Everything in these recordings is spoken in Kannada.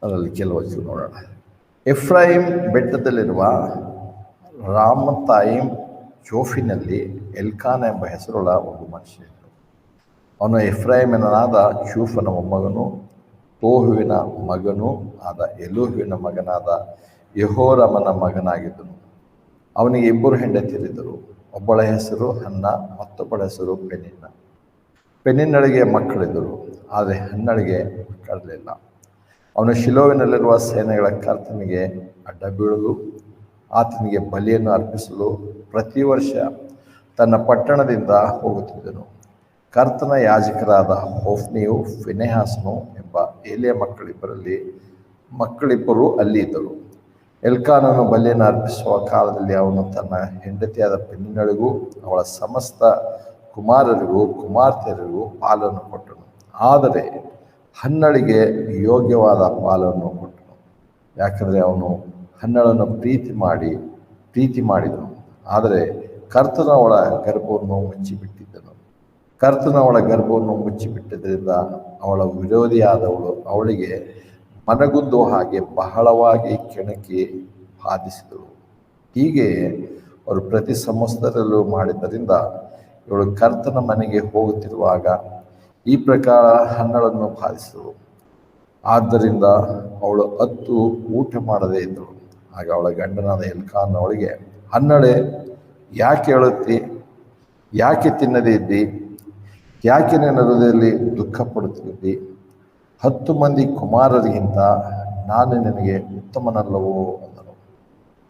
ಅದರಲ್ಲಿ ಕೆಲವು ನೋಡೋಣ. ಎಫ್ರಾಯಿಮ್ ಬೆಟ್ಟದಲ್ಲಿರುವ ರಾಮತಾಯಿಮ್ ಚೋಫಿನಲ್ಲಿ ಎಲ್ಕಾನ ಎಂಬ ಹೆಸರುಳ್ಳ ಒಬ್ಬ ಮನುಷ್ಯ ಇದ್ದ. ಅವನು ಎಫ್ರಾಯಿಮನಾದ ಚೂಫನ ಮೊಮ್ಮಗನು, ತೋಹುವಿನ ಮಗನೂ ಆದ ಎಲೂಹುವಿನ ಮಗನಾದ ಯೆಹೋರಾಮನ ಮಗನಾಗಿದ್ದನು. ಅವನಿಗೆ ಇಬ್ಬರು ಹೆಂಡತಿಯರಿದ್ದರು. ಒಬ್ಬಳ ಹೆಸರು ಹನ್ನ, ಮತ್ತೊಬ್ಬಳ ಹೆಸರು ಪೆನಿನ್ನ. ಪೆನಿನ್ನಳಿಗೆ ಮಕ್ಕಳಿದ್ದರು, ಆದರೆ ಹನ್ನಳಿಗೆ ಮಕ್ಕಳಿರಲಿಲ್ಲ. ಅವನು ಶಿಲೋವಿನಲ್ಲಿರುವ ಸೇನೆಗಳ ಕರ್ತನಿಗೆ ಅಡ್ಡ ಬೀಳಲು, ಆತನಿಗೆ ಬಲಿಯನ್ನು ಅರ್ಪಿಸಲು ಪ್ರತಿ ವರ್ಷ ತನ್ನ ಪಟ್ಟಣದಿಂದ ಹೋಗುತ್ತಿದ್ದನು. ಕರ್ತನ ಯಾಜಕರಾದ ಹೊಫ್ನಿಯು ಫಿನೆಹಾಸನು ಎಂಬ ಏಲಿಯ ಮಕ್ಕಳಿಬ್ಬರು ಅಲ್ಲಿ ಇದ್ದರು. ಎಲ್ಕಾನನು ಬಲಿಯನ್ನು ಅರ್ಪಿಸುವ ಕಾಲದಲ್ಲಿ ಅವನು ತನ್ನ ಹೆಂಡತಿಯಾದ ಪೆನಿನ್ನಳಿಗೂ ಅವಳ ಸಮಸ್ತ ಕುಮಾರರಿಗೂ ಕುಮಾರ್ತೆಯರಿಗೂ ಪಾಲನ್ನು ಕೊಟ್ಟನು. ಆದರೆ ಹನ್ನಳಿಗೆ ಯೋಗ್ಯವಾದ ಪಾಲನ್ನು ಕೊಟ್ಟನು, ಯಾಕಂದರೆ ಅವನು ಹನ್ನಳನ್ನು ಪ್ರೀತಿ ಮಾಡಿದನು. ಆದರೆ ಕರ್ತನ ಅವಳ ಗರ್ಭವನ್ನು ಮುಚ್ಚಿಬಿಟ್ಟಿದ್ದನು. ಕರ್ತನ ಅವಳ ಗರ್ಭವನ್ನು ಮುಚ್ಚಿಬಿಟ್ಟಿದ್ದರಿಂದ ಅವಳ ವಿರೋಧಿಯಾದವಳು ಅವಳಿಗೆ ಮನಗುಂದುವ ಹಾಗೆ ಬಹಳವಾಗಿ ಕೆಣಕಿ ಬಾಧಿಸಿದಳು. ಹೀಗೆ ಅವರು ಪ್ರತಿ ಸಂವತ್ಸರದಲ್ಲೂ ಮಾಡಿದ್ದರಿಂದ ಇವಳು ಕರ್ತನ ಮನೆಗೆ ಹೋಗುತ್ತಿರುವಾಗ ಈ ಪ್ರಕಾರ ಹನ್ನಳನ್ನು ಬಾಧಿಸಿದಳು. ಆದ್ದರಿಂದ ಅವಳು ಅತ್ತು ಊಟ ಮಾಡದೇ ಇದ್ದಳು. ಆಗ ಅವಳ ಗಂಡನಾದ ಎಲ್ಕಾನ ಅವಳಿಗೆ, ಹನ್ನಳೆ, ಯಾಕೆ ಅಳುತ್ತಿ? ಯಾಕೆ ತಿನ್ನದೇ ಇದ್ದಿ? ಯಾಕೆ ನಿನ್ನ ಹೃದಯದಲ್ಲಿ ದುಃಖ ಪಡುತ್ತಿದ್ದಿ? 10 ಮಂದಿ ಕುಮಾರರಿಗಿಂತ ನಾನು ನಿನಗೆ ಉತ್ತಮನಲ್ಲವೋ ಅಂದನು.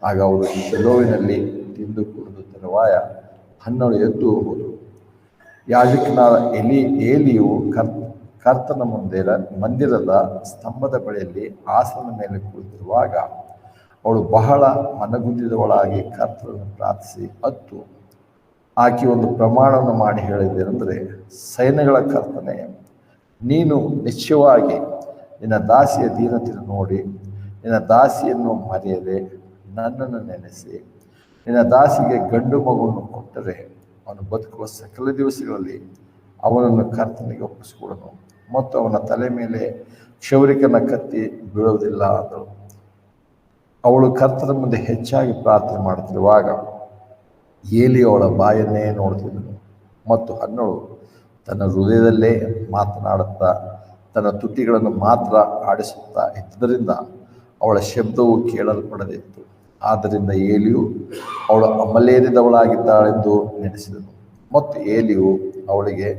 ಆಗ ಅವಳು ಶಿಲೋವಿನಲ್ಲಿ ತಿಂದು ಕುಡಿದು ತರುವಾಯ ಹನ್ನಳು ಎದ್ದು ಹೋದಳು. ಯಾಜಕನಾದ ಏಲಿಯು ಕರ್ತನ ಮಂದಿರದ ಸ್ತಂಭದ ಬಳಿಯಲ್ಲಿ ಆಸನ ಮೇಲೆ ಕುಳಿತಿರುವಾಗ ಅವಳು ಬಹಳ ಮನಗುಂದಿದವಳಾಗಿ ಕರ್ತನನ್ನು ಪ್ರಾರ್ಥಿಸಿ ಅತ್ತು ಆಕೆ ಒಂದು ಪ್ರಮಾಣವನ್ನು ಮಾಡಿ ಹೇಳಿದ್ದೇನೆಂದರೆ, ಸೈನ್ಯಗಳ ಕರ್ತನೆ, ನೀನು ನಿಶ್ಚಯವಾಗಿ ನಿನ್ನ ದಾಸಿಯ ದೀನತೆಯನ್ನು ನೋಡಿ ನಿನ್ನ ದಾಸಿಯನ್ನು ಮರೆಯದೆ ನನ್ನನ್ನು ನೆನೆಸಿ ನಿನ್ನ ದಾಸಿಗೆ ಗಂಡು ಮಗುವನ್ನು ಕೊಟ್ಟರೆ ಅವನು ಬದುಕುವ ಸಕಲ ದಿವಸಗಳಲ್ಲಿ ಅವನನ್ನು ಕರ್ತನಿಗೆ ಒಪ್ಪಿಸಿಕೊಡನು ಮತ್ತು ಅವನ ತಲೆ ಮೇಲೆ ಕ್ಷೌರಿಕನ ಕತ್ತಿ ಬೀಳುವುದಿಲ್ಲ ಅಂದಳು. ಅವಳು ಕರ್ತನ ಮುಂದೆ ಹೆಚ್ಚಾಗಿ ಪ್ರಾರ್ಥನೆ ಮಾಡುತ್ತಿರುವಾಗ ಏಲಿ ಅವಳ ಬಾಯನ್ನೇ ನೋಡ್ತಿದ್ದನು ಮತ್ತು ಹನ್ನಳು ತನ್ನ ಹೃದಯದಲ್ಲೇ ಮಾತನಾಡುತ್ತಾ ತನ್ನ ತುಟಿಗಳನ್ನು ಮಾತ್ರ ಆಡಿಸುತ್ತಾ ಇದ್ದುದರಿಂದ ಅವಳ ಶಬ್ದವು ಕೇಳಲ್ಪಡದಿತ್ತು. ಆದ್ದರಿಂದ ಏಲಿಯು ಅವಳು ಅಮಲೇರಿದವಳಾಗಿದ್ದಾಳೆಂದು ನೆನೆಸಿದನು. ಮತ್ತು ಏಲಿಯು ಅವಳಿಗೆ,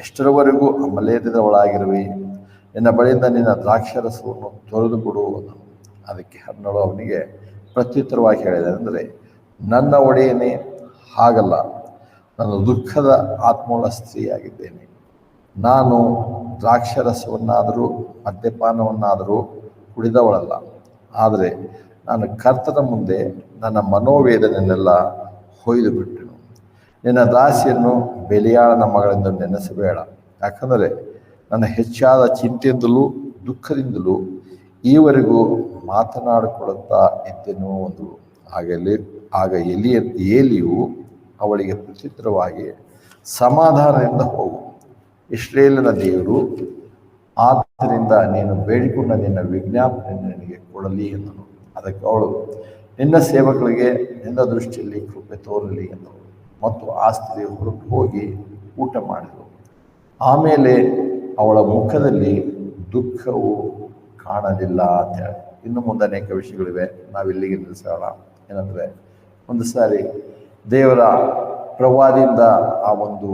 ಎಷ್ಟರವರೆಗೂ ಅಮಲೇರಿದವಳಾಗಿರುವೆ? ನಿನ್ನ ಬಳಿಯಿಂದ ನಿನ್ನ ದ್ರಾಕ್ಷಾರಸವನ್ನು ತೊರೆದು ಬಿಡು ಅಂದನು. ಅದಕ್ಕೆ ಹನ್ನಳು ಅವನಿಗೆ ಪ್ರತ್ಯುತ್ತರವಾಗಿ ಹೇಳಿದನೆಂದರೆ, ನನ್ನ ಒಡೆಯನೇ, ಹಾಗಲ್ಲ, ನಾನು ದುಃಖದ ಆತ್ಮವುಳ್ಳ ಸ್ತ್ರೀಯಾಗಿದ್ದೇನೆ. ನಾನು ದ್ರಾಕ್ಷಾರಸವನ್ನಾದರೂ ಮದ್ಯಪಾನವನ್ನಾದರೂ ಕುಡಿದವಳಲ್ಲ. ಆದರೆ ನಾನು ಕರ್ತನ ಮುಂದೆ ನನ್ನ ಮನೋವೇದನೆಯನ್ನೆಲ್ಲ ಹೊಯ್ದು ಬಿಟ್ಟೆನು. ನಿನ್ನ ದಾಸಿಯನ್ನು ಬೆಲಿಯಾಳನ ಮಗಳೆಂದು ನೆನೆಸಬೇಡ, ಯಾಕಂದರೆ ನನ್ನ ಹೆಚ್ಚಾದ ಚಿಂತೆಯಿಂದಲೂ ದುಃಖದಿಂದಲೂ ಈವರೆಗೂ ಮಾತನಾಡಿಕೊಳ್ಳುತ್ತಾ ಇದ್ದೆನು ಅಂದಳು. ಆಗ ಏಲಿಯು ಅವಳಿಗೆ ಪ್ರತ್ಯುತ್ತರವಾಗಿ, ಸಮಾಧಾನದಿಂದ ಹೋಗು, ಇಸ್ರಾಯೇಲಿನ ದೇವರು ಆದ್ದರಿಂದ ನೀನು ಬೇಡಿಕೊಂಡ ನಿನ್ನ ವಿಜ್ಞಾಪನೆಯನ್ನು ನಿನಗೆ ಕೊಡಲಿ ಎಂದನು. ಅದಕ್ಕೆ ಅವಳು, ನಿನ್ನ ಸೇವಕರಿಗೆ ನಿನ್ನ ದೃಷ್ಟಿಯಲ್ಲಿ ಕೃಪೆ ತೋರಲಿ ಎಂದಳು. ಮತ್ತು ಆ ಸ್ತ್ರೀ ಹೊರಟು ಹೋಗಿ ಊಟ ಮಾಡಿದಳು. ಆಮೇಲೆ ಅವಳ ಮುಖದಲ್ಲಿ ದುಃಖವು ಕಾಣಲಿಲ್ಲ ಅಂತ ಹೇಳಿ. ಇನ್ನು ಮುಂದೆ ಅನೇಕ ವಿಷಯಗಳಿವೆ, ನಾವಿಲ್ಲಿಗೆ ನಿಲ್ಲಿಸೋಣ. ಏನಂದರೆ, ಒಂದು ಸಾರಿ ದೇವರ ಪ್ರವಾದಿಯಿಂದ ಆ ಒಂದು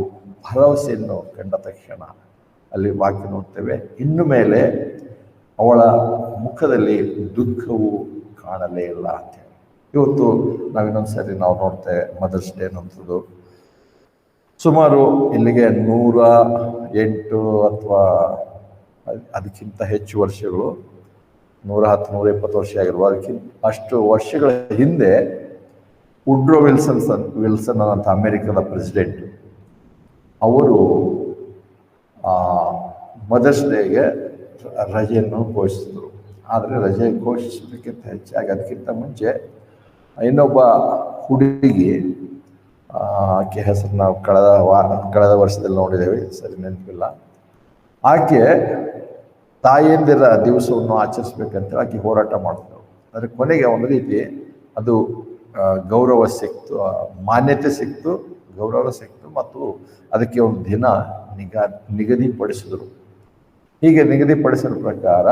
ಭರವಸೆಯನ್ನು ಕಂಡ ತಕ್ಷಣ ಅಲ್ಲಿ ವಾಕ್ಯ ನೋಡ್ತೇವೆ, ಇನ್ನು ಮೇಲೆ ಅವಳ ಮುಖದಲ್ಲಿ ದುಃಖವು ಕಾಣಲೇ ಇಲ್ಲ ಅಂತೇಳಿ. ಇವತ್ತು ನಾವಿನ್ನೊಂದು ಸರಿ ನಾವು ನೋಡ್ತೇವೆ ಮದರ್ಸ್ ಡೇ ಅನ್ನೋಂಥದ್ದು. ಸುಮಾರು ಇಲ್ಲಿಗೆ 108 ಅಥವಾ ಅದಕ್ಕಿಂತ ಹೆಚ್ಚು ವರ್ಷಗಳು, 110-120 ವರ್ಷ ಆಗಿರುವ, ಅದಕ್ಕಿಂತ ಅಷ್ಟು ವರ್ಷಗಳ ಹಿಂದೆ ವುಡ್ರೋ ವಿಲ್ಸನ್ ಅನ್ನೋಂಥ ಅಮೇರಿಕದ ಪ್ರೆಸಿಡೆಂಟ್ ಅವರು ಮದರ್ಸ್ ಡೇಗೆ ರಜೆಯನ್ನು ಘೋಷಿಸಿದರು. ಆದರೆ ರಜೆ ಘೋಷಿಸೋದಕ್ಕಿಂತ ಹೆಚ್ಚಾಗಿ ಅದಕ್ಕಿಂತ ಮುಂಚೆ ಇನ್ನೊಬ್ಬ ಹುಡುಗಿ, ಆಕೆ ಹೆಸರು ನಾವು ಕಳೆದ ವರ್ಷದಲ್ಲಿ ನೋಡಿದ್ದೇವೆ, ಸರಿ ನೆನಪಿಲ್ಲ, ಆಕೆ ತಾಯಂದಿರ ದಿವಸವನ್ನು ಆಚರಿಸ್ಬೇಕಂತ ಆಕೆ ಹೋರಾಟ ಮಾಡ್ತಾರೆ. ಆದರೆ ಕೊನೆಗೆ ಒಂದು ರೀತಿ ಅದು ಗೌರವ ಸಿಕ್ತು, ಮಾನ್ಯತೆ ಸಿಕ್ತು, ಗೌರವ ಸಿಕ್ತು ಮತ್ತು ಅದಕ್ಕೆ ಒಂದು ದಿನ ನಿಗದಿಪಡಿಸಿದರು. ಹೀಗೆ ನಿಗದಿಪಡಿಸಿದ ಪ್ರಕಾರ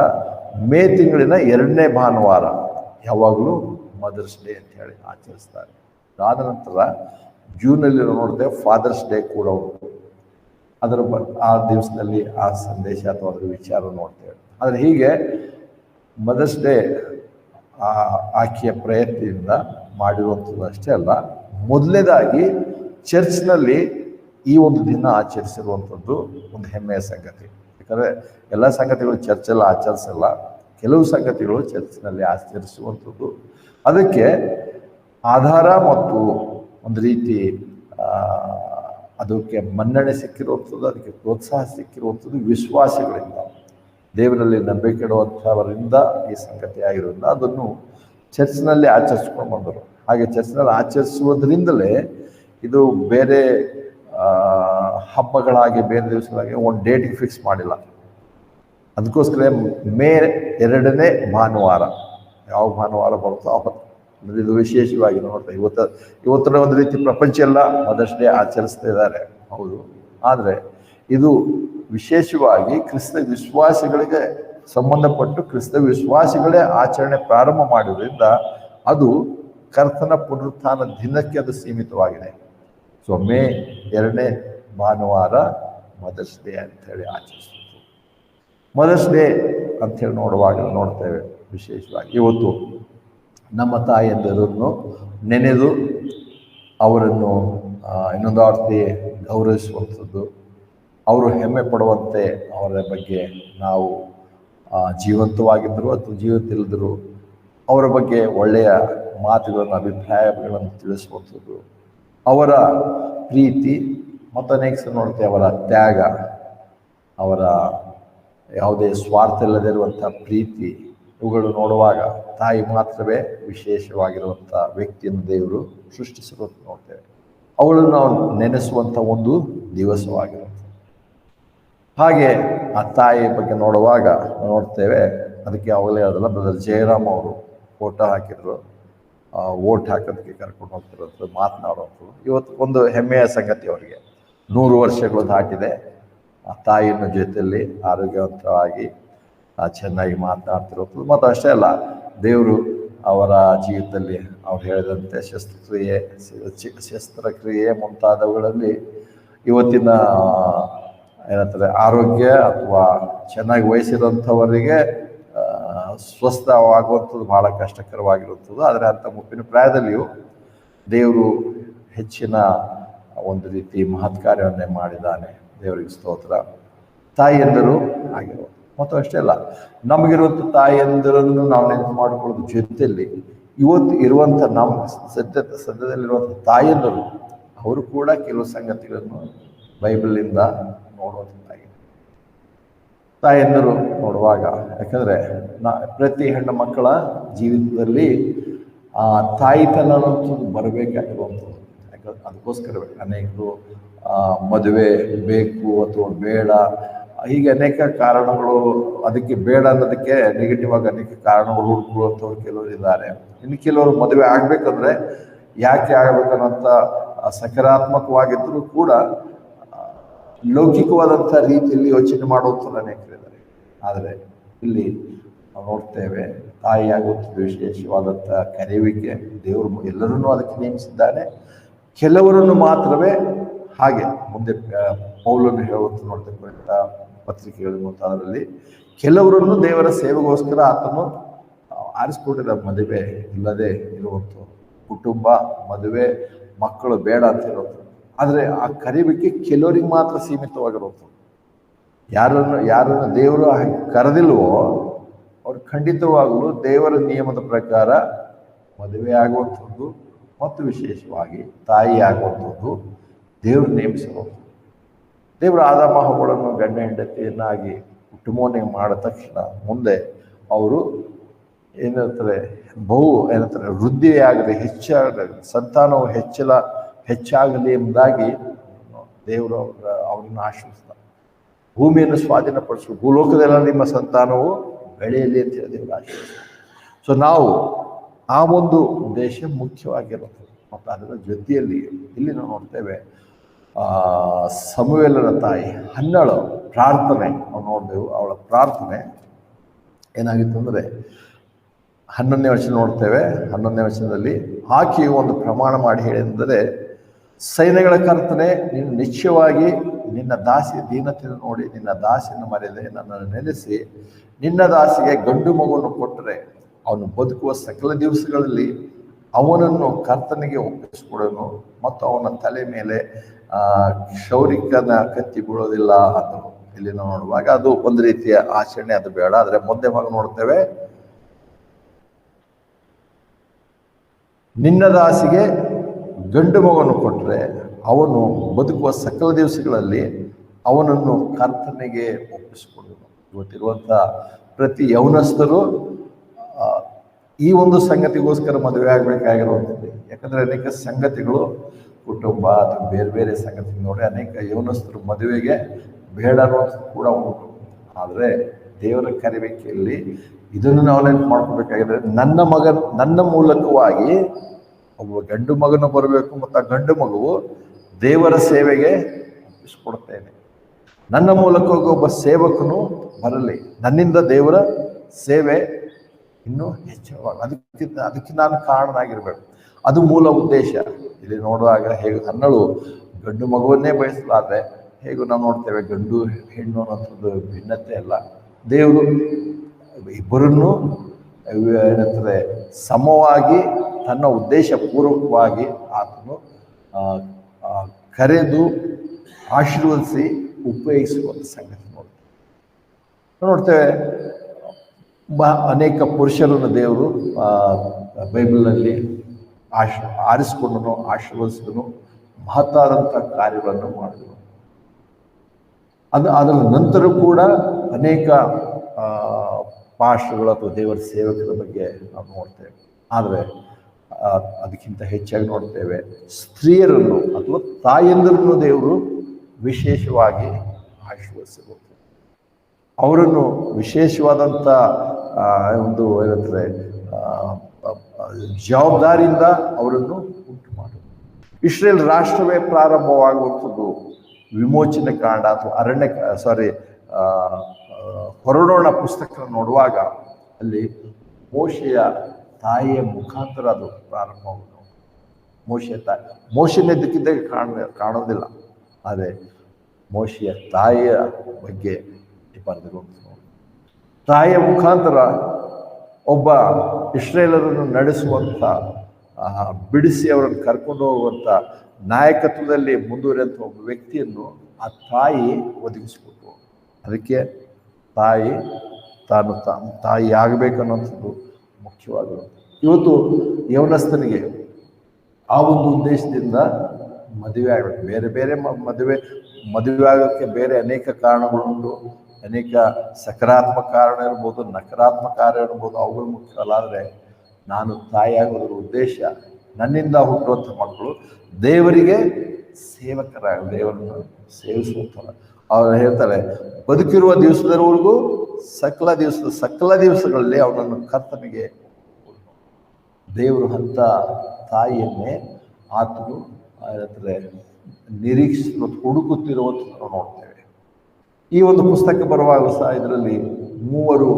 ಮೇ ತಿಂಗಳಿನ 2ನೇ ಭಾನುವಾರ ಯಾವಾಗಲೂ ಮದರ್ಸ್ ಡೇ ಅಂತ ಹೇಳಿ ಆಚರಿಸ್ತಾರೆ. ಅದಾದ ನಂತರ ಜೂನಲ್ಲಿ ನೋಡಿದೆ ಫಾದರ್ಸ್ ಡೇ ಕೂಡ ಉಂಟು. ಅದರ ಆ ದಿವಸದಲ್ಲಿ ಆ ಸಂದೇಶ ಅಥವಾ ಅದರ ವಿಚಾರ ನೋಡ್ತೇವೆ. ಆದರೆ ಹೀಗೆ ಮದರ್ಸ್ ಡೇ ಆಕೆಯ ಪ್ರಯತ್ನದಿಂದ ಮಾಡಿರುವಂಥದ್ದು ಅಷ್ಟೇ ಅಲ್ಲ, ಮೊದಲನೇದಾಗಿ ಚರ್ಚ್ನಲ್ಲಿ ಈ ಒಂದು ದಿನ ಆಚರಿಸಿರುವಂಥದ್ದು ಒಂದು ಹೆಮ್ಮೆಯ ಸಂಗತಿ. ಯಾಕಂದರೆ ಎಲ್ಲ ಸಂಗತಿಗಳು ಚರ್ಚೆಲ್ಲ ಆಚರಿಸಲ್ಲ, ಕೆಲವು ಸಂಗತಿಗಳು ಚರ್ಚ್ನಲ್ಲಿ ಆಚರಿಸುವಂಥದ್ದು. ಅದಕ್ಕೆ ಆಧಾರ ಮತ್ತು ಒಂದು ರೀತಿ ಅದಕ್ಕೆ ಮನ್ನಣೆ ಸಿಕ್ಕಿರುವಂಥದ್ದು, ಅದಕ್ಕೆ ಪ್ರೋತ್ಸಾಹ ಸಿಕ್ಕಿರುವಂಥದ್ದು ವಿಶ್ವಾಸಿಗಳಿಂದ, ದೇವರಲ್ಲಿ ನಂಬಿಕೆ ಇಡುವಂಥವರಿಂದ ಈ ಸಂಗತಿ ಆಗಿರೋದ್ರಿಂದ ಅದನ್ನು ಚರ್ಚ್ನಲ್ಲಿ ಆಚರಿಸ್ಕೊಂಡು ಬಂದರು. ಹಾಗೆ ಚರ್ಚ್ನಲ್ಲಿ ಆಚರಿಸುವುದರಿಂದಲೇ ಇದು ಬೇರೆ ಹಬ್ಬಗಳಾಗಿ ಬೇರೆ ದಿವಸಗಳಾಗಿ ಒಂದು ಡೇಟಿಗೆ ಫಿಕ್ಸ್ ಮಾಡಿಲ್ಲ. ಅದಕ್ಕೋಸ್ಕರ ಮೇ 2ನೇ ಭಾನುವಾರ ಯಾವ ಭಾನುವಾರ ಬರುತ್ತೋ ಅವತ್ತು ಅಂದರೆ ಇದು ವಿಶೇಷವಾಗಿ ನೋಡ್ತಾರೆ. ಇವತ್ತಿನ ಒಂದು ರೀತಿ ಪ್ರಪಂಚ ಎಲ್ಲ ಮದರ್ಸ್ ಡೇ ಆಚರಿಸ್ತಾ ಇದ್ದಾರೆ, ಹೌದು. ಆದರೆ ಇದು ವಿಶೇಷವಾಗಿ ಕ್ರಿಸ್ತ ವಿಶ್ವಾಸಿಗಳಿಗೆ ಸಂಬಂಧಪಟ್ಟು ಕ್ರಿಸ್ತ ವಿಶ್ವಾಸಿಗಳೇ ಆಚರಣೆ ಪ್ರಾರಂಭ ಮಾಡೋದ್ರಿಂದ ಅದು ಕರ್ತನ ಪುನರುತ್ಥಾನ ದಿನಕ್ಕೆ ಅದು ಸೀಮಿತವಾಗಿದೆ. ಸೊ ಮೇ 2ನೇ ಭಾನುವಾರ ಮದರ್ಸ್ ಡೇ ಅಂಥೇಳಿ ಆಚರಿಸ್ತೀವಿ. ಮದರ್ಸ್ ಡೇ ಅಂಥೇಳಿ ನೋಡುವಾಗ ನೋಡ್ತೇವೆ ವಿಶೇಷವಾಗಿ ಇವತ್ತು ನಮ್ಮ ತಾಯಿಯಂದಿರನ್ನು ನೆನೆದು ಅವರನ್ನು ಇನ್ನೊಂದು ಆರ್ತಿ ಗೌರವಿಸುವಂಥದ್ದು, ಅವರು ಹೆಮ್ಮೆ ಪಡುವಂತೆ ಅವರ ಬಗ್ಗೆ ನಾವು ಜೀವಂತವಾಗಿದ್ದರು ಅಥವಾ ಜೀವಂತಿಲ್ಲದರು ಅವರ ಬಗ್ಗೆ ಒಳ್ಳೆಯ ಮಾತುಗಳನ್ನು ಅಭಿಪ್ರಾಯಗಳನ್ನು ತಿಳಿಸುವಂಥದ್ದು, ಅವರ ಪ್ರೀತಿ ಮತ್ತು ಅನೇಕ ಸಲ ನೋಡ್ತೇವೆ ಅವರ ತ್ಯಾಗ, ಅವರ ಯಾವುದೇ ಸ್ವಾರ್ಥ ಇಲ್ಲದೆ ಇರುವಂಥ ಪ್ರೀತಿ, ಇವುಗಳು ನೋಡುವಾಗ ತಾಯಿ ಮಾತ್ರವೇ ವಿಶೇಷವಾಗಿರುವಂಥ ವ್ಯಕ್ತಿಯನ್ನು ದೇವರು ಸೃಷ್ಟಿಸಿರೋದು ನೋಡ್ತೇವೆ. ಅವಳನ್ನು ನಾವು ನೆನೆಸುವಂಥ ಒಂದು ದಿವಸವಾಗಿರುತ್ತೆ. ಹಾಗೆ ಆ ತಾಯಿಯ ಬಗ್ಗೆ ನೋಡುವಾಗ ನೋಡ್ತೇವೆ, ಅದಕ್ಕೆ ಅವಾಗಲೇ ಅದಲ್ಲ ಬ್ರದರ್ ಜಯರಾಮ್ ಅವರು ಫೋಟೋ ಹಾಕಿದ್ರು, ವೋಟ್ ಹಾಕೋದಕ್ಕೆ ಕರ್ಕೊಂಡು ಹೋಗ್ತಿರೋದು, ಮಾತನಾಡೋದು ಇವತ್ತು ಒಂದು ಹೆಮ್ಮೆಯ ಸಂಗತಿ. ಅವರಿಗೆ 100 ವರ್ಷಗಳು ದಾಟಿದೆ. ಆ ತಾಯಿನ ಜೊತೆಯಲ್ಲಿ ಆರೋಗ್ಯವಂತವಾಗಿ ಚೆನ್ನಾಗಿ ಮಾತನಾಡ್ತಿರೋದು. ಮತ್ತು ಅಷ್ಟೇ ಅಲ್ಲ, ದೇವರು ಅವರ ಜೀವಿತದಲ್ಲಿ ಅವ್ರು ಹೇಳಿದಂತೆ ಶಸ್ತ್ರಕ್ರಿಯೆ ಮುಂತಾದವುಗಳಲ್ಲಿ ಇವತ್ತಿನ ಏನಂತಾರೆ ಆರೋಗ್ಯ ಅಥವಾ ಚೆನ್ನಾಗಿ ವಹಿಸಿದಂಥವರಿಗೆ ಸ್ವಸ್ಥವಾಗುವಂಥದ್ದು ಭಾಳ ಕಷ್ಟಕರವಾಗಿರುವಂಥದ್ದು. ಆದರೆ ಅಂಥ ಮುಪ್ಪಿನ ಪ್ರಾಯದಲ್ಲಿಯೂ ದೇವರು ಹೆಚ್ಚಿನ ಒಂದು ರೀತಿ ಮಹತ್ ಕಾರ್ಯವನ್ನೇ ಮಾಡಿದ್ದಾನೆ. ದೇವರಿಗೆ ಸ್ತೋತ್ರ. ತಾಯಿಯಂದರು ಆಗಿರೋದು ಮತ್ತು ಅಷ್ಟೇ ಅಲ್ಲ, ನಮಗಿರುವಂಥ ತಾಯಿಯಂದರನ್ನು ನಾವು ನೆನಪು ಮಾಡಿಕೊಳ್ಳೋದು ಜೊತೆಯಲ್ಲಿ ಇವತ್ತು ಇರುವಂಥ ನಮ್ಮ ಸದ್ಯದಲ್ಲಿರುವಂಥ ತಾಯಿಯಂದರು ಅವರು ಕೂಡ ಕೆಲವು ಸಂಗತಿಗಳನ್ನು ಬೈಬಲಿಂದ ನೋಡುವಂಥದ್ದಾಗಿದೆ. ತಾಯಿಯಂದರು ನೋಡುವಾಗ, ಯಾಕಂದರೆ ಪ್ರತಿ ಹೆಣ್ಣು ಮಕ್ಕಳ ಜೀವಿತದಲ್ಲಿ ತಾಯಿತನ ಅನ್ನೋದು ಬರಬೇಕಾಗಿರುವಂಥದ್ದು. ಯಾಕಂದ್ರೆ ಅದಕ್ಕೋಸ್ಕರವೇ ಅನೇಕರು ಮದುವೆ ಬೇಕು ಅಥವಾ ಬೇಡ, ಹೀಗೆ ಅನೇಕ ಕಾರಣಗಳು, ಅದಕ್ಕೆ ಬೇಡ ಅನ್ನೋದಕ್ಕೆ ನೆಗೆಟಿವ್ ಆಗಿ ಅನೇಕ ಕಾರಣಗಳು ಹುಡುಕುವಂಥವ್ರು ಕೆಲವರು ಇದ್ದಾರೆ. ಇನ್ನು ಕೆಲವರು ಮದುವೆ ಆಗಬೇಕಂದ್ರೆ ಯಾಕೆ ಆಗಬೇಕನ್ನೋಂಥ ಸಕಾರಾತ್ಮಕವಾಗಿದ್ದರೂ ಕೂಡ ಲೌಕಿಕವಾದಂಥ ರೀತಿಯಲ್ಲಿ ಯೋಚನೆ ಮಾಡುವಂಥವ್ರು ಅನೇಕರಿದ್ದಾರೆ. ಆದರೆ ಇಲ್ಲಿ ನಾವು ನೋಡ್ತೇವೆ, ತಾಯಿಯಾಗುವಂಥದ್ದು ವಿಶೇಷವಾದಂಥ ಕರೆಯುವಿಕೆ. ದೇವರು ಎಲ್ಲರನ್ನೂ ಅದಕ್ಕೆ ನೇಮಿಸಿದ್ದಾನೆ. ಕೆಲವರನ್ನು ಮಾತ್ರವೇ ಹಾಗೆ ಮುಂದೆ ಪೌಲನ್ನು ಹೇಳುವಂಥ ನೋಡ್ತಕ್ಕಂಥ ಪತ್ರಿಕೆಗಳು ಮುಂತಾದರಲ್ಲಿ ಕೆಲವರನ್ನು ದೇವರ ಸೇವೆಗೋಸ್ಕರ ಆತನು ಆರಿಸ್ಕೊಂಡಿದ್ದ. ಮದುವೆ ಇಲ್ಲದೆ ಇರುವಂಥ ಕುಟುಂಬ, ಮದುವೆ, ಮಕ್ಕಳು ಬೇಡ ಅಂತ ಇರುವಂಥದ್ದು. ಆದರೆ ಆ ಕರಿಬೇಕೆ ಕೆಲವರಿಗೆ ಮಾತ್ರ ಸೀಮಿತವಾಗಿರುವಂಥದ್ದು. ಯಾರನ್ನು ದೇವರು ಕರೆದಿಲ್ವೋ ಅವ್ರು ಖಂಡಿತವಾಗಲೂ ದೇವರ ನಿಯಮದ ಪ್ರಕಾರ ಮದುವೆ ಆಗುವಂಥದ್ದು ಮತ್ತು ವಿಶೇಷವಾಗಿ ತಾಯಿ ಆಗುವಂಥದ್ದು ದೇವರು ನೇಮಿಸಿರುವಂಥದ್ದು. ದೇವರು ಆದಾಮ ಹವ್ವಳನ್ನು ಗಂಡ ಹೆಂಡತಿಯನ್ನಾಗಿ ಕುಟುಂಬವನ್ನೇ ಮಾಡಿದ ತಕ್ಷಣ ಮುಂದೆ ಅವರು ಏನಂತಾರೆ ವೃದ್ಧಿಯಾಗಲಿ ಹೆಚ್ಚಾಗಲಿ, ಸಂತಾನವು ಹೆಚ್ಚಾಗಲಿ ಎಂಬುದಾಗಿ ದೇವರು ಅವ್ರನ್ನ ಆಶೀರ್ವದಿಸ್ತಾರೆ. ಭೂಮಿಯನ್ನು ಸ್ವಾಧೀನಪಡಿಸು, ಭೂಲೋಕದೆಲ್ಲ ನಿಮ್ಮ ಸಂತಾನವು ಬೆಳೆಯಲಿ ಅಂತ ಹೇಳಿ ದೇವರು ಆಶೀರ್ವದಿಸ್ತಾರೆ. ಸೊ ನಾವು ಆ ಒಂದು ಉದ್ದೇಶ ಮುಖ್ಯವಾಗಿರುತ್ತೆ. ಮತ್ತು ಅದರ ಜೊತೆಯಲ್ಲಿ ಇಲ್ಲಿ ನಾವು ನೋಡ್ತೇವೆ ಸಮುವೇಲನ ತಾಯಿ ಹನ್ನಳು ಪ್ರಾರ್ಥನೆ ನಾವು ನೋಡ್ತೇವೆ. ಅವಳ ಪ್ರಾರ್ಥನೆ ಏನಾಗಿತ್ತು ಅಂದರೆ 11ನೇ ವಚನ ನೋಡ್ತೇವೆ. 11ನೇ ವಚನದಲ್ಲಿ ಆಕೆಯು ಒಂದು ಪ್ರಮಾಣ ಮಾಡಿ ಹೇಳಿದರೆ, ಸೈನ್ಯಗಳ ಕರ್ತನೆ, ನೀನು ನಿಶ್ಚಯವಾಗಿ ನಿನ್ನ ದಾಸಿ ದೀನತೆಯನ್ನು ನೋಡಿ ನಿನ್ನ ದಾಸಿಯನ್ನು ಮರೆಯದೆ ನನ್ನನ್ನು ನೆನೆಸಿ ನಿನ್ನ ದಾಸಿಗೆ ಗಂಡು ಮಗುವನ್ನು ಕೊಟ್ಟರೆ ಅವನು ಬದುಕುವ ಸಕಲ ದಿವಸಗಳಲ್ಲಿ ಅವನನ್ನು ಕರ್ತನಿಗೆ ಒಪ್ಪಿಸಿಕೊಡನು ಮತ್ತು ಅವನ ತಲೆ ಮೇಲೆ ಕ್ಷೌರಿಕನ ಕತ್ತಿ ಬೀಳೋದಿಲ್ಲ ಅಂತ ಇಲ್ಲಿ ನಾವು ನೋಡುವಾಗ ಅದು ಒಂದು ರೀತಿಯ ಆಚರಣೆ, ಅದು ಬೇಡ. ಆದರೆ ಮೊದಲೇ ಭಾಗ ನೋಡ್ತೇವೆ, ನಿನ್ನ ದಾಸಿಗೆ ಗಂಡು ಮಗುವನ್ನು ಕೊಟ್ಟರೆ ಅವನು ಬದುಕುವ ಸಕಲ ದಿವಸಗಳಲ್ಲಿ ಅವನನ್ನು ಕರ್ತನಿಗೆ ಒಪ್ಪಿಸಿಕೊಡನು. ಇವತ್ತಿರುವಂಥ ಪ್ರತಿ ಯೌನಸ್ಥರು ಈ ಒಂದು ಸಂಗತಿಗೋಸ್ಕರ ಮದುವೆ ಆಗಬೇಕಾಗಿರುವಂಥದ್ದು. ಯಾಕಂದರೆ ಅನೇಕ ಸಂಗತಿಗಳು, ಕುಟುಂಬ ಅಥವಾ ಬೇರೆ ಬೇರೆ ಸಂಗತಿ ನೋಡಿ ಅನೇಕ ಯೌನಸ್ಥರು ಮದುವೆಗೆ ಬೇಡ ಅನ್ನೋದು ಕೂಡ ಉಂಟು. ಆದರೆ ದೇವರ ಕರಿಬೇಕೆಯಲ್ಲಿ ಇದನ್ನು ನಾವು ನೆನಪು ಮಾಡ್ಕೋಬೇಕಾಗಿದ್ರೆ, ನನ್ನ ಮೂಲಕವಾಗಿ ಒಬ್ಬ ಗಂಡು ಮಗನು ಬರಬೇಕು ಮತ್ತು ಆ ಗಂಡು ಮಗುವು ದೇವರ ಸೇವೆಗೆ ಒಪ್ಪಿಸ್ಕೊಡ್ತೇನೆ. ನನ್ನ ಮೂಲಕವಾಗಿ ಒಬ್ಬ ಸೇವಕನು ಬರಲಿ, ನನ್ನಿಂದ ದೇವರ ಸೇವೆ ಇನ್ನೂ ಹೆಚ್ಚಾಗ ಅದಕ್ಕೆ ನಾನು ಕಾರಣನಾಗಿರ್ಬೇಕು. ಅದು ಮೂಲ ಉದ್ದೇಶ. ಇಲ್ಲಿ ನೋಡುವಾಗ ಹೇಗೆ ಹನ್ನಳು ಗಂಡು ಮಗುವನ್ನೇ ಬಯಸಲಾದ್ರೆ ಹೇಗೂ ನಾವು ನೋಡ್ತೇವೆ, ಗಂಡು ಹೆಣ್ಣು ಅನ್ನೋಂಥದ್ದು ಭಿನ್ನತೆ ಅಲ್ಲ. ದೇವರು ಇಬ್ಬರನ್ನು ಏನಂತಾರೆ ಸಮವಾಗಿ ತನ್ನ ಉದ್ದೇಶ ಪೂರ್ವಕವಾಗಿ ಆತನು ಕರೆದು ಆಶೀರ್ವದಿಸಿ ಉಪಯೋಗಿಸುವಂಥ ಸಂಗತಿ ನೋಡ್ತೇವೆ. ಅನೇಕ ಪುರುಷರನ್ನು ದೇವರು ಬೈಬಲ್ನಲ್ಲಿ ಆರಿಸಿಕೊಂಡನು, ಆಶೀರ್ವದಿಸಿದನು, ಮಹತ್ತಾದಂಥ ಕಾರ್ಯಗಳನ್ನು ಮಾಡಿದನು. ಅದರ ನಂತರ ಕೂಡ ಅನೇಕ ಪಾಸ್ಟರ್ಗಳು ಅಥವಾ ದೇವರ ಸೇವಕರ ಬಗ್ಗೆ ನಾವು ನೋಡ್ತೇವೆ. ಆದರೆ ಅದಕ್ಕಿಂತ ಹೆಚ್ಚಾಗಿ ನೋಡ್ತೇವೆ ಸ್ತ್ರೀಯರನ್ನು ಅಥವಾ ತಾಯಂದಿರನ್ನು ದೇವರು ವಿಶೇಷವಾಗಿ ಆಶೀರ್ವದಿಸಬಹುದು. ಅವರನ್ನು ವಿಶೇಷವಾದಂಥ ಒಂದು ಏನಂದರೆ ಜವಾಬ್ದಾರಿಯಿಂದ ಅವರನ್ನು ಉಂಟು ಮಾಡೋದು. ಇಸ್ರೇಲ್ ರಾಷ್ಟ್ರವೇ ಪ್ರಾರಂಭವಾಗುವಂಥದ್ದು ವಿಮೋಚನೆ ಕಾಂಡ ಅಥವಾ ಹೊರಡೋಣ ಪುಸ್ತಕ ನೋಡುವಾಗ ಅಲ್ಲಿ ಮೋಶೆಯ ತಾಯಿಯ ಮುಖಾಂತರ ಅದು ಪ್ರಾರಂಭವಾಗುವುದು. ಮೋಶೆಯ ತಾಯಿ, ಮೋಶೆನಿದ್ದಕ್ಕಿದ್ದಾಗ ಕಾಣೋದಿಲ್ಲ, ಆದರೆ ಮೋಶೆಯ ತಾಯಿಯ ಬಗ್ಗೆ ಬರೆದಿರುವಂಥದ್ದು. ತಾಯಿಯ ಮುಖಾಂತರ ಒಬ್ಬ ಇಸ್ರೇಲರನ್ನು ನಡೆಸುವಂಥ, ಬಿಡಿಸಿ ಅವರನ್ನು ಕರ್ಕೊಂಡು ಹೋಗುವಂಥ ನಾಯಕತ್ವದಲ್ಲಿ ಮುಂದುವರಿಯುವಂಥ ಒಬ್ಬ ವ್ಯಕ್ತಿಯನ್ನು ಆ ತಾಯಿ ಒದಗಿಸಿಕೊಟ್ಟು, ಅದಕ್ಕೆ ತಾಯಿ ಆಗಬೇಕನ್ನೋಂಥದ್ದು ಮುಖ್ಯವಾಗಿರೋದು. ಇವತ್ತು ಯೌನಸ್ಥನಿಗೆ ಆ ಒಂದು ಉದ್ದೇಶದಿಂದ ಮದುವೆ ಆಗಬೇಕು. ಬೇರೆ ಬೇರೆ ಮದುವೆ ಆಗೋಕ್ಕೆ ಬೇರೆ ಅನೇಕ ಕಾರಣಗಳುಂಟು. ಅನೇಕ ಸಕಾರಾತ್ಮಕ ಕಾರಣ ಇರ್ಬೋದು, ನಕಾರಾತ್ಮಕ ಕಾರಣ ಇರ್ಬೋದು, ಅವುಗಳು ಮುಖ್ಯವಲ್ಲ. ಆದರೆ ನಾನು ತಾಯಿಯಾಗೋದ್ರ ಉದ್ದೇಶ ನನ್ನಿಂದ ಹುಟ್ಟುವಂಥ ಮಕ್ಕಳು ದೇವರಿಗೆ ದೇವರನ್ನು ಸೇವಿಸುವಂಥವ್ರು. ಅವ್ರು ಹೇಳ್ತಾರೆ, ಬದುಕಿರುವ ದಿವಸದವರೆಗೂ ಸಕಲ ದಿವಸಗಳಲ್ಲಿ ಅವನನ್ನು ಕರ್ತನಿಗೆ ದೇವರು ಅಂಥ ತಾಯಿಯನ್ನೇ ಆತನು ಹೇಳ್ತಾರೆ ಹುಡುಕುತ್ತಿರುವಂಥ ನಾವು ನೋಡ್ತೇವೆ. ಈ ಒಂದು ಪುಸ್ತಕ ಬರುವಾಗ ಸಹ ಇದರಲ್ಲಿ 3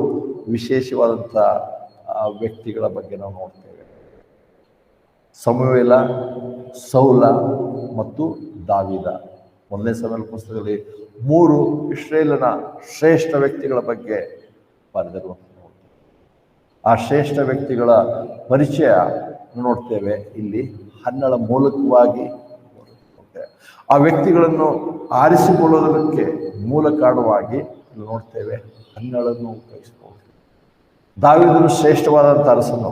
ವಿಶೇಷವಾದಂಥ ವ್ಯಕ್ತಿಗಳ ಬಗ್ಗೆ ನಾವು ನೋಡ್ತೇವೆ. ಸಮುವೇಲ, ಸೌಲ ಮತ್ತು ದಾವೀದ. 1ನೇ ಸಮುವೇಲ ಪುಸ್ತಕದಲ್ಲಿ 3 ಇಸ್ರೇಲಿನ ಶ್ರೇಷ್ಠ ವ್ಯಕ್ತಿಗಳ ಬಗ್ಗೆ ಬರೆದಿರುವಂಥ ಆ ಶ್ರೇಷ್ಠ ವ್ಯಕ್ತಿಗಳ ಪರಿಚಯ ನೋಡ್ತೇವೆ. ಇಲ್ಲಿ ಹನ್ನಳ ಮೂಲಕವಾಗಿ ಆ ವ್ಯಕ್ತಿಗಳನ್ನು ಆರಿಸಿಕೊಳ್ಳೋದಕ್ಕೆ ಮೂಲ ಕಾರಣವಾಗಿ ನೋಡ್ತೇವೆ ಹನ್ನಳನ್ನು ಉಪಯೋಗಿಸಬಹುದು. ದಾವೀದನು ಶ್ರೇಷ್ಠವಾದಂಥ ಅರಸನು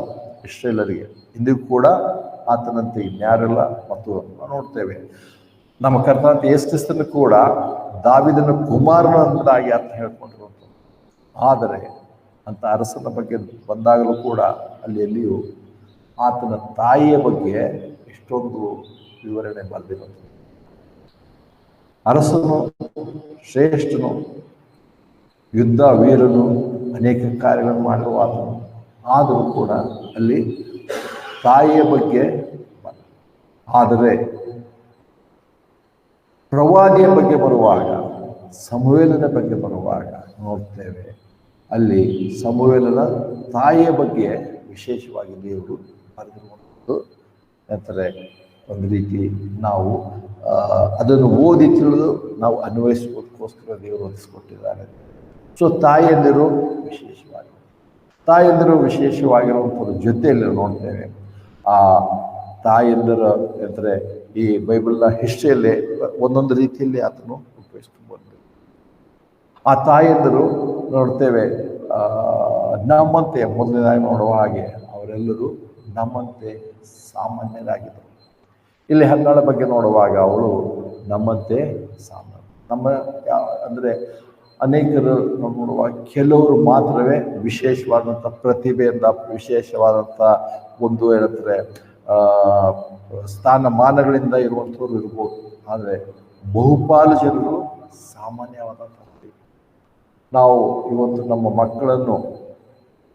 ಇಸ್ರೇಲರಿಗೆ, ಇಂದಿಗೂ ಕೂಡ ಆತನಂತೆ ಇನ್ಯಾರಿಲ್ಲ. ಮತ್ತು ನೋಡ್ತೇವೆ ನಮ್ಮ ಕರ್ತನಾದ ಯೇಸು ಕ್ರಿಸ್ತನು ಕೂಡ ದಾವೀದನ ಕುಮಾರನಂತಾಗಿ ಆತ ಹೇಳ್ಕೊಂಡಿರುವಂಥದ್ದು. ಆದರೆ ಅಂತ ಅರಸನ ಬಗ್ಗೆ ಬಂದಾಗಲೂ ಕೂಡ ಎಲ್ಲಿಯೂ ಆತನ ತಾಯಿಯ ಬಗ್ಗೆ ಎಷ್ಟೊಂದು ವಿವರಣೆ ಬರೆದಿರುವಂಥದ್ದು. ಅರಸನು, ಶ್ರೇಷ್ಠನು, ಯುದ್ಧ ವೀರನು, ಅನೇಕ ಕಾರ್ಯಗಳನ್ನು ಮಾಡುವ ಆತನು. ಆದರೂ ಕೂಡ ಅಲ್ಲಿ ತಾಯಿಯ ಬಗ್ಗೆ. ಆದರೆ ಪ್ರವಾದಿಯ ಬಗ್ಗೆ ಬರುವಾಗ, ಸಮುವೇಲನ ಬಗ್ಗೆ ಬರುವಾಗ ನೋಡ್ತೇವೆ, ಅಲ್ಲಿ ಸಮುವೇಲನ ತಾಯಿಯ ಬಗ್ಗೆ ವಿಶೇಷವಾಗಿ ದೇವರು ಬರೆದಿರುವಂಥದ್ದು. ನಂತರ ಒಂದು ರೀತಿ ನಾವು ಅದನ್ನು ಓದಿ ತಿಳಿದು ನಾವು ಅನ್ವಯಿಸೋದಕ್ಕೋಸ್ಕರ ದೇವರು ಒದಗಿಸ್ಕೊಟ್ಟಿದ್ದಾರೆ. ಸೊ ತಾಯಿಯಂದಿರು ವಿಶೇಷವಾಗಿರುವಂಥದ್ದು ಜೊತೆಯಲ್ಲಿ ನೋಡ್ತೇವೆ. ಆ ತಾಯಿಯಂದಿರ ಅಂದರೆ ಈ ಬೈಬಲ್ನ ಹಿಸ್ಟ್ರಿಯಲ್ಲಿ ಒಂದೊಂದು ರೀತಿಯಲ್ಲಿ ಅದನ್ನು ಉಪಯೋಗಿಸ್ಕೊಂಡು ಬಂದರು. ಆ ತಾಯಿಯಂದಿರು ನೋಡ್ತೇವೆ ನಮ್ಮಂತೆ, ಮೊದಲನೇದಾಗಿ ನೋಡುವ ಹಾಗೆ ಅವರೆಲ್ಲರೂ ನಮ್ಮಂತೆ ಸಾಮಾನ್ಯರಾಗಿದ್ದರು. ಇಲ್ಲಿ ಹನ್ನಾಳ ಬಗ್ಗೆ ನೋಡುವಾಗ ಅವಳು ನಮ್ಮಂತೆ ಸಾಮಾನ್ಯ. ನಮ್ಮ ಅಂದರೆ ಅನೇಕರು ನೋಡುವಾಗ ಕೆಲವರು ಮಾತ್ರವೇ ವಿಶೇಷವಾದಂಥ ಪ್ರತಿಭೆಯಿಂದ, ವಿಶೇಷವಾದಂಥ ಒಂದು ಏನಂದರೆ ಸ್ಥಾನಮಾನಗಳಿಂದ ಇರುವಂಥವ್ರು ಇರ್ಬೋದು. ಆದರೆ ಬಹುಪಾಲು ಜನರು ಸಾಮಾನ್ಯವಾದಂಥ. ನಾವು ಇವತ್ತು ನಮ್ಮ ಮಕ್ಕಳನ್ನು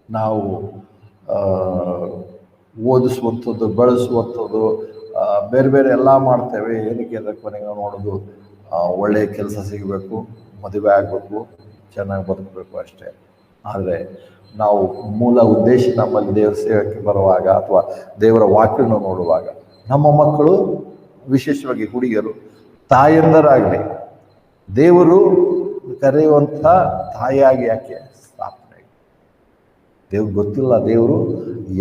ನಾವು ಓದಿಸುವಂಥದ್ದು, ಬೆಳೆಸುವಂಥದ್ದು, ಬೇರೆ ಬೇರೆ ಎಲ್ಲ ಮಾಡ್ತೇವೆ. ಏನಕ್ಕೆ ಅಂದರೆ ಕೊನೆಗೆ ನಾವು ನೋಡೋದು ಒಳ್ಳೆಯ ಕೆಲಸ ಸಿಗಬೇಕು, ಮದುವೆ ಆಗಬೇಕು, ಚೆನ್ನಾಗಿ ಬದುಕಬೇಕು ಅಷ್ಟೇ. ಆದರೆ ನಾವು ಮೂಲ ಉದ್ದೇಶ ನಮ್ಮಲ್ಲಿ ದೇವರ ಸೇವಕ್ಕೆ ಬರುವಾಗ ಅಥವಾ ದೇವರ ವಾಕ್ಯವನ್ನು ನೋಡುವಾಗ ನಮ್ಮ ಮಕ್ಕಳು, ವಿಶೇಷವಾಗಿ ಹುಡುಗಿಯರು, ತಾಯಂದರಾಗಲಿ ದೇವರು ಕರೆಯುವಂಥ ತಾಯಿಯಾಗಿ ಯಾಕೆ ಸ್ಥಾಪನೆ. ದೇವ್ರಿಗೆ ಗೊತ್ತಿಲ್ಲ ದೇವರು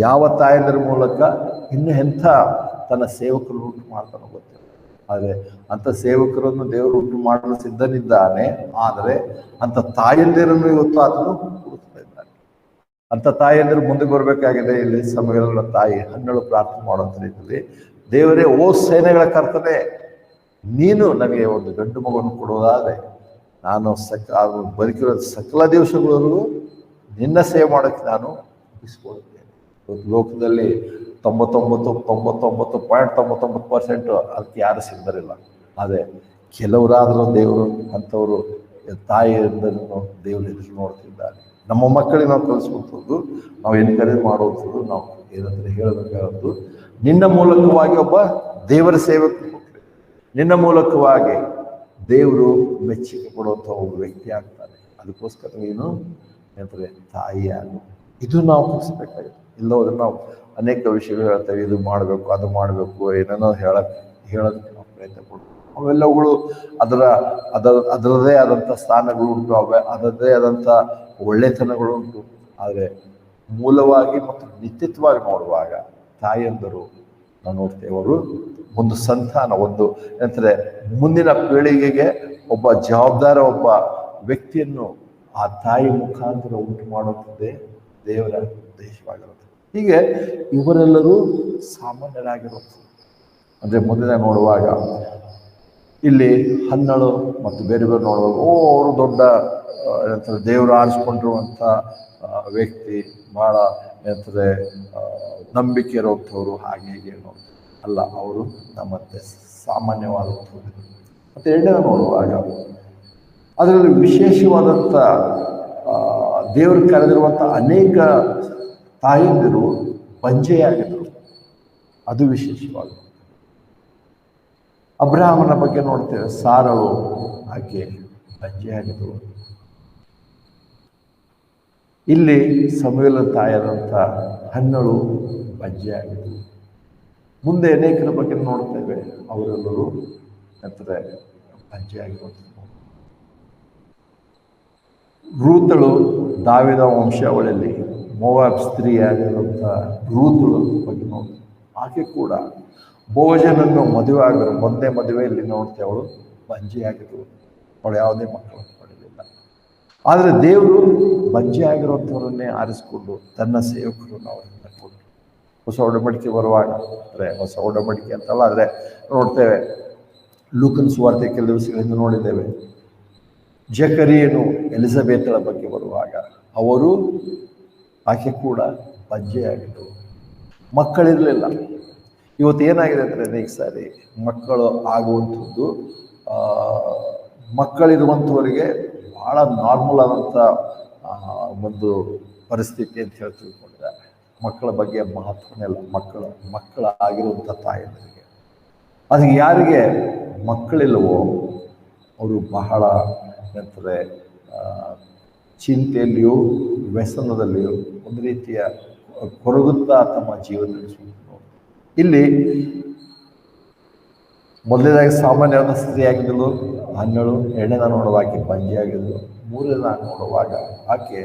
ಯಾವ ತಾಯಂದರ ಮೂಲಕ ಇನ್ನು ಎಂಥ ತನ್ನ ಸೇವಕರು ಉಂಟು ಮಾಡ್ತಾನೋ ಗೊತ್ತಿಲ್ಲ. ಆದರೆ ಅಂಥ ಸೇವಕರನ್ನು ದೇವರು ಉಂಟು ಮಾಡಲು ಸಿದ್ಧನಿದ್ದಾನೆ. ಆದರೆ ಅಂಥ ತಾಯಂದಿರನ್ನು ಇವತ್ತು ಆತನು ಹುಡುಕ್ತಾ ಇದ್ದಾನೆ. ಅಂಥ ತಾಯಂದಿರು ಮುಂದೆ ಬರಬೇಕಾಗಿದೆ. ಇಲ್ಲಿ ಸಮಯಗಳ ತಾಯಿ ಹನ್ನೆರಡು ಪ್ರಾರ್ಥನೆ ಮಾಡುವಂಥ ರೀತಿಯಲ್ಲಿ, ದೇವರೇ, ಓ ಸೇನೆಗಳ ಕರ್ತನೆ, ನೀನು ನನಗೆ ಒಂದು ಗಂಡು ಮಗುವನ್ನು ಕೊಡುವುದಾದರೆ ನಾನು ಬದುಕಿರೋ ಸಕಲ ದಿವಸಗಳಲ್ಲೂ ನಿನ್ನ ಸೇವೆ ಮಾಡೋಕ್ಕೆ ನಾನು ಇಸ್ಕೊಳ್ತೇನೆ. ಲೋಕದಲ್ಲಿ 99.99% ಅದಕ್ಕೆ ಯಾರು ಸಿಗದರಿಲ್ಲ. ಆದರೆ ಕೆಲವರಾದರೂ ದೇವರು ಅಂಥವರು ತಾಯಿಯಿಂದಲೂ ದೇವರು ಎದುರು ನೋಡ್ತಿದ್ದಾರೆ. ನಮ್ಮ ಮಕ್ಕಳಿಗೆ ನಾವು ಕಲಿಸುವಂಥದ್ದು, ನಾವು ಎನ್ಕರೇಜ್ ಮಾಡುವಂಥದ್ದು, ನಾವು ಏನಂದರೆ ಹೇಳಬೇಕಾದ್ದು, ನಿನ್ನ ಮೂಲಕವಾಗಿ ಒಬ್ಬ ದೇವರ ಸೇವಕ, ನಿನ್ನ ಮೂಲಕವಾಗಿ ದೇವರು ಮೆಚ್ಚುಗೆ ಕೊಡುವಂಥ ಒಬ್ಬ ವ್ಯಕ್ತಿ ಆಗ್ತಾನೆ. ಅದಕ್ಕೋಸ್ಕರ ನೀನು ಏನಂದರೆ ತಾಯಿಯಾಗು. ಇದು ನಾವು ಕಲಿಸ್ಬೇಕಾಗಿದೆ. ಇಲ್ಲೋದ್ರೆ ನಾವು ಅನೇಕ ವಿಷಯಗಳು ಹೇಳ್ತೇವೆ, ಇದು ಮಾಡಬೇಕು, ಅದು ಮಾಡಬೇಕು, ಏನೇನೋ ಹೇಳೋದಕ್ಕೆ ನಾವು ಪ್ರಯತ್ನ ಪಡ್ತೀವಿ. ಅವೆಲ್ಲವುಗಳು ಅದರದೇ ಆದಂಥ ಸ್ಥಾನಗಳು ಉಂಟು, ಅದರದೇ ಆದಂಥ ಒಳ್ಳೆತನಗಳು ಉಂಟು. ಆದರೆ ಮೂಲವಾಗಿ ಮತ್ತು ನಿತ್ಯತ್ವವಾಗಿ ನೋಡುವಾಗ ತಾಯಿಯಂದರು ನಾವು ನೋಡ್ತೇವೆ, ಅವರು ಒಂದು ಸಂತಾನ, ಒಂದು ಏನಂದರೆ ಮುಂದಿನ ಪೀಳಿಗೆಗೆ ಒಬ್ಬ ಜವಾಬ್ದಾರ ಒಬ್ಬ ವ್ಯಕ್ತಿಯನ್ನು ಆ ತಾಯಿ ಮುಖಾಂತರ ಉಂಟು ಮಾಡುವಂಥದ್ದೇ ದೇವರ ಉದ್ದೇಶವಾಗಿರುತ್ತೆ. ಹೀಗೆ ಇವರೆಲ್ಲರೂ ಸಾಮಾನ್ಯರಾಗಿರುವಂಥದ್ದು. ಅಂದರೆ ಮೊದಲನೇ ನೋಡುವಾಗ ಇಲ್ಲಿ ಹನ್ನಳು ಮತ್ತು ಬೇರೆ ಬೇರೆ ನೋಡುವಾಗ ಅವರು ದೊಡ್ಡ ಏನಂತಾರೆ ದೇವರು ಆರಿಸ್ಕೊಂಡಿರುವಂಥ ವ್ಯಕ್ತಿ, ಭಾಳ ಏನಂತಾರೆ ನಂಬಿಕೆ ಇರುವಂಥವ್ರು, ಹಾಗೆ ಹೀಗೆ ನೋಡ್ತಾರೆ. ಅಲ್ಲ, ಅವರು ನಮ್ಮಂತೆ ಸಾಮಾನ್ಯವಾದಂಥವ್ರು. ಮತ್ತು ಎರಡನೇ ನೋಡುವಾಗ ಅದರಲ್ಲಿ ವಿಶೇಷವಾದಂಥ ದೇವರು ಕರೆದಿರುವಂಥ ಅನೇಕ ತಾಯಂದಿರು ಬಂಜೆಯಾಗಿದ್ದರು. ಅದು ವಿಶೇಷವಾಗಿ. ಅಬ್ರಹಾಮನ ಬಗ್ಗೆ ನೋಡ್ತೇವೆ, ಸಾರಳು ಆಕೆ ಬಂಜೆಯಾಗಿದ್ದರು. ಇಲ್ಲಿ ಸಮುವೇಲನ ತಾಯಾದಂಥ ಹನ್ನಳು ಬಂಜೆಯಾಗಿದ್ದರು. ಮುಂದೆ ಅನೇಕರ ಬಗ್ಗೆ ನೋಡ್ತೇವೆ, ಅವರೆಲ್ಲರೂ ನಂತರ ಬಂಜೆಯಾಗಿರುವಂಥದ್ದು. ರೂತಳು ದಾವೀದ ವಂಶಾವಳಿಯಲ್ಲಿ ಮೋವಾಬ್ ಸ್ತ್ರೀಯಾಗಿರುವಂಥ ರೂತಳು ಬಗ್ಗೆ ನೋಡ್ತೇವೆ. ಆಕೆ ಕೂಡ ಬೋಜನನ್ನು ಮದುವೆ ಆಗರು, ಮೊದಲನೇ ಮದುವೆಯಲ್ಲಿ ನೋಡ್ತೇವೆ, ಅವಳು ಬಂಜೆಯಾಗಿದ್ರು. ಅವಳು ಯಾವುದೇ ಮಕ್ಕಳನ್ನು ಪಡೆಯಲಿಲ್ಲ. ಆದರೆ ದೇವರು ಬಂಜೆ ಆಗಿರುವಂಥವರನ್ನೇ ಆರಿಸಿಕೊಂಡು ತನ್ನ ಸೇವಕರನ್ನು ಅವರಿಂದ ಕೊಟ್ಟು ಹೊಸ ಒಡಂಬಡಿಕೆ ಬರುವಾಗ, ಅಂದರೆ ಹೊಸ ಒಡಂಬಡಿಕೆ ಅಂತಲ್ಲ, ಆದರೆ ನೋಡ್ತೇವೆ ಲೂಕನ ಸುವಾರ್ತೆ ಕೆಲ ದಿವಸಗಳಿಂದ ನೋಡಿದ್ದೇವೆ. ಜಕರಿಯನು ಎಲಿಜಬೆತಳ ಬಗ್ಗೆ ಬರುವಾಗ ಅವರು ಆಕೆ ಕೂಡ ಬಂಜೆಯಾಗಿದ್ದರು, ಮಕ್ಕಳಿರಲಿಲ್ಲ. ಇವತ್ತು ಏನಾಗಿದೆ ಅಂದರೆ ಅನೇಕ ಸಾರಿ ಮಕ್ಕಳು ಆಗುವಂಥದ್ದು ಮಕ್ಕಳಿರುವಂಥವರಿಗೆ ಭಾಳ ನಾರ್ಮಲ್ ಆದಂಥ ಒಂದು ಪರಿಸ್ಥಿತಿ ಅಂತ ಹೇಳಿ ತಿಳ್ಕೊಂಡಿದ್ದಾರೆ. ಮಕ್ಕಳ ಬಗ್ಗೆ ಮಹತ್ವನೇ ಇಲ್ಲ. ಮಕ್ಕಳಾಗಿರುವಂಥ ತಾಯಂದಿರಿಗೆ. ಅದಕ್ಕೆ ಯಾರಿಗೆ ಮಕ್ಕಳಿಲ್ಲವೋ ಅವರು ಬಹಳ ಏನಂತಾರೆ ಚಿಂತೆಯಲ್ಲಿಯೂ ವ್ಯಸನದಲ್ಲಿಯೂ ಒಂದು ರೀತಿಯ ಕೊರಗುತ್ತಾ ತಮ್ಮ ಜೀವನ ನಡೆಸುವುದು. ಇಲ್ಲಿ ಮೊದಲನೇದಾಗಿ ಸಾಮಾನ್ಯವಾದ ಸ್ಥಿತಿಯಾಗಿದ್ದಳು 12, 2ನೇ ನೋಡುವ ಆಕೆ ಬಂಜಿಯಾಗಿದ್ದಳು, 3ನೇ ನೋಡುವಾಗ ಆಕೆ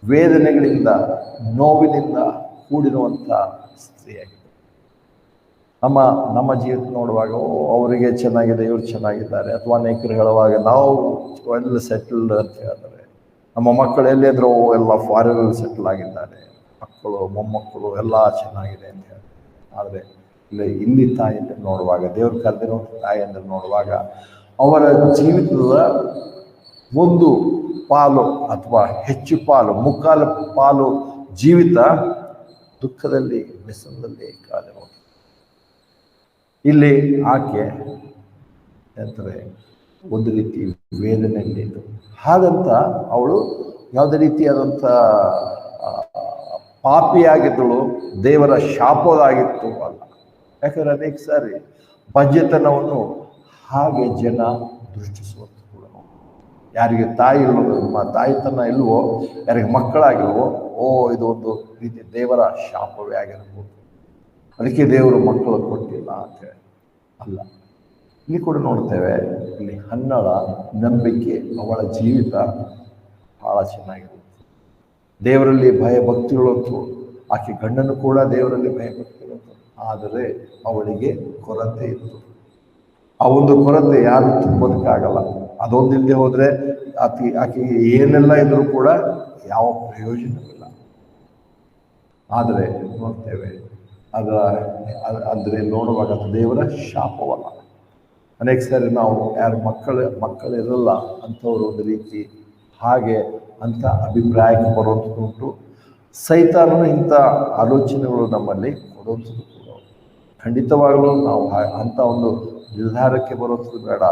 ವೇದನೆಗಳಿಂದ ನೋವಿನಿಂದ ಕೂಡಿರುವಂಥ ಸ್ತ್ರೀಯಾಗಿದೆ. ನಮ್ಮ ಜೀವಿತ ನೋಡುವಾಗ ಅವರಿಗೆ ಚೆನ್ನಾಗಿದೆ, ಇವ್ರು ಚೆನ್ನಾಗಿದ್ದಾರೆ, ಅಥವಾ ಅನೇಕರು ಹೇಳುವಾಗ ನಾವು ವೆಲ್ ಸೆಟಲ್ಡ್ ಅಂತ ಹೇಳ್ತಾರೆ. ನಮ್ಮ ಮಕ್ಕಳು ಎಲ್ಲಿದ್ರೂ ಎಲ್ಲ ಫಾರಿನಲ್ಲಿ ಸೆಟಲ್ ಆಗಿದ್ದಾರೆ, ಮಕ್ಕಳು ಮೊಮ್ಮಕ್ಕಳು ಎಲ್ಲ ಚೆನ್ನಾಗಿದೆ ಅಂತ ಹೇಳ್ತಾರೆ. ಆದರೆ ಇಲ್ಲಿ ತಾಯಿಯನ್ನು ನೋಡುವಾಗ, ದೇವ್ರು ಕರೆದಿರುವಂಥ ತಾಯಿಯನ್ನು ನೋಡುವಾಗ ಅವರ ಜೀವಿತದ ಒಂದು ಪಾಲು ಅಥವಾ ಹೆಚ್ಚು ಪಾಲು, ಮುಕ್ಕಾಲು ಪಾಲು ಜೀವಿತ ದುಃಖದಲ್ಲಿ, ವ್ಯಸನದಲ್ಲಿ ಕಳೆದು ಹೋಗ್ತದೆ. ಇಲ್ಲಿ ಆಕೆ ಅಂತಾರೆ ಒಂದು ರೀತಿ ವೇದನೆಯಲ್ಲಿದ್ದು, ಹಾಗಂತ ಅವಳು ಯಾವುದೇ ರೀತಿಯಾದಂಥ ಪಾಪಿಯಾಗಿದ್ದಳು, ದೇವರ ಶಾಪದಾಗಿತ್ತು ಅಲ್ಲ. ಯಾಕಂದರೆ ಅನೇಕ ಸಾರಿ ಬಂಜೆತನವನ್ನು ಹಾಗೆ ಜನ ದೃಷ್ಟಿಸುವಂಥ ಕೂಡ ಯಾರಿಗೆ ತಾಯಿ ಇಲ್ಲವೋ, ತಾಯಿತನ ಇಲ್ವೋ, ಯಾರಿಗೆ ಮಕ್ಕಳಾಗಿಲ್ವೋ, ಇದು ಒಂದು ರೀತಿ ದೇವರ ಶಾಪವೇ ಆಗಿರ್ಬೋದು, ಅದಕ್ಕೆ ದೇವರು ಮಕ್ಕಳು ಕೊಟ್ಟಿಲ್ಲ ಅಂತೇಳಿ ಅಲ್ಲ. ಇಲ್ಲಿ ಕೂಡ ನೋಡ್ತೇವೆ, ಇಲ್ಲಿ ಹನ್ನಳ ನಂಬಿಕೆ, ಅವಳ ಜೀವಿತ ಭಾಳ ಚೆನ್ನಾಗಿರುತ್ತೆ. ದೇವರಲ್ಲಿ ಭಯಭಕ್ತಿಗಳಂತೂ, ಆಕೆ ಗಂಡನು ಕೂಡ ದೇವರಲ್ಲಿ ಭಯಭಕ್ತಿಗಳಂತು, ಆದರೆ ಅವಳಿಗೆ ಕೊರತೆ ಇತ್ತು. ಆ ಒಂದು ಕೊರತೆ ಯಾರು ತುಂಬೋದಕ್ಕಾಗಲ್ಲ. ಅದೊಂದಿಲ್ಲದೆ ಹೋದರೆ ಆಕೆಗೆ ಏನೆಲ್ಲ ಇದ್ರೂ ಕೂಡ ಯಾವ ಪ್ರಯೋಜನವಿಲ್ಲ. ಆದರೆ ನೋಡ್ತೇವೆ ಅಂದರೆ ನೋಡುವಾಗ ಅದು ದೇವರ ಶಾಪವಲ್ಲ. ಅನೇಕ ಸಾರಿ ನಾವು ಯಾರು ಮಕ್ಕಳಿರಲ್ಲ ಅಂಥವ್ರು ಒಂದು ರೀತಿ ಹಾಗೆ ಅಂತ ಅಭಿಪ್ರಾಯಕ್ಕೆ ಬರುವಂಥದ್ದುಂಟು. ಸೈತಾನನು ಇಂಥ ಆಲೋಚನೆಗಳು ನಮ್ಮಲ್ಲಿ ಕೊಡುವಂಥದ್ದು ಕೂಡ. ಖಂಡಿತವಾಗಲೂ ನಾವು ಅಂಥ ಒಂದು ನಿರ್ಧಾರಕ್ಕೆ ಬರುವಂಥದ್ದು ಬೇಡ.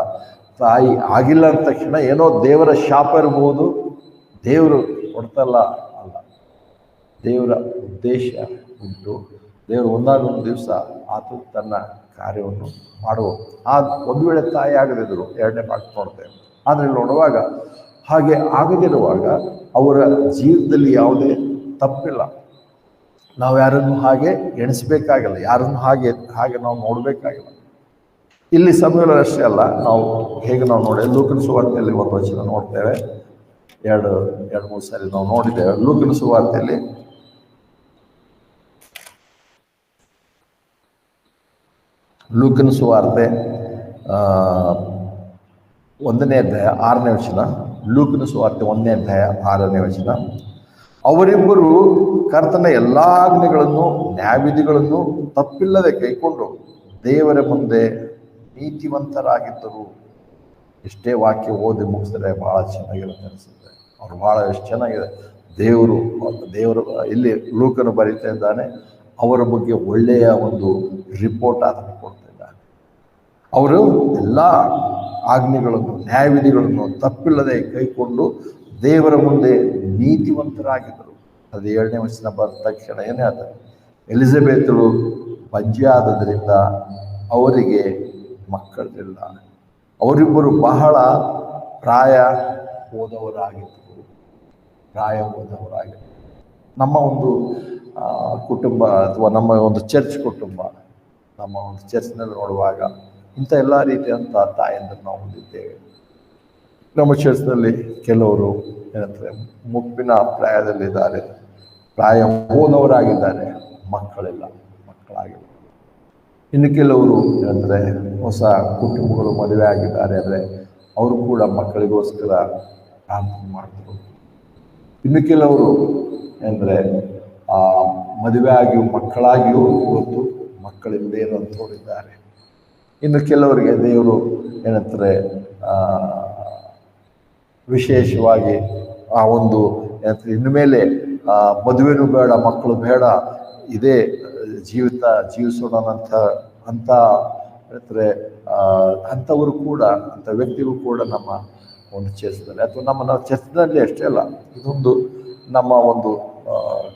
ತಾಯಿ ಆಗಿಲ್ಲ ಅಂದ ತಕ್ಷಣ ಏನೋ ದೇವರ ಶಾಪ ಇರ್ಬೋದು, ದೇವರು ಕೊಡ್ತಲ್ಲ ಅಲ್ಲ. ದೇವರ ಉದ್ದೇಶ ಉಂಟು. ದೇವರು ಒಂದಾಗೊಂದು ದಿವಸ ಆತ ತನ್ನ ಕಾರ್ಯವನ್ನು ಮಾಡುವ. ಒಂದು ವೇಳೆ ತಾಯಿ ಆಗದಿದ್ದರು 2ನೇ ಪಾಠ ನೋಡ್ತೇವೆ. ಆದರೆ ನೋಡುವಾಗ ಹಾಗೆ ಆಗದಿರುವಾಗ ಅವರ ಜೀವನದಲ್ಲಿ ಯಾವುದೇ ತಪ್ಪಿಲ್ಲ. ನಾವು ಯಾರನ್ನು ಹಾಗೆ ಎಣಿಸ್ಬೇಕಾಗಿಲ್ಲ, ಯಾರನ್ನು ಹಾಗೆ ನಾವು ನೋಡಬೇಕಾಗಿಲ್ಲ. ಇಲ್ಲಿ ಸಮಯದಷ್ಟೇ ಅಲ್ಲ, ನಾವು ಹೇಗೆ ನಾವು ನೋಡಿ ಲೂಕನ ಸುವಾರ್ತೆಯಲ್ಲಿ ಒಂದು ವಚನ ನೋಡ್ತೇವೆ, 2-3 ಸಾರಿ ನಾವು ನೋಡಿದ್ದೇವೆ. ಲೂಕನ ಸುವಾರ್ತೆಯಲ್ಲಿ ಲೂಕನ ಸುವಾರ್ತೆ 1ನೇ ಅಧ್ಯಾಯ 6ನೇ ವಚನ. ಲೂಕನ ಸುವಾರ್ತೆ 1ನೇ ಅಧ್ಯಾಯ 6ನೇ ವಚನ. ಅವರಿಬ್ಬರು ಕರ್ತನ ಎಲ್ಲ ಆಜ್ಞೆಗಳನ್ನು ನ್ಯಾಯವಿಧಿಗಳನ್ನು ತಪ್ಪಿಲ್ಲದೆ ಕೈಕೊಂಡು ದೇವರ ಮುಂದೆ ನೀತಿವಂತರಾಗಿದ್ದರು. ಎಷ್ಟೇ ವಾಕ್ಯ ಓದಿ ಮುಗಿಸಿದ್ರೆ ಭಾಳ ಚೆನ್ನಾಗಿರುತ್ತೆ ಅನಿಸುತ್ತೆ. ಅವ್ರು ಭಾಳ ಎಷ್ಟು ಚೆನ್ನಾಗಿದೆ. ದೇವರು ಇಲ್ಲಿ ಲೂಕನು ಬರೀತಾ ಇದ್ದಾನೆ, ಅವರ ಬಗ್ಗೆ ಒಳ್ಳೆಯ ಒಂದು ರಿಪೋರ್ಟ್ ಅದನ್ನು ಕೊಡ್ತಾ ಇದ್ದಾನೆ. ಅವರು ಎಲ್ಲ ಆಜ್ಞೆಗಳನ್ನು ನ್ಯಾಯವಿಧಿಗಳನ್ನು ತಪ್ಪಿಲ್ಲದೆ ಕೈಕೊಂಡು ದೇವರ ಮುಂದೆ ನೀತಿವಂತರಾಗಿದ್ದರು. ಅದು 7ನೇ ವಚನ ಬಂದ ತಕ್ಷಣ ಏನೇ ಆದ, ಎಲಿಜಬೆತಳು ಬಂಜೆ ಆದದ್ರಿಂದ ಅವರಿಗೆ ಮಕ್ಕಳಿಲ್ಲ. ಅವರಿಬ್ಬರು ಬಹಳ ಪ್ರಾಯ ಹೋದವರಾಗಿದ್ದರು. ನಮ್ಮ ಒಂದು ಕುಟುಂಬ ಅಥವಾ ನಮ್ಮ ಒಂದು ಚರ್ಚ್ ಕುಟುಂಬ, ನಮ್ಮ ಒಂದು ಚರ್ಚ್ನಲ್ಲಿ ನೋಡುವಾಗ ಇಂಥ ಎಲ್ಲ ರೀತಿಯಂಥ ತಾಯಂದಿರು ನಾವು ಹೊಂದಿದ್ದೇವೆ. ನಮ್ಮ ಚರ್ಚ್ನಲ್ಲಿ ಕೆಲವರು ಏನಂತಾರೆ ಮುಪ್ಪಿನ ಪ್ರಾಯದಲ್ಲಿದ್ದಾರೆ, ಪ್ರಾಯ ಹೋದವರಾಗಿದ್ದಾರೆ, ಮಕ್ಕಳಾಗಿಲ್ಲ. ಇನ್ನು ಕೆಲವರು ಏನಂದರೆ ಹೊಸ ಕುಟುಂಬಗಳು ಮದುವೆ ಆಗಿದ್ದಾರೆ, ಅಂದರೆ ಅವರು ಕೂಡ ಮಕ್ಕಳಿಗೋಸ್ಕರ ಪ್ರಾರ್ಥನೆ ಮಾಡ್ತಾರೆ. ಇನ್ನು ಕೆಲವರು ಅಂದರೆ ಮದುವೆ ಆಗಿಯೂ ಮಕ್ಕಳಾಗಿಯೂ ಇವತ್ತು ಮಕ್ಕಳಿಲ್ಲದೆ ಇರುವಂಥವರಿದ್ದಾರೆ. ಇನ್ನು ಕೆಲವರಿಗೆ ದೇವರು ಏನಂತಾರೆ ವಿಶೇಷವಾಗಿ ಆ ಒಂದು ಏನಂತಾರೆ ಇನ್ನು ಮೇಲೆ ಮದುವೆನೂ ಬೇಡ, ಮಕ್ಕಳು ಬೇಡ, ಇದೇ ಜೀವಿಸೋಣ ಅಂತ ಅಂದರೆ ಅಂಥವರು ಕೂಡ ಅಂಥ ವ್ಯಕ್ತಿಗಳು ಕೂಡ ನಮ್ಮ ಒಂದು ಚರ್ಚದಲ್ಲಿ ಅಥವಾ ನಮ್ಮ ಚರ್ಚದಲ್ಲಿ ಅಷ್ಟೇ ಅಲ್ಲ, ಇದೊಂದು ನಮ್ಮ ಒಂದು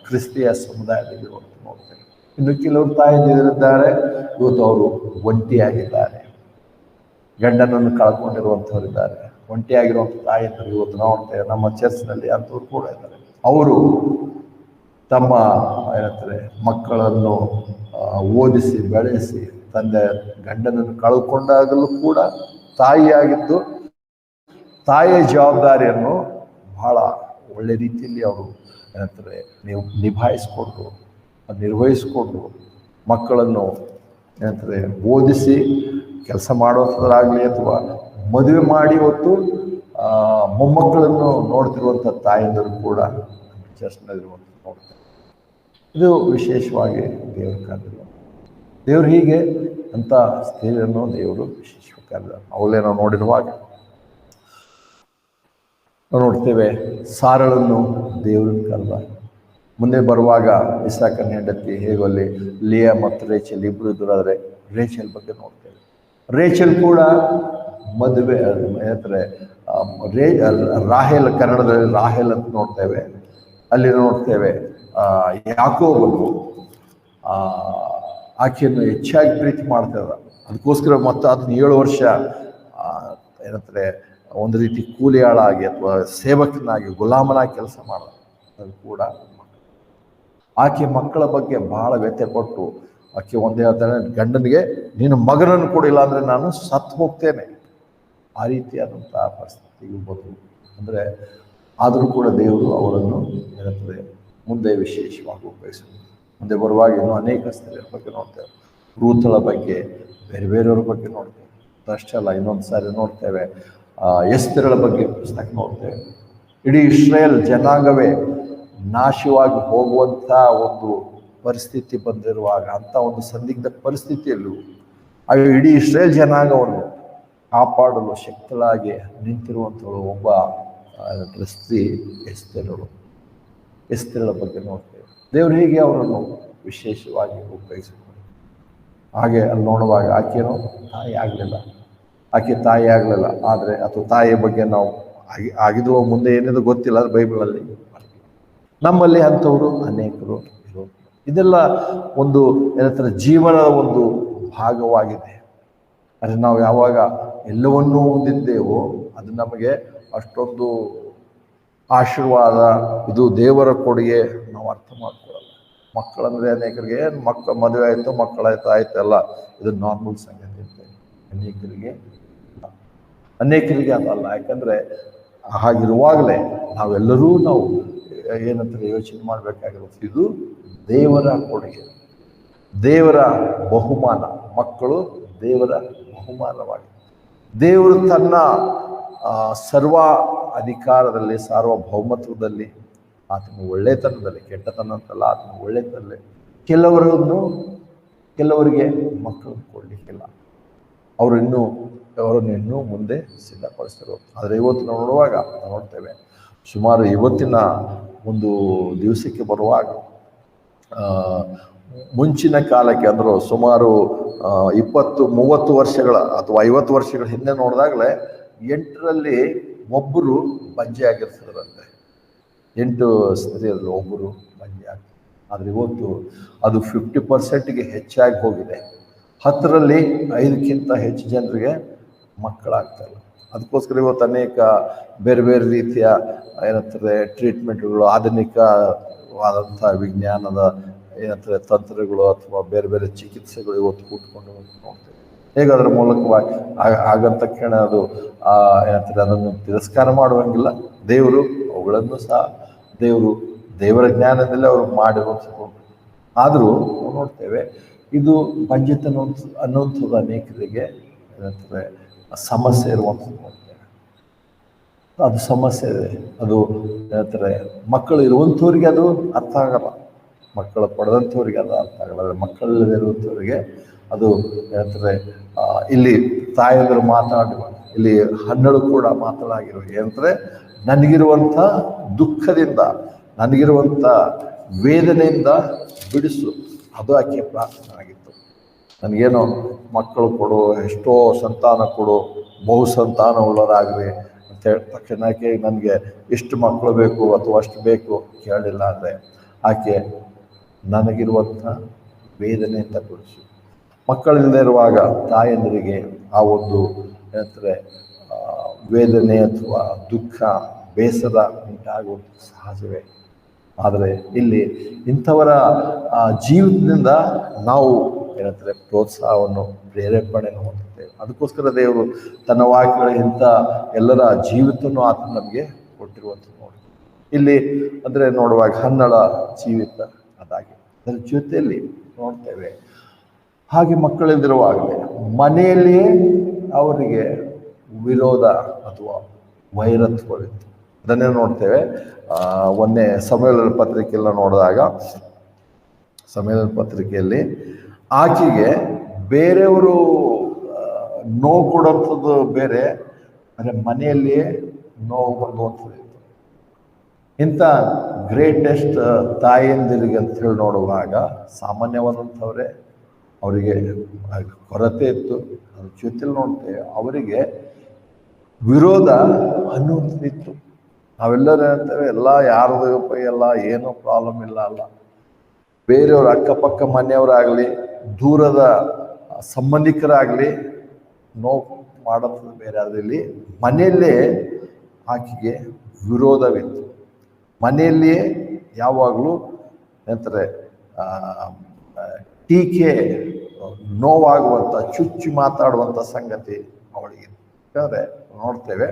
ಕ್ರಿಸ್ತಿಯ ಸಮುದಾಯದಲ್ಲಿ ನೋಡ್ತೇವೆ. ಇನ್ನು ಕೆಲವರು ತಾಯಂದಿರಿದ್ದಾರೆ, ಇವತ್ತು ಅವರು ಒಂಟಿಯಾಗಿದ್ದಾರೆ, ಗಂಡನನ್ನು ಕಳ್ಕೊಂಡಿರುವಂಥವರಿದ್ದಾರೆ, ಒಂಟಿಯಾಗಿರುವಂಥ ತಾಯಂದಿರು ಇವತ್ತು ನೋಡ್ತೇವೆ ನಮ್ಮ ಚರ್ಚ್ನಲ್ಲಿ. ಅಂಥವ್ರು ಕೂಡ ಇದ್ದಾರೆ. ಅವರು ತಮ್ಮ ಏನಂತಾರೆ ಮಕ್ಕಳನ್ನು ಓದಿಸಿ ಬೆಳೆಸಿ ತಂದೆ ಗಂಡನನ್ನು ಕಳ್ಕೊಂಡಾಗಲೂ ಕೂಡ ತಾಯಿಯಾಗಿದ್ದು ತಾಯಿಯ ಜವಾಬ್ದಾರಿಯನ್ನು ಬಹಳ ಒಳ್ಳೆ ರೀತಿಯಲ್ಲಿ ಅವರು ಏನಂತಾರೆ ನಿಭಾಯಿಸ್ಕೊಂಡು ನಿರ್ವಹಿಸ್ಕೊಂಡು ಮಕ್ಕಳನ್ನು ಏನಂತಾರೆ ಓದಿಸಿ ಕೆಲಸ ಮಾಡುವಂಥದ್ದಾಗಲಿ ಅಥವಾ ಮದುವೆ ಮಾಡಿ ಹೊತ್ತು ಮೊಮ್ಮಕ್ಕಳನ್ನು ನೋಡ್ತಿರುವಂಥ ತಾಯಂದಿರು ಕೂಡ ಚರ್ಚ್ನಲ್ಲಿರುವಂಥ ನೋಡ್ತಾರೆ. ಇದು ವಿಶೇಷವಾಗಿ ದೇವರು ಕರೆದಿರುವ ದೇವರು ಹೀಗೆ ಅಂತ ಸ್ತ್ರೀಯನ್ನು ದೇವರು ವಿಶೇಷವಾಗಿ ಕರೆದ. ಅವಳೇ ನಾವು ನೋಡಿರುವಾಗ ನಾವು ನೋಡ್ತೇವೆ ಸಾರಳನ್ನು ದೇವರನ್ನು ಕರೆದ. ಮುಂದೆ ಬರುವಾಗ ಇಸಾಕನ ಹೆಂಡತಿ ಹೇಗೋ ಅಲ್ಲಿ ಲಿಯಾ ಮತ್ತು ರೇಚಲ್ ಇಬ್ಬರು ಇದ್ದರು. ಆದರೆ ರೇಚಲ್ ಬಗ್ಗೆ ನೋಡ್ತೇವೆ. ರೇಚಲ್ ಕೂಡ ಮದುವೆ ಏನಂತಾರೆ ರಾಹೇಲ್, ಕನ್ನಡದಲ್ಲಿ ರಾಹೇಲ್ ಅಂತ ನೋಡ್ತೇವೆ. ಅಲ್ಲಿ ನೋಡ್ತೇವೆ ಯಾಕೋಬನು ಆಕೆಯನ್ನು ಹೆಚ್ಚಾಗಿ ಪ್ರೀತಿ ಮಾಡ್ತೇವೆ. ಅದಕ್ಕೋಸ್ಕರ ಮತ್ತು ಅದನ್ನ 7 ವರ್ಷ ಏನಂತಾರೆ ಒಂದು ರೀತಿ ಕೂಲಿ ಆಳಾಗಿ ಅಥವಾ ಸೇವಕನಾಗಿ ಗುಲಾಮನಾಗಿ ಕೆಲಸ ಮಾಡೋದು. ಅದು ಕೂಡ ಆಕೆ ಮಕ್ಕಳ ಬಗ್ಗೆ ಬಹಳ ವ್ಯತ್ಯೆ ಕೊಟ್ಟು ಆಕೆ ಒಂದೇ ಹೇಳ್ತಾನೆ, ಗಂಡನಿಗೆ ನೀನು ಮಗನನ್ನು ಕೊಡಿಲ್ಲ ಅಂದರೆ ನಾನು ಸತ್ತು ಹೋಗ್ತೇನೆ. ಆ ರೀತಿಯಾದಂಥ ಪರಿಸ್ಥಿತಿಗೆ ಬಂದು ಅಂದರೆ ಆದರೂ ಕೂಡ ದೇವರು ಅವರನ್ನು ಏನಂತದೆ ಮುಂದೆ ವಿಶೇಷವಾಗಿ ಉಪಯೋಗಿಸಿದರು. ಮುಂದೆ ಬರುವಾಗ ಇನ್ನೂ ಅನೇಕ ಸ್ತ್ರೀಯರ ಬಗ್ಗೆ ನೋಡ್ತೇವೆ, ರೂತಳ ಬಗ್ಗೆ, ಬೇರೆ ಬೇರೆಯವ್ರ ಬಗ್ಗೆ ನೋಡ್ತೇವೆ. ಅಷ್ಟೇ ಅಲ್ಲ, ಇನ್ನೊಂದು ಸಾರಿ ನೋಡ್ತೇವೆ ಎಸ್ತೇರಳ ಬಗ್ಗೆ ಪುಸ್ತಕ ನೋಡ್ತೇವೆ. ಇಡೀ ಇಸ್ರಾಯೇಲ್ ಜನಾಂಗವೇ ನಾಶವಾಗಿ ಹೋಗುವಂಥ ಒಂದು ಪರಿಸ್ಥಿತಿ ಬಂದಿರುವಾಗ, ಅಂಥ ಒಂದು ಸಂದಿಗ್ಧ ಪರಿಸ್ಥಿತಿಯಲ್ಲೂ ಆ ಇಡೀ ಇಸ್ರಾಯೇಲ್ ಜನಾಂಗವನ್ನು ಕಾಪಾಡಲು ಶಕ್ತಳಾಗಿ ನಿಂತಿರುವಂಥವಳು ಒಬ್ಬ ಸ್ತ್ರೀ ಎಸ್ತೇರಳ ಬಗ್ಗೆ ನೋಡ್ತೇವೆ. ದೇವರು ಹೀಗೆ ಅವರನ್ನು ವಿಶೇಷವಾಗಿ ಉಪಯೋಗಿಸಿಕೊಂಡು ಹಾಗೆ ಅಲ್ಲಿ ನೋಡುವಾಗ ಆಕೆಯೇನೋ ತಾಯಿ ಆಗಲಿಲ್ಲ, ಆಕೆ ತಾಯಿ ಆಗಲಿಲ್ಲ. ಆದರೆ ಅಥವಾ ತಾಯಿಯ ಬಗ್ಗೆ ನಾವು ಆಗಿದ್ವು ಮುಂದೆ ಏನಿದೆ ಗೊತ್ತಿಲ್ಲ, ಅದು ಬೈಬಲಲ್ಲಿ ನಮ್ಮಲ್ಲಿ ಅಂಥವರು ಅನೇಕರು ಇರೋದು. ಇದೆಲ್ಲ ಒಂದು ಏನಂತಾರೆ ಜೀವನದ ಒಂದು ಭಾಗವಾಗಿದೆ. ಆದರೆ ನಾವು ಯಾವಾಗ ಎಲ್ಲವನ್ನೂ ಹೊಂದಿದ್ದೇವೋ ಅದು ನಮಗೆ ಅಷ್ಟೊಂದು ಆಶೀರ್ವಾದ, ಇದು ದೇವರ ಕೊಡುಗೆ ನಾವು ಅರ್ಥ ಮಾಡ್ಕೊಳ್ಳಲ್ಲ. ಮಕ್ಕಳಂದರೆ ಅನೇಕರಿಗೆ ಮದುವೆ ಆಯಿತು, ಮಕ್ಕಳಾಯ್ತು, ಆಯ್ತಲ್ಲ, ಇದು ನಾರ್ಮಲ್ ಸಂಗತಿ ಅಂತ ಅನೇಕರಿಗೆ ಅದಲ್ಲ. ಯಾಕಂದರೆ ಹಾಗಿರುವಾಗಲೇ ನಾವೆಲ್ಲರೂ ನಾವು ಏನಂತಾರೆ ಯೋಚನೆ ಮಾಡಬೇಕಾಗಿರುತ್ತೆ. ಇದು ದೇವರ ಕೊಡುಗೆ, ದೇವರ ಬಹುಮಾನ. ಮಕ್ಕಳು ದೇವರ ಬಹುಮಾನವಾಗಿದೆ. ದೇವರು ತನ್ನ ಸರ್ವ ಅಧಿಕಾರದಲ್ಲಿ, ಸಾರ್ವಭೌಮತ್ವದಲ್ಲಿ, ಆತನ ಒಳ್ಳೆತನದಲ್ಲಿ, ಕೆಟ್ಟತನ ಅಂತಲ್ಲ, ಆತನ ಒಳ್ಳೆತನದಲ್ಲಿ ಕೆಲವರಿಗೆ ಮಕ್ಕಳನ್ನು ಕೊಡಲಿಕ್ಕಿಲ್ಲ. ಅವರನ್ನು ಇನ್ನೂ ಮುಂದೆ ಸಿದ್ಧಪಡಿಸಿದರು. ಆದರೆ ಇವತ್ತು ನಾವು ನೋಡುವಾಗ ನಾವು ನೋಡ್ತೇವೆ, ಸುಮಾರು ಇವತ್ತಿನ ಒಂದು ದಿವಸಕ್ಕೆ ಬರುವಾಗ ಮುಂಚಿನ ಕಾಲಕ್ಕೆ ಅಂದರೂ ಸುಮಾರು 20-30 ವರ್ಷಗಳ ಅಥವಾ 50 ವರ್ಷಗಳ ಹಿಂದೆ ನೋಡಿದಾಗಲೇ 8ರಲ್ಲಿ ಒಬ್ಬರು ಬಂಜೆ ಆಗಿರ್ತಿದ್ರಂತೆ. 8 ಸ್ತ್ರೀಯರಲ್ಲಿ ಒಬ್ಬರು ಬಂಜೆ ಆಗ್ತದೆ. ಆದರೆ ಇವತ್ತು ಅದು 50%ಗೆ ಹೆಚ್ಚಾಗಿ ಹೋಗಿದೆ. 10ರಲ್ಲಿ 5ಕ್ಕಿಂತ ಹೆಚ್ಚು ಜನರಿಗೆ ಮಕ್ಕಳಾಗ್ತಾಯಿಲ್ಲ. ಅದಕ್ಕೋಸ್ಕರ ಇವತ್ತು ಅನೇಕ ಬೇರೆ ಬೇರೆ ರೀತಿಯ ಏನಂತಾರೆ ಟ್ರೀಟ್ಮೆಂಟ್ಗಳು, ಆಧುನಿಕವಾದಂಥ ವಿಜ್ಞಾನದ ಏನಂತಾರೆ ತಂತ್ರಗಳು ಅಥವಾ ಬೇರೆ ಬೇರೆ ಚಿಕಿತ್ಸೆಗಳು ಇವತ್ತು ಕೂತ್ಕೊಂಡು ನೋಡ್ತೇವೆ. ಹೇಗೆ ಅದರ ಮೂಲಕವಾಗಿ ಹಾಗಂತ ತಕ್ಷಣ ಅದು ಏನಂತಾರೆ ಅದನ್ನು ತಿರಸ್ಕಾರ ಮಾಡುವಂಗಿಲ್ಲ. ದೇವರು ಅವುಗಳನ್ನು ಸಹ ದೇವರ ಜ್ಞಾನದಲ್ಲಿ ಅವರು ಮಾಡಿರುವಂಥದ್ದು. ಆದರೂ ನೋಡ್ತೇವೆ ಇದು ಬಂಜೆತನ ಅನ್ನುವಂಥದ್ದು ಅನೇಕರಿಗೆ ಏನಂತಾರೆ ಸಮಸ್ಯೆ ಇರುವಂಥದ್ದು ನೋಡ್ತೇವೆ. ಅದು ಸಮಸ್ಯೆ ಇದೆ. ಅದು ಏನಂತಾರೆ ಮಕ್ಕಳು ಇರುವಂಥವ್ರಿಗೆ ಅದು ಅರ್ಥ ಆಗಲ್ಲ, ಮಕ್ಕಳು ಪಡೆದಂಥವ್ರಿಗೆ ಅದು ಅರ್ಥ ಆಗಲ್ಲ. ಆದರೆ ಮಕ್ಕಳಲ್ಲಿರುವಂಥವ್ರಿಗೆ ಅದು ಏನಂತಾರೆ ಇಲ್ಲಿ ತಾಯಂದರು ಇಲ್ಲಿ 12 ಕೂಡ ಮಾತನಾಗಿರೋ ಏನಂದರೆ ನನಗಿರುವಂಥ ದುಃಖದಿಂದ, ನನಗಿರುವಂಥ ವೇದನೆಯಿಂದ ಬಿಡಿಸು, ಅದು ಆಕೆ ಪ್ರಾರ್ಥನೆ ಆಗಿತ್ತು. ನನಗೇನು ಮಕ್ಕಳು ಕೊಡು, ಎಷ್ಟೋ ಸಂತಾನ ಕೊಡು, ಬಹು ಸಂತಾನ ಉಳ್ಳರಾಗಲಿ ಅಂತ ಹೇಳಿದ ತಕ್ಷಣಕ್ಕೆ ನನಗೆ ಇಷ್ಟು ಮಕ್ಕಳು ಬೇಕು ಅಥವಾ ಅಷ್ಟು ಬೇಕು ಕೇಳಿಲ್ಲ ಅಂದರೆ ಆಕೆ ನನಗಿರುವಂಥ ವೇದನೆಯಿಂದ ತೋರಿಸು. ಮಕ್ಕಳಿಲ್ಲದೆ ಇರುವಾಗ ತಾಯಂದಿರಿಗೆ ಆ ಒಂದು ಏನಂದರೆ ವೇದನೆ ಅಥವಾ ದುಃಖ ಬೇಸರ ಉಂಟಾಗುವುದು ಸಹಜವೇ. ಆದರೆ ಇಲ್ಲಿ ಇಂಥವರ ಜೀವಿತದಿಂದ ನಾವು ಏನಂತಾರೆ ಪ್ರೋತ್ಸಾಹವನ್ನು ಪ್ರೇರೇಪಣೆಯನ್ನು ಹೊಂದುತ್ತೇವೆ. ಅದಕ್ಕೋಸ್ಕರ ದೇವರು ತನ್ನ ವಾಕ್ಯಗಳ ಇಂಥ ಎಲ್ಲರ ಜೀವಿತವನ್ನು ಆತ ನಮಗೆ ಕೊಟ್ಟಿರುವಂಥ ನೋಡಿ. ಇಲ್ಲಿ ಅಂದರೆ ನೋಡುವಾಗ ಹನ್ನಳ ಜೀವಿತ ಅದಾಗಿ ಅದರ ಜೊತೆಯಲ್ಲಿ ನೋಡ್ತೇವೆ. ಹಾಗೆ ಮಕ್ಕಳಿದ್ದಿರುವಾಗಲೇ ಮನೆಯಲ್ಲಿಯೇ ಅವರಿಗೆ ವಿರೋಧ ಅಥವಾ ವೈರತ್ವವಿತ್ತು. ಅದನ್ನೇ ನೋಡ್ತೇವೆ. ಒಂದೇ ಸಮುವೇಲನ ಪತ್ರಿಕೆಯೆಲ್ಲ ನೋಡಿದಾಗ ಸಮುವೇಲನ ಪತ್ರಿಕೆಯಲ್ಲಿ ಆಕೆಗೆ ಬೇರೆಯವರು ನೋವು ಕೊಡುವಂಥದ್ದು ಬೇರೆ, ಅಂದರೆ ಮನೆಯಲ್ಲಿಯೇ ನೋವು ಬಂದುವಂಥದ್ದು ಇತ್ತು. ಇಂಥ ಗ್ರೇಟೆಸ್ಟ್ ತಾಯಂದಿರಿಗೆ ಅಂತ ಹೇಳಿ ನೋಡುವಾಗ ಸಾಮಾನ್ಯವಾದಂಥವರೇ ಅವರಿಗೆ ಕೊರತೆ ಇತ್ತು. ಅದ್ರ ಜೊತೆಲಿ ನೋಡ್ತೇವೆ ಅವರಿಗೆ ವಿರೋಧ ಅನ್ನುವಂಥದ್ದಿತ್ತು. ನಾವೆಲ್ಲರೂ ಹೇಳ್ತೇವೆ ಎಲ್ಲ ಯಾರದಪ್ಪ ಎಲ್ಲ ಏನೂ ಪ್ರಾಬ್ಲಮ್ ಇಲ್ಲ ಅಲ್ಲ. ಬೇರೆಯವ್ರ ಅಕ್ಕಪಕ್ಕ ಮನೆಯವರಾಗಲಿ ದೂರದ ಸಂಬಂಧಿಕರಾಗಲಿ ನೋವು ಮಾಡೋದು ಬೇರೆ. ಅದರಲ್ಲಿ ಮನೆಯಲ್ಲೇ ಆಕೆಗೆ ವಿರೋಧವಿತ್ತು. ಮನೆಯಲ್ಲಿಯೇ ಯಾವಾಗಲೂ ಎಂತಾರೆ ಟೀಕೆ, ನೋವಾಗುವಂಥ, ಚುಚ್ಚಿ ಮಾತಾಡುವಂಥ ಸಂಗತಿ ಅವಳಿಗೆ ಯಾಕಂದರೆ ನೋಡ್ತೇವೆ.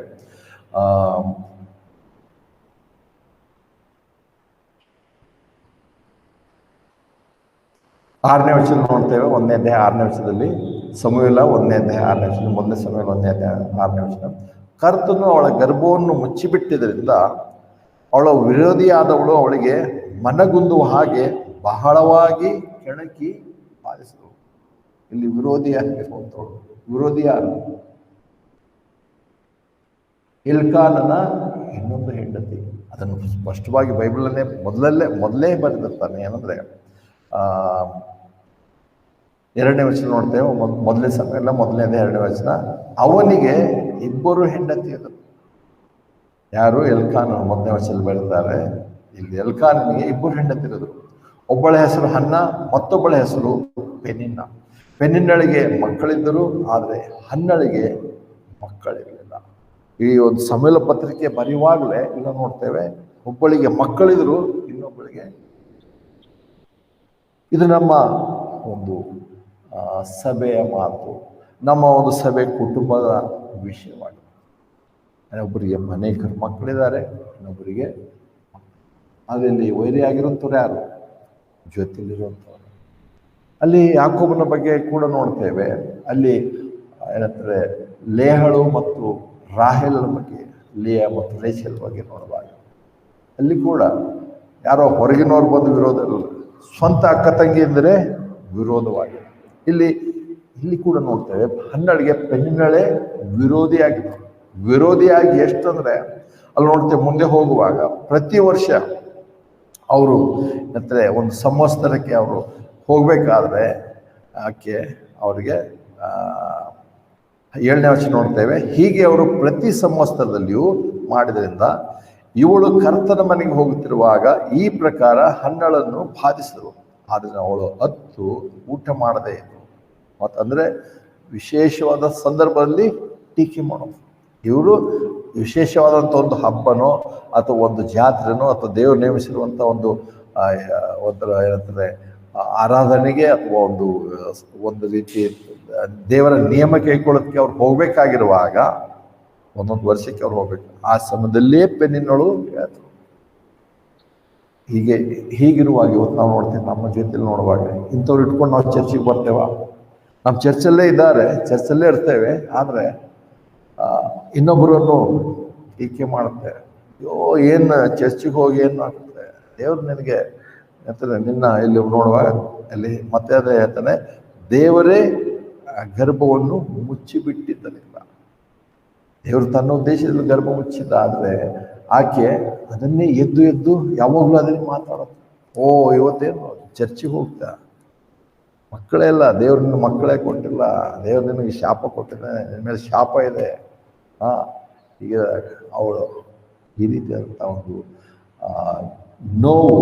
6ನೇ ವರ್ಷದ ನೋಡ್ತೇವೆ. 1ನೇ ಅಧ್ಯಾಯ 6ನೇ ವರ್ಷದಲ್ಲಿ ಸಮುವೇಲ 1ನೇ ಅಧ್ಯಾಯ 6ನೇ ವರ್ಷದ ಮೊದಲನೇ ಸಮುವೇಲ 1ನೇ ಅಧ್ಯಾಯ 6ನೇ ವರ್ಷ. ಕರ್ತನು ಅವಳ ಗರ್ಭವನ್ನು ಮುಚ್ಚಿಬಿಟ್ಟಿದ್ದರಿಂದ ಅವಳ ವಿರೋಧಿಯಾದವಳು ಅವಳಿಗೆ ಮನಗುಂದುವ ಹಾಗೆ ಬಹಳವಾಗಿ ಕೆಣಕಿ ಪಾಲಿಸಿದಳು. ಇಲ್ಲಿ ವಿರೋಧಿಯಾಗಿರುವಂಥವಳು ವಿರೋಧಿಯಾದ ಎಲ್ಕಾನನ ಇನ್ನೊಂದು ಹೆಂಡತಿ. ಅದನ್ನು ಸ್ಪಷ್ಟವಾಗಿ ಬೈಬಲನ್ನೇ ಮೊದಲೇ ಬರೆದಿರ್ತಾನೆ. ಏನಂದರೆ 2ನೇ ವಚನ ನೋಡ್ತೇವೆ. ಮೊದಲನೇ ಸಮಯ 1ನೇ 2ನೇ ವಚನ. ಅವನಿಗೆ 2 ಹೆಂಡತಿಯರು. ಯಾರು? ಎಲ್ಕಾನ 1ನೇ ವಚನದಲ್ಲಿ ಬರೆದಿದ್ದಾರೆ. ಇಲ್ಲಿ ಎಲ್ಕಾನನಿಗೆ 2 ಹೆಂಡತಿಯರು. ಒಬ್ಬಳ ಹೆಸರು ಹನ್ನ, ಮತ್ತೊಬ್ಬಳ ಹೆಸರು ಪೆನಿನ್ನ. ಪೆನಿನ್ನಳಿಗೆ ಮಕ್ಕಳಿದ್ದರು, ಆದರೆ ಹನ್ನಳಿಗೆ ಮಕ್ಕಳಿರಲಿಲ್ಲ. ಈ ಒಂದು ಸಮುವೇಲ ಪತ್ರಿಕೆ ಬರೆಯುವಾಗಲೇ ಇಲ್ಲ ನೋಡ್ತೇವೆ, ಒಬ್ಬಳಿಗೆ ಮಕ್ಕಳಿದ್ರು, ಇನ್ನೊಬ್ಬಳಿಗೆ. ಇದು ನಮ್ಮ ಒಂದು ಸಭೆಯ ಮಾತು, ನಮ್ಮ ಒಂದು ಸಭೆ ಕುಟುಂಬದ ವಿಷಯವಾಗಿದೆ. ಒಬ್ಬರಿಗೆ ಅನೇಕರು ಮಕ್ಕಳಿದ್ದಾರೆ, ಇನ್ನೊಬ್ಬರಿಗೆ ಅದರಲ್ಲಿ ವೈರಿಯಾಗಿರುವಂಥವ್ರು ಯಾರು? ಜೊತೆಲಿರುವಂಥವ್ರು. ಅಲ್ಲಿ ಯಾಕೋಬನ ಬಗ್ಗೆ ಕೂಡ ನೋಡ್ತೇವೆ. ಅಲ್ಲಿ ಏನಂತಾರೆ ಲೇಹಳು ಮತ್ತು ರಾಹೇಲನ ಬಗ್ಗೆ, ಲೇಯ ಮತ್ತು ರೇಚಲ್ ಬಗ್ಗೆ ನೋಡುವಾಗ ಅಲ್ಲಿ ಕೂಡ ಯಾರೋ ಹೊರಗಿನವ್ರು ಬಂದು ವಿರೋಧ ಇರಲ್ಲ, ಸ್ವಂತ ಅಕ್ಕ ತಂಗಿ ಅಂದರೆ ವಿರೋಧವಾಗಿದೆ. ಇಲ್ಲಿ ಕೂಡ ನೋಡ್ತೇವೆ ಹನ್ನಳಿಗೆ ಪೆನಿನ್ನಳೆ ವಿರೋಧಿಯಾಗಿತ್ತು. ವಿರೋಧಿಯಾಗಿ ಎಷ್ಟಂದರೆ ಅಲ್ಲಿ ನೋಡ್ತೇವೆ ಮುಂದೆ ಹೋಗುವಾಗ ಪ್ರತಿ ವರ್ಷ ಅವರು ಅಂದರೆ ಒಂದು ಸಂವತ್ಸರಕ್ಕೆ ಅವರು ಹೋಗಬೇಕಾದ್ರೆ ಆಕೆ ಅವರಿಗೆ 7ನೇ ವಚನ ನೋಡ್ತೇವೆ. ಹೀಗೆ ಅವರು ಪ್ರತಿ ಸಂವತ್ಸರದಲ್ಲಿಯೂ ಮಾಡಿದ್ರಿಂದ ಇವಳು ಕರ್ತನ ಮನೆಗೆ ಹೋಗುತ್ತಿರುವಾಗ ಈ ಪ್ರಕಾರ ಹನ್ನಳನ್ನು ಬಾಧಿಸಿದರು. ಆದರೆ ಅವಳು ಹತ್ತು ಊಟ ಮಾಡದೇ ಇದ್ದರು. ಮತ್ತಂದರೆ ವಿಶೇಷವಾದ ಸಂದರ್ಭದಲ್ಲಿ ಟೀಕೆ ಮಾಡೋದು. ಇವರು ವಿಶೇಷವಾದಂಥ ಒಂದು ಹಬ್ಬನೋ ಅಥವಾ ಒಂದು ಜಾತ್ರೆನೋ ಅಥವಾ ದೇವರು ನೇಮಿಸಿರುವಂಥ ಒಂಥರ ಏನಂತಾರೆ ಆರಾಧನೆಗೆ ಅಥವಾ ಒಂದು ರೀತಿ ದೇವರ ನಿಯಮ ಕೈಗೊಳ್ಳೋದಕ್ಕೆ ಅವ್ರು ಹೋಗ್ಬೇಕಾಗಿರುವಾಗ ಒಂದೊಂದು ವರ್ಷಕ್ಕೆ ಅವ್ರು ಹೋಗ್ಬೇಕು. ಆ ಸಮಯದಲ್ಲೇ ಪೆನ್ನಿನಳು ಹೇಳ್ತಾರೆ. ಹೀಗಿರುವಾಗ ಇವತ್ತು ನಾವು ನೋಡ್ತೇವೆ, ನಮ್ಮ ಜೊತೆಲಿ ನೋಡುವಾಗ ಇಂಥವ್ರು ಇಟ್ಕೊಂಡು ನಾವು ಚರ್ಚಿಗೆ ಬರ್ತೇವ. ನಮ್ಮ ಚರ್ಚಲ್ಲೇ ಇದ್ದಾರೆ, ಚರ್ಚಲ್ಲೇ ಇರ್ತೇವೆ, ಆದರೆ ಇನ್ನೊಬ್ಬರನ್ನು ಟೀಕೆ ಮಾಡುತ್ತೆ. ಅಯ್ಯೋ ಏನು ಚರ್ಚಿಗೆ ಹೋಗಿ ಏನು ಆಗ್ತದೆ, ದೇವ್ರು ನಿನಗೆ ಹೇಳ್ತಾನೆ ನಿನ್ನ ಇಲ್ಲಿ ನೋಡುವಾಗ ಅಲ್ಲಿ ಮತ್ತೆ ಅದೇ ಹೇಳ್ತಾನೆ, ದೇವರೇ ಗರ್ಭವನ್ನು ಮುಚ್ಚಿಬಿಟ್ಟಿದ್ದರಿಂದ. ದೇವರು ತನ್ನ ಉದ್ದೇಶದಲ್ಲಿ ಗರ್ಭ ಮುಚ್ಚಿದ್ದಾದರೆ ಆಕೆ ಅದನ್ನೇ ಎದ್ದು ಯಾವಾಗಲೂ ಅದನ್ನೇ ಮಾತಾಡುತ್ತೆ. ಇವತ್ತೇನು ಚರ್ಚಿಗೆ ಹೋಗ್ತಾ ಮಕ್ಕಳೇ ಇಲ್ಲ, ದೇವ್ರು ನಿನ್ನ ಮಕ್ಕಳೇ ಕೊಟ್ಟಿಲ್ಲ, ದೇವ್ರು ನಿನಗೆ ಶಾಪ ಕೊಟ್ಟಿದ್ದಾನೆ, ನಿನ್ನ ಮೇಲೆ ಶಾಪ ಇದೆ. ಈಗ ಅವಳು ಈ ರೀತಿಯಾದಂಥ ಒಂದು ನೋವು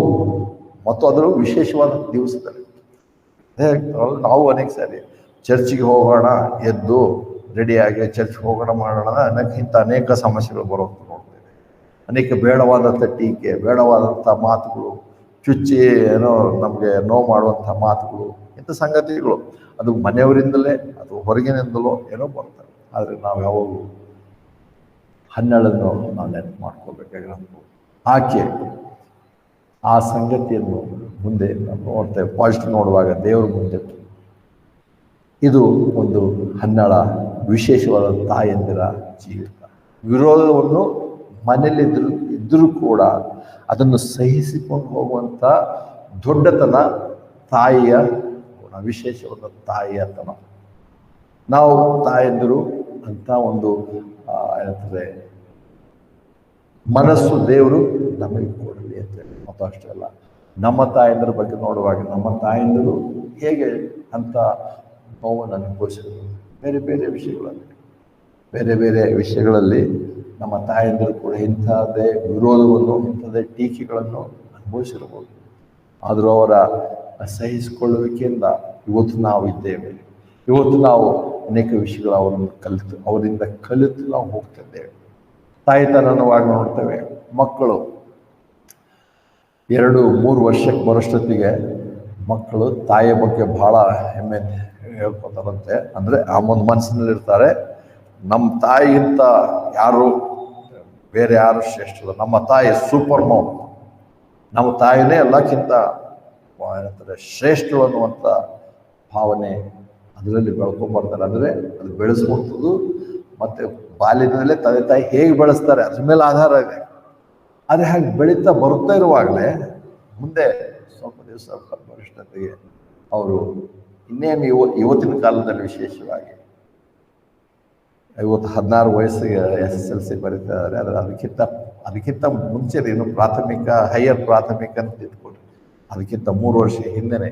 ಮತ್ತು ಅದರ ವಿಶೇಷವಾದ ದಿವಸದಲ್ಲಿ ನಾವು ಅನೇಕ ಸಾರಿ ಚರ್ಚಿಗೆ ಹೋಗೋಣ, ಎದ್ದು ರೆಡಿಯಾಗಿ ಚರ್ಚ್ಗೆ ಹೋಗೋಣ ಮಾಡೋಣ ಅನ್ನೋಕ್ಕಿಂತ ಅನೇಕ ಸಮಸ್ಯೆಗಳು ಬರೋದು ನೋಡ್ತೇವೆ. ಅನೇಕ ಬೇಡವಾದಂಥ ಟೀಕೆ, ಬೇಡವಾದಂಥ ಮಾತುಗಳು, ಚುಚ್ಚಿ ಏನೋ ನಮಗೆ ನೋವು ಮಾಡುವಂಥ ಮಾತುಗಳು, ಇಂಥ ಸಂಗತಿಗಳು ಅದು ಮನೆಯವರಿಂದಲೇ ಅದು ಹೊರಗಿನಿಂದಲೋ ಏನೋ ಬರ್ತಾರೆ. ಆದರೆ ನಾವು ಯಾವಾಗಲೂ 12 ನಾವು ನೆನಪು ಮಾಡ್ಕೋಬೇಕಾಗಿರೋದು. ಆಕೆ ಆ ಸಂಗತಿಯನ್ನು ಮುಂದೆ ನಾವು ನೋಡ್ತೇವೆ. ಪಾಸಿಟಿವ್ ನೋಡುವಾಗ ದೇವರ ಮುಂದೆ ಇದು ಒಂದು 12 ವಿಶೇಷವಾದ ತಾಯಂದಿರ ಜೀವಿತ. ವಿರೋಧವನ್ನು ಮನೆಯಲ್ಲಿ ಇದ್ದರೂ ಕೂಡ ಅದನ್ನು ಸಹಿಸಿಕೊಂಡು ಹೋಗುವಂಥ ದೊಡ್ಡತನ ತಾಯಿಯ ಗುಣ, ವಿಶೇಷವಾದ ತಾಯಿಯತನ. ನಾವು ತಾಯಂದಿರು ಅಂತ ಒಂದು ಏನಂತಾರೆ ಮನಸ್ಸು ದೇವರು ನಮಗೆ ಕೊಡಲಿ ಅಂತೇಳಿ. ಮತ್ತು ಅಷ್ಟೇ ಅಲ್ಲ, ನಮ್ಮ ತಾಯಂದಿರ ಬಗ್ಗೆ ನೋಡುವಾಗ ನಮ್ಮ ತಾಯಂದಿರು ಹೇಗೆ ಅಂತ ನೋವನ್ನು ಅನುಭವಿಸಿದ್ರು. ಬೇರೆ ಬೇರೆ ವಿಷಯಗಳಲ್ಲಿ ನಮ್ಮ ತಾಯಂದಿರು ಕೂಡ ಇಂಥದ್ದೇ ವಿರೋಧವನ್ನು, ಇಂಥದ್ದೇ ಟೀಕೆಗಳನ್ನು ಅನುಭವಿಸಿರ್ಬೋದು. ಆದರೂ ಅವರ ಸಹಿಸಿಕೊಳ್ಳುವಿಕೆಯಿಂದ ಇವತ್ತು ನಾವು ಇದ್ದೇವೆ. ಇವತ್ತು ನಾವು ಅನೇಕ ವಿಷಯಗಳು ಅವರಿಂದ ಕಲಿತು ನಾವು ಹೋಗ್ತಿದ್ದೇವೆ. ತಾಯಿತನವಾಗಿ ನೋಡ್ತೇವೆ. ಮಕ್ಕಳು 2-3 ವರ್ಷಕ್ಕೆ ಬರೋಷ್ಟೊತ್ತಿಗೆ ಮಕ್ಕಳು ತಾಯಿಯ ಬಗ್ಗೆ ಬಹಳ ಹೆಮ್ಮೆ ಹೇಳ್ಕೊತಾರಂತೆ. ಅಂದರೆ ಆ ಒಂದು ಮನಸ್ಸಿನಲ್ಲಿರ್ತಾರೆ, ನಮ್ಮ ತಾಯಿಗಿಂತ ಬೇರೆ ಯಾರು ಶ್ರೇಷ್ಠ, ನಮ್ಮ ತಾಯಿ ಸೂಪರ್ ಮೌಮ್, ನಮ್ಮ ತಾಯಿನೇ ಎಲ್ಲಕ್ಕಿಂತ ಏನಂತಾರೆ ಶ್ರೇಷ್ಠ ಅನ್ನುವಂಥ ಭಾವನೆ ಅದರಲ್ಲಿ ಬೆಳ್ಕೊಂಬರ್ತಾರೆ. ಅಂದರೆ ಅದು ಬೆಳೆಸ್ಕೊಡ್ತದ್ದು ಮತ್ತು ಬಾಲ್ಯದಲ್ಲೇ ತಂದೆ ತಾಯಿ ಹೇಗೆ ಬೆಳೆಸ್ತಾರೆ ಅದ್ರ ಮೇಲೆ ಆಧಾರ ಇದೆ. ಆದರೆ ಹಾಗೆ ಬೆಳೀತಾ ಬರ್ತಾ ಇರುವಾಗಲೇ ಮುಂದೆ ಸ್ವಲ್ಪ ದಿವಸ ಬರೋಷ್ಟೊತ್ತಿಗೆ ಅವರು ಇನ್ನೇನು ಇವತ್ತಿನ ಕಾಲದಲ್ಲಿ ವಿಶೇಷವಾಗಿ 16 ವಯಸ್ಸಿಗೆ SSLC ಬರೀತಾ ಇದ್ದಾರೆ. ಆದರೆ ಅದಕ್ಕಿಂತ ಮುಂಚೆ ಇನ್ನು ಪ್ರಾಥಮಿಕ, ಹೈಯರ್ ಪ್ರಾಥಮಿಕ ಅಂತ ಇದ್ಕೊಡ್ರಿ. ಅದಕ್ಕಿಂತ 3 ವರ್ಷ ಹಿಂದೆನೆ,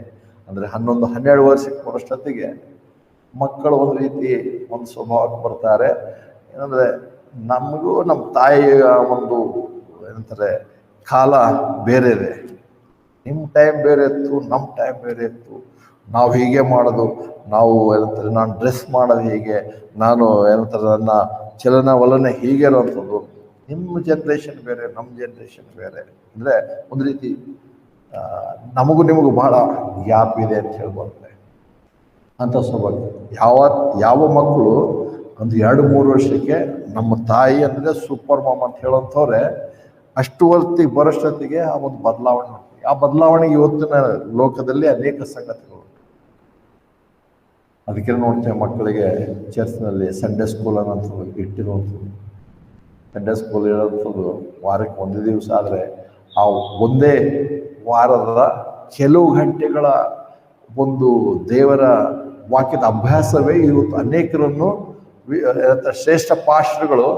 ಅಂದರೆ 11-12 ವರ್ಷಕ್ಕೆ ಬರೋಷ್ಟೊತ್ತಿಗೆ ಮಕ್ಕಳು ಒಂದು ರೀತಿ ಒಂದು ಸ್ವಭಾವಕ್ಕೆ ಬರ್ತಾರೆ. ಏನಂದರೆ ನಮಗೂ ನಮ್ಮ ತಾಯಿಯ ಒಂದು ಏನಂತಾರೆ ಕಾಲ ಬೇರೆ ಇದೆ. ನಿಮ್ಮ ಟೈಮ್ ಬೇರೆ ಇತ್ತು, ನಮ್ಮ ಟೈಮ್ ಬೇರೆ ಇತ್ತು. ನಾವು ಹೀಗೆ ಮಾಡೋದು, ನಾವು ಏನಂತಾರೆ ನಾನು ಡ್ರೆಸ್ ಮಾಡೋದು ಹೀಗೆ, ನಾನು ಏನಂತಾರೆ ನನ್ನ ಚಲನವಲನ ಹೀಗೆ ಇರೋವಂಥದ್ದು. ನಿಮ್ಮ ಜನ್ರೇಷನ್ ಬೇರೆ, ನಮ್ಮ ಜನ್ರೇಷನ್ ಬೇರೆ. ಅಂದರೆ ಒಂದು ರೀತಿ ನಮಗೂ ನಿಮಗೂ ಬಹಳ ಗ್ಯಾಪ್ ಇದೆ ಅಂತ ಹೇಳ್ಬಾರ್ದೆ ಅಂತ ಸ್ವಭಾವ. ಯಾವ ಮಕ್ಕಳು ಒಂದು 2-3 ವರ್ಷಕ್ಕೆ ನಮ್ಮ ತಾಯಿ ಅಂದರೆ ಸೂಪರ್ ಮಾಮ್ ಅಂತ ಹೇಳೋಂಥವ್ರೆ ಅಷ್ಟು ಹೊತ್ತಿಗೆ ಬರೋಷ್ಟೊತ್ತಿಗೆ ಆ ಒಂದು ಬದಲಾವಣೆ. ಆ ಬದಲಾವಣೆಗೆ ಇವತ್ತಿನ ಲೋಕದಲ್ಲಿ ಅನೇಕ ಸಂಗತಿಗಳು. ಅದಕ್ಕೆ ನೋಡ್ತೇವೆ ಮಕ್ಕಳಿಗೆ ಚರ್ಚ್ನಲ್ಲಿ ಸಂಡೇ ಸ್ಕೂಲ್ ಅನ್ನೋಂಥದ್ದು ಇಟ್ಟಿರುವಂಥದ್ದು. ಸಂಡೇ ಸ್ಕೂಲ್ ಇರೋಂಥದ್ದು ವಾರಕ್ಕೆ 1 ದಿವಸ. ಆದರೆ ಆ ಒಂದೇ ವಾರದ ಕೆಲವು ಗಂಟೆಗಳ ಒಂದು ದೇವರ ವಾಕ್ಯದ ಅಭ್ಯಾಸವೇ ಇವತ್ತು ಅನೇಕರನ್ನು ಶ್ರೇಷ್ಠ ಪಾಸ್ಟರ್ಗಳು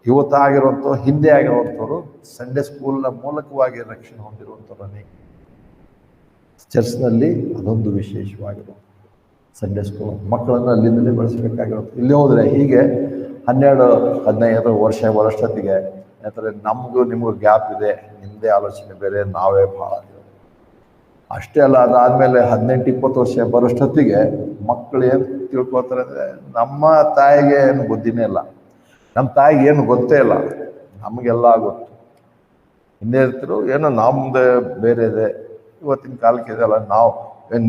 ಇವತ್ತಾಗಿರುವಂಥವ್ರು, ಹಿಂದೆ ಆಗಿರುವಂಥವ್ರು, ಸಂಡೇ ಸ್ಕೂಲ್ನ ಮೂಲಕವಾಗಿ ರಕ್ಷಣೆ ಹೊಂದಿರುವಂಥವ್ರು ಅನೇಕ. ಚರ್ಚ್ನಲ್ಲಿ ಅದೊಂದು ವಿಶೇಷವಾಗಿರೋ ಸಂಡೇ ಸ್ಕೂಲ್ ಮಕ್ಕಳನ್ನು ಅಲ್ಲಿಂದಲೇ ಬೆಳೆಸಬೇಕಾಗಿರುತ್ತೆ. ಇಲ್ಲಿ ಹೋದರೆ ಹೀಗೆ 12-15 ವರ್ಷ ಬರೋಷ್ಟೊತ್ತಿಗೆ ಯಾಕಂದರೆ ನಮಗೂ ನಿಮಗೂ ಗ್ಯಾಪ್ ಇದೆ. ನಿಮ್ಮದೇ ಆಲೋಚನೆ ಬೇರೆ, ನಾವೇ ಭಾಳ. ಅಷ್ಟೇ ಅಲ್ಲ, ಅದಾದಮೇಲೆ 18-20 ವರ್ಷ ಬರೋಷ್ಟೊತ್ತಿಗೆ ಮಕ್ಕಳು ಏನು ತಿಳ್ಕೊಳ್ತಾರೆ ಅಂದರೆ ನಮ್ಮ ತಾಯಿಗೆ ಏನು ಬುದ್ಧಿನೇ ಇಲ್ಲ, ನಮ್ಮ ತಾಯಿಗೆ ಏನು ಗೊತ್ತೇ ಇಲ್ಲ, ನಮಗೆಲ್ಲ ಗೊತ್ತು. ಹಿಂದೆ ಇರ್ತಿರು ಏನೋ ನಮ್ಮದು ಬೇರೆ ಇದೆ. ಇವತ್ತಿನ ಕಾಲಕ್ಕೆ ಇದೆಲ್ಲ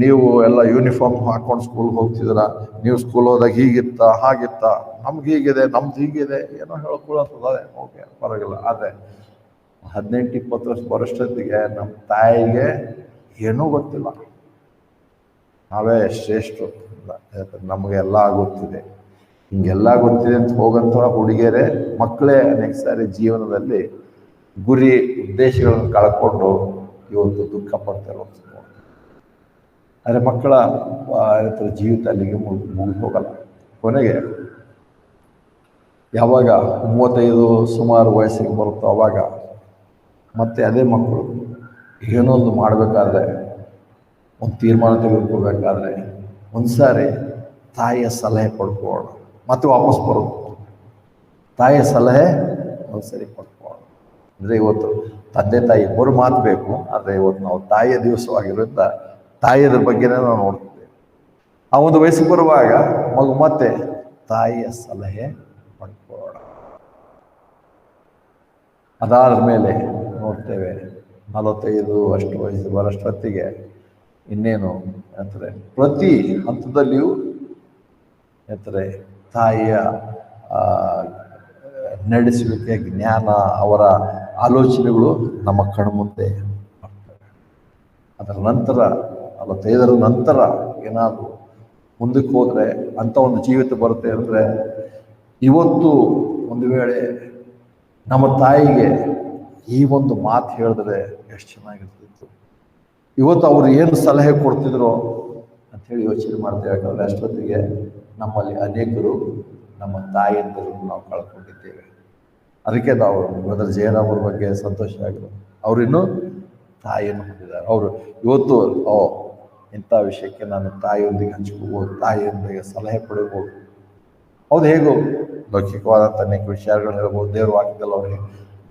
ನೀವು ಎಲ್ಲ ಯೂನಿಫಾರ್ಮ್ ಹಾಕ್ಕೊಂಡು ಸ್ಕೂಲ್ಗೆ ಹೋಗ್ತಿದ್ದೀರ, ನೀವು ಸ್ಕೂಲ್ ಹೋದಾಗ ಹೀಗಿತ್ತ ಹಾಗಿತ್ತ, ನಮ್ಗೆ ಹೀಗಿದೆ, ನಮ್ದು ಹೀಗಿದೆ, ಏನೋ ಹೇಳ್ಕೊಳ್ಳೋಂಥದ್ದೇ. ಓಕೆ, ಪರವಾಗಿಲ್ಲ. ಆದರೆ 18-20 ವರ್ಷ ಬರೋಷ್ಟೊತ್ತಿಗೆ ನಮ್ಮ ತಾಯಿಗೆ ಏನೂ ಗೊತ್ತಿಲ್ಲ, ನಾವೇ ಶ್ರೇಷ್ಠರು, ನಮಗೆಲ್ಲ ಗೊತ್ತಿದೆ. ಹಿಂಗೆಲ್ಲ ಗೊತ್ತಿದೆ ಅಂತ ಹೋಗಂಥ ಹುಡುಗಿಯರೇ ಮಕ್ಕಳೇ ಅನೇಕ ಸಾರಿ ಜೀವನದಲ್ಲಿ ಗುರಿ ಉದ್ದೇಶಗಳನ್ನು ಕಳ್ಕೊಂಡು ಇವತ್ತು ದುಃಖ ಪಡ್ತಾ ಇರುವಂಥದ್ದು. ಆದರೆ ಮಕ್ಕಳ ಜೀವಿತ ಅಲ್ಲಿಗೆ ಮುಗಿದು ಹೋಗಲ್ಲ. ಕೊನೆಗೆ ಯಾವಾಗ 35 ಸುಮಾರು ವಯಸ್ಸಿಗೆ ಬರುತ್ತೋ ಅವಾಗ ಮತ್ತೆ ಅದೇ ಮಕ್ಕಳು ಏನೋ ಒಂದು ಮಾಡಬೇಕಾದ್ರೆ ಒಂದು ತೀರ್ಮಾನ ತೆಗೆದುಕೋಬೇಕಾದ್ರೆ ಒಂದು ಸಾರಿ ತಾಯಿಯ ಸಲಹೆ ಪಡ್ಕೋಣ, ಮತ್ತೆ ವಾಪಸ್ ಬರೋದು. ತಾಯಿಯ ಸಲಹೆ ಒಂದು ಸರಿ ಪಡ್ಕೋಣ. ಅಂದರೆ ಇವತ್ತು ತಂದೆ ತಾಯಿ ಇಬ್ಬರು ಮಾತು ಬೇಕು, ಆದರೆ ಇವತ್ತು ನಾವು ತಾಯಿಯ ದಿವಸವಾಗಿರೋದ್ರಿಂದ ತಾಯಿಯದ್ರ ಬಗ್ಗೆನೇ ನಾವು ನೋಡ್ತೀವಿ. ಆ ಒಂದು ವಯಸ್ಸಿಗೆ ಬರುವಾಗ ಮಗು ಮತ್ತೆ ತಾಯಿಯ ಸಲಹೆ ಪಡ್ಕೋಣ. ಅದಾದ ಮೇಲೆ ನೋಡ್ತೇವೆ 45 ಅಷ್ಟು ವಯಸ್ಸು ಬರೋಷ್ಟೊತ್ತಿಗೆ ಇನ್ನೇನು ಅಂತಾರೆ, ಪ್ರತಿ ಹಂತದಲ್ಲಿಯೂ ಅಂತಾರೆ ತಾಯಿಯ ನಡೆಸುವಿಕೆ, ಜ್ಞಾನ, ಅವರ ಆಲೋಚನೆಗಳು ನಮ್ಮ ಕಣ್ಮುಂದೆ ಬರ್ತವೆ. ಅದರ ನಂತರ 45 ನಂತರ ಏನಾದರೂ ಮುಂದಕ್ಕೆ ಹೋದರೆ ಅಂಥ ಒಂದು ಜೀವಿತ ಬರುತ್ತೆ ಅಂದರೆ, ಇವತ್ತು ಒಂದು ವೇಳೆ ನಮ್ಮ ತಾಯಿಗೆ ಈ ಒಂದು ಮಾತು ಹೇಳಿದ್ರೆ ಎಷ್ಟು ಚೆನ್ನಾಗಿರ್ತಿತ್ತು, ಇವತ್ತು ಅವರು ಏನು ಸಲಹೆ ಕೊಡ್ತಿದ್ರು ಅಂಥೇಳಿ ಯೋಚನೆ ಮಾಡ್ತೇವೆ. ಯಾಕಂದರೆ ಅಷ್ಟೊತ್ತಿಗೆ ನಮ್ಮಲ್ಲಿ ಅನೇಕರು ನಮ್ಮ ತಾಯಿಯಂದರು ನಾವು ಕಳ್ಕೊಂಡಿದ್ದೇವೆ. ಅದಕ್ಕೆ ನಾವು ಬ್ರದರ್ ಜಯರಾಮ್ ಅವ್ರ ಬಗ್ಗೆ ಸಂತೋಷ ಆಗಿದೆ. ಅವರಿನ್ನೂ ತಾಯಿಯನ್ನು ಹೊಂದಿದ್ದಾರೆ. ಅವರು ಇವತ್ತು ಇಂಥ ವಿಷಯಕ್ಕೆ ನಾನು ತಾಯಿಯೊಂದಿಗೆ ಹಂಚ್ಕೋಬೋದು, ತಾಯಿಯೊಂದಿಗೆ ಸಲಹೆ ಪಡಿಬೋದು. ಹೌದು, ಹೇಗೋ ಲೌಕಿಕವಾದಂಥ ಅನೇಕ ವಿಚಾರಗಳು ಹೇಳ್ಬೋದು, ದೇವ್ರ ವಾಕ್ಯದಲ್ಲಿ ಅವ್ರಿಗೆ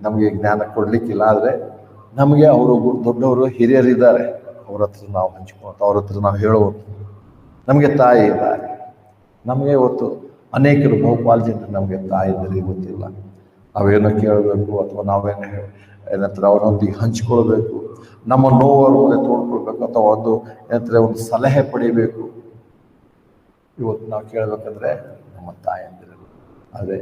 ನಮಗೆ ಜ್ಞಾನ ಕೊಡಲಿಕ್ಕಿಲ್ಲ. ಆದರೆ ನಮಗೆ ಅವರು ದೊಡ್ಡವರು ಹಿರಿಯರಿದ್ದಾರೆ, ಅವ್ರ ಹತ್ರ ನಾವು ಹಂಚ್ಕೊಳ್ತಾ, ಅವ್ರ ಹತ್ರ ನಾವು ಹೇಳುವುದು. ನಮಗೆ ತಾಯಿ ಇದ್ದಾರೆ. ನಮಗೆ ಇವತ್ತು ಅನೇಕರು ಬಹುಪಾಲು ಜನರು ನಮಗೆ ತಾಯಿ ಇದ್ದರೆ ಗೊತ್ತಿಲ್ಲ. ನಾವೇನೋ ಕೇಳಬೇಕು ಅಥವಾ ನಾವೇನೋ ಏನಂತಾರೆ ಅವರೊಂದಿಗೆ ಹಂಚ್ಕೊಳ್ಬೇಕು, ನಮ್ಮ ನೋವು ಮುಂದೆ ತೋಡ್ಕೊಳ್ಬೇಕು, ಅಥವಾ ಒಂದು ಸಲಹೆ ಪಡಿಬೇಕು. ಇವತ್ತು ನಾವು ಕೇಳಬೇಕಂದ್ರೆ ನಮ್ಮ ತಾಯಿ ಅಂದಿರಲ್ಲ. ಆದರೆ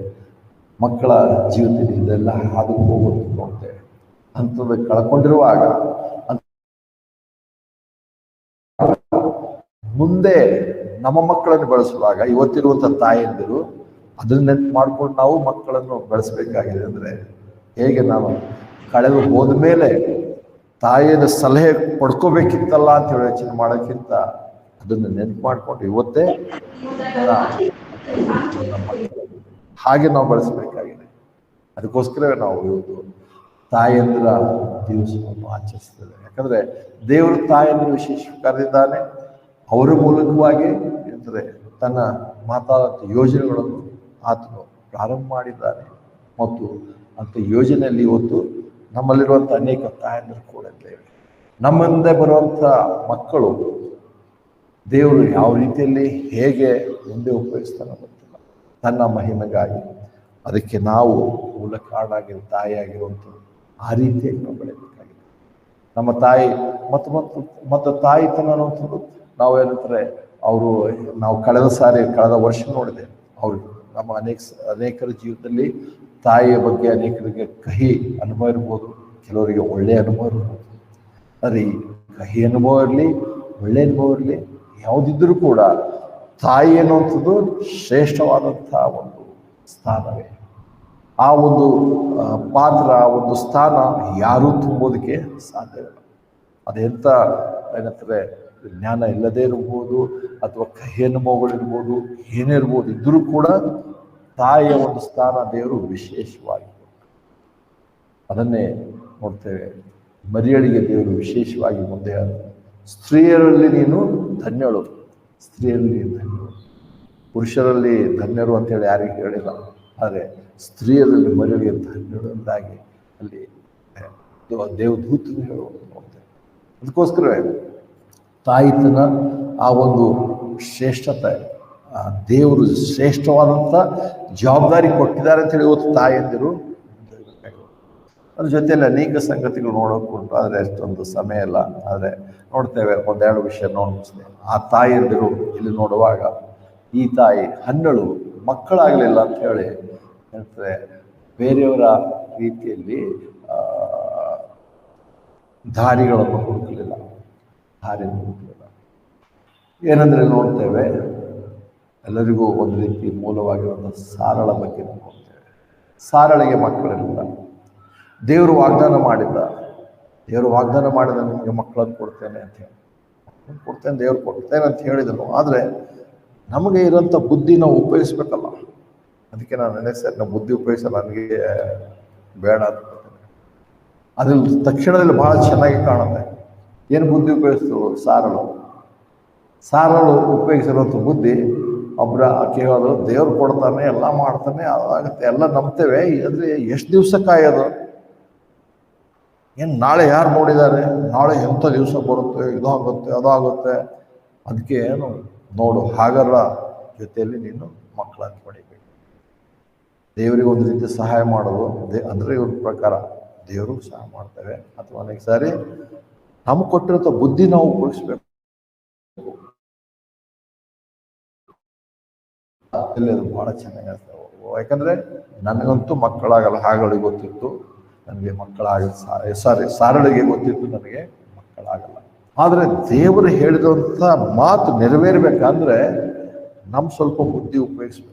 ಮಕ್ಕಳ ಜೀವಿತದಲ್ಲಿ ಇದೆಲ್ಲ ಹಾದು ಹೋಗೋದು ನೋಡ್ತೇವೆ. ಅಂಥದ್ದು ಕಳ್ಕೊಂಡಿರುವಾಗ ಮುಂದೆ ನಮ್ಮ ಮಕ್ಕಳನ್ನು ಬೆಳೆಸುವಾಗ ಇವತ್ತಿರುವಂಥ ತಾಯಿಯಂದಿರು ಅದನ್ನ ನೆನಪು ಮಾಡ್ಕೊಂಡು ನಾವು ಮಕ್ಕಳನ್ನು ಬೆಳೆಸಬೇಕಾಗಿದೆ. ಅಂದರೆ ಹೇಗೆ ನಾವು ಕಳೆದು ಹೋದ ಮೇಲೆ ತಾಯಿಯ ಸಲಹೆ ಪಡ್ಕೋಬೇಕಿತ್ತಲ್ಲ ಅಂತ ಹೇಳಿ ಯೋಚನೆ ಮಾಡೋಕ್ಕಿಂತ ಅದನ್ನು ನೆನಪು ಮಾಡ್ಕೊಂಡು ಇವತ್ತೇ ಹಾಗೆ ನಾವು ಬೆಳೆಸಬೇಕಾಗಿದೆ. ಅದಕ್ಕೋಸ್ಕರವೇ ನಾವು ಇವತ್ತು ತಾಯಂದಿರ ದಿವಸವನ್ನು ಆಚರಿಸ್ತೇವೆ. ಯಾಕಂದರೆ ದೇವರು ತಾಯಿಯನ್ನು ವಿಶೇಷ ಕರೆದಿದ್ದಾನೆ. ಅವರ ಮೂಲಕವಾಗಿ ಎಂದರೆ ತನ್ನ ಮಾತಾದಂಥ ಯೋಜನೆಗಳನ್ನು ಆತನು ಪ್ರಾರಂಭ ಮಾಡಿದ್ದಾನೆ. ಮತ್ತು ಅಂಥ ಯೋಜನೆಯಲ್ಲಿ ಇವತ್ತು ನಮ್ಮಲ್ಲಿರುವಂಥ ಅನೇಕ ತಾಯಂದಿರು ಕೂಡ ಇದ್ದೇವೆ. ನಮ್ಮ ಮುಂದೆ ಬರುವಂಥ ಮಕ್ಕಳು ದೇವರು ಯಾವ ರೀತಿಯಲ್ಲಿ ಹೇಗೆ ಮುಂದೆ ಉಪಯೋಗಿಸ್ತಾನೆ ಗೊತ್ತಿಲ್ಲ, ತನ್ನ ಮಹಿಮೆಗಾಗಿ. ಅದಕ್ಕೆ ನಾವು ಮೂಲ ಕಾರಣಾಗಿ ತಾಯಿಯಾಗಿರುವಂಥದ್ದು ಆ ರೀತಿಯಾಗಿ ನಾವು ಬೆಳೆಯಬೇಕಾಗಿದೆ. ನಮ್ಮ ತಾಯಿ ಮತ್ತು ತಾಯಿತನ ಅನ್ನುವಂಥದ್ದು ನಾವೇನಂತಾರೆ ನಾವು ಕಳೆದ ವರ್ಷ ನೋಡಿದೆ. ಅವರು ನಮ್ಮ ಅನೇಕರ ಜೀವಿತದಲ್ಲಿ ತಾಯಿಯ ಬಗ್ಗೆ ಅನೇಕರಿಗೆ ಕಹಿ ಅನುಭವ ಇರ್ಬೋದು, ಕೆಲವರಿಗೆ ಒಳ್ಳೆಯ ಅನುಭವ ಇರ್ಬೋದು. ಆದರೆ ಈ ಕಹಿ ಅನುಭವ ಇರಲಿ, ಒಳ್ಳೆಯ ಅನುಭವ ಇರಲಿ, ಯಾವುದಿದ್ರೂ ಕೂಡ ತಾಯಿ ಅನ್ನುವಂಥದ್ದು ಶ್ರೇಷ್ಠವಾದಂಥ ಒಂದು ಸ್ಥಾನವೇ. ಆ ಒಂದು ಪಾತ್ರ, ಒಂದು ಸ್ಥಾನ ಯಾರೂ ತುಂಬೋದಕ್ಕೆ ಸಾಧ್ಯವಿಲ್ಲ. ಅದೆಂಥ ಏನಂತಾರೆ ಜ್ಞಾನ ಇಲ್ಲದೇ ಇರ್ಬೋದು, ಅಥವಾ ಕಹಿ ಅನುಭವಗಳಿರ್ಬೋದು, ಏನೇ ಇರ್ಬೋದು, ಇದ್ರೂ ಕೂಡ ತಾಯಿಯ ಒಂದು ಸ್ಥಾನ ದೇವರು ವಿಶೇಷವಾಗಿ ಅದನ್ನೇ ನೋಡ್ತೇವೆ. ಮರಿಯಳಿಗೆ ದೇವರು ವಿಶೇಷವಾಗಿ ಮುಂದೆ ಸ್ತ್ರೀಯರಲ್ಲಿ ನೀನು ಧನ್ಯಳು, ಸ್ತ್ರೀಯರಲ್ಲಿ ಧನ್ಯಳು. ಪುರುಷರಲ್ಲಿ ಧನ್ಯರು ಅಂತೇಳಿ ಯಾರಿಗೂ ಹೇಳಿಲ್ಲ, ಆದರೆ ಸ್ತ್ರೀಯರಲ್ಲಿ ಮರಿಯಳಿಗೆ ಧನ್ಯಳು ಅಂತಾಗಿ ಅಲ್ಲಿ ದೇವದೂತನು ಹೇಳುವುದು ನೋಡ್ತೇವೆ. ಅದಕ್ಕೋಸ್ಕರವೇ ತಾಯಿತನ ಆ ಒಂದು ಶ್ರೇಷ್ಠತೆ, ದೇವರು ಶ್ರೇಷ್ಠವಾದಂಥ ಜವಾಬ್ದಾರಿ ಕೊಟ್ಟಿದ್ದಾರೆ ಅಂತೇಳಿ ಇವತ್ತು ತಾಯಿಯಂದಿರು. ಅದ್ರ ಜೊತೆಯಲ್ಲಿ ಅನೇಕ ಸಂಗತಿಗಳು ನೋಡೋಕ್ಕುಂಟು, ಆದರೆ ಅಷ್ಟೊಂದು ಸಮಯ ಇಲ್ಲ. ಆದರೆ ನೋಡ್ತೇವೆ, ಒಂದೆರಡು ವಿಷಯ ನೋಡ್ತೇವೆ. ಆ ತಾಯಿಯಂದಿರು ಇಲ್ಲಿ ನೋಡುವಾಗ ಈ ತಾಯಿ ಹನ್ನಳು ಮಕ್ಕಳಾಗಲಿಲ್ಲ ಅಂತ ಹೇಳಿ ಹೇಳ್ತಾರೆ. ಬೇರೆಯವರ ರೀತಿಯಲ್ಲಿ ದಾರಿಗಳನ್ನು ಹುಡುಕಲಿಲ್ಲ, ದಾರಿಯನ್ನು ಹುಡುಕಲಿಲ್ಲ. ಏನಂದರೆ ನೋಡ್ತೇವೆ, ಎಲ್ಲರಿಗೂ ಒಂದು ರೀತಿ ಮೂಲವಾಗಿರುವಂಥ ಸಾರಳ ಬಗ್ಗೆ ನೋಡ್ತೇವೆ. ಸಾರಳಿಗೆ ಮಕ್ಕಳಿಲ್ಲ. ದೇವರು ವಾಗ್ದಾನ ಮಾಡಿದ ನಿಮಗೆ ಮಕ್ಕಳನ್ನು ಕೊಡ್ತೇನೆ ಅಂತ ಹೇಳಿ ದೇವ್ರು ಕೊಡ್ತೇನೆ ಅಂತ ಹೇಳಿದನು. ಆದರೆ ನಮಗೆ ಇರೋಂಥ ಬುದ್ಧಿ ನಾವು ಉಪಯೋಗಿಸ್ಬೇಕಲ್ಲ. ಅದಕ್ಕೆ ನಾನು ಸರಿ ನಾವು ಬುದ್ಧಿ ಉಪಯೋಗಿಸಲ್ಲ, ನನಗೆ ಬೇಡ ಅಂತ. ಅದ್ರಲ್ಲಿ ತಕ್ಷಣದಲ್ಲಿ ಭಾಳ ಚೆನ್ನಾಗಿ ಕಾಣುತ್ತೆ. ಏನು ಬುದ್ಧಿ ಉಪಯೋಗಿಸ್ತರು ಸಾರಳು ಸಾರಲು ಉಪಯೋಗಿಸಿರುವಂಥ ಬುದ್ಧಿ ಒಬ್ಬರ ಕೇಳೋದು ದೇವ್ರು ಕೊಡ್ತಾನೆ, ಎಲ್ಲ ಮಾಡ್ತಾನೆ, ಅದಾಗುತ್ತೆ, ಎಲ್ಲ ನಂಬ್ತೇವೆ. ಅಂದರೆ ಎಷ್ಟು ದಿವಸ ಕಾಯೋದು? ಏನು ನಾಳೆ ಯಾರು ನೋಡಿದ್ದಾರೆ? ನಾಳೆ ಎಂಥ ದಿವಸ ಬರುತ್ತೆ, ಇದಾಗುತ್ತೆ, ಅದಾಗುತ್ತೆ. ಅದಕ್ಕೆ ಏನು ನೋಡು, ಹಾಗರ ಜೊತೆಯಲ್ಲಿ ನೀನು ಮಕ್ಕಳನ್ನು ಪಡಿಬೇಕು. ದೇವರಿಗೆ ಒಂದು ರೀತಿ ಸಹಾಯ ಮಾಡೋದು ಅಂದರೆ ಇವ್ರ ಪ್ರಕಾರ ದೇವರು ಸಹಾಯ ಮಾಡ್ತೇವೆ. ಅಥವಾ ಅನೇಕ ಸಾರಿ ನಮ್ಗೆ ಕೊಟ್ಟಿರೋ ಬುದ್ಧಿ ನಾವು ಉಪಯೋಗಿಸ್ಬೇಕು. ಅದು ಭಾಳ ಚೆನ್ನಾಗಿ ಆಗ್ತವೆ. ಯಾಕಂದರೆ ನನಗಂತೂ ಮಕ್ಕಳಾಗಲ್ಲ, ಹಾಗಳಿಗೆ ಗೊತ್ತಿತ್ತು ನನಗೆ ಮಕ್ಕಳಾಗಲ್ಲ. ಸಾರಳಿಗೆ ಗೊತ್ತಿತ್ತು ನನಗೆ ಮಕ್ಕಳಾಗಲ್ಲ. ಆದರೆ ದೇವರು ಹೇಳಿದಂಥ ಮಾತು ನೆರವೇರಬೇಕಂದ್ರೆ ನಮ್ಮ ಸ್ವಲ್ಪ ಬುದ್ಧಿ ಉಪಯೋಗಿಸ್ಬೇಕು.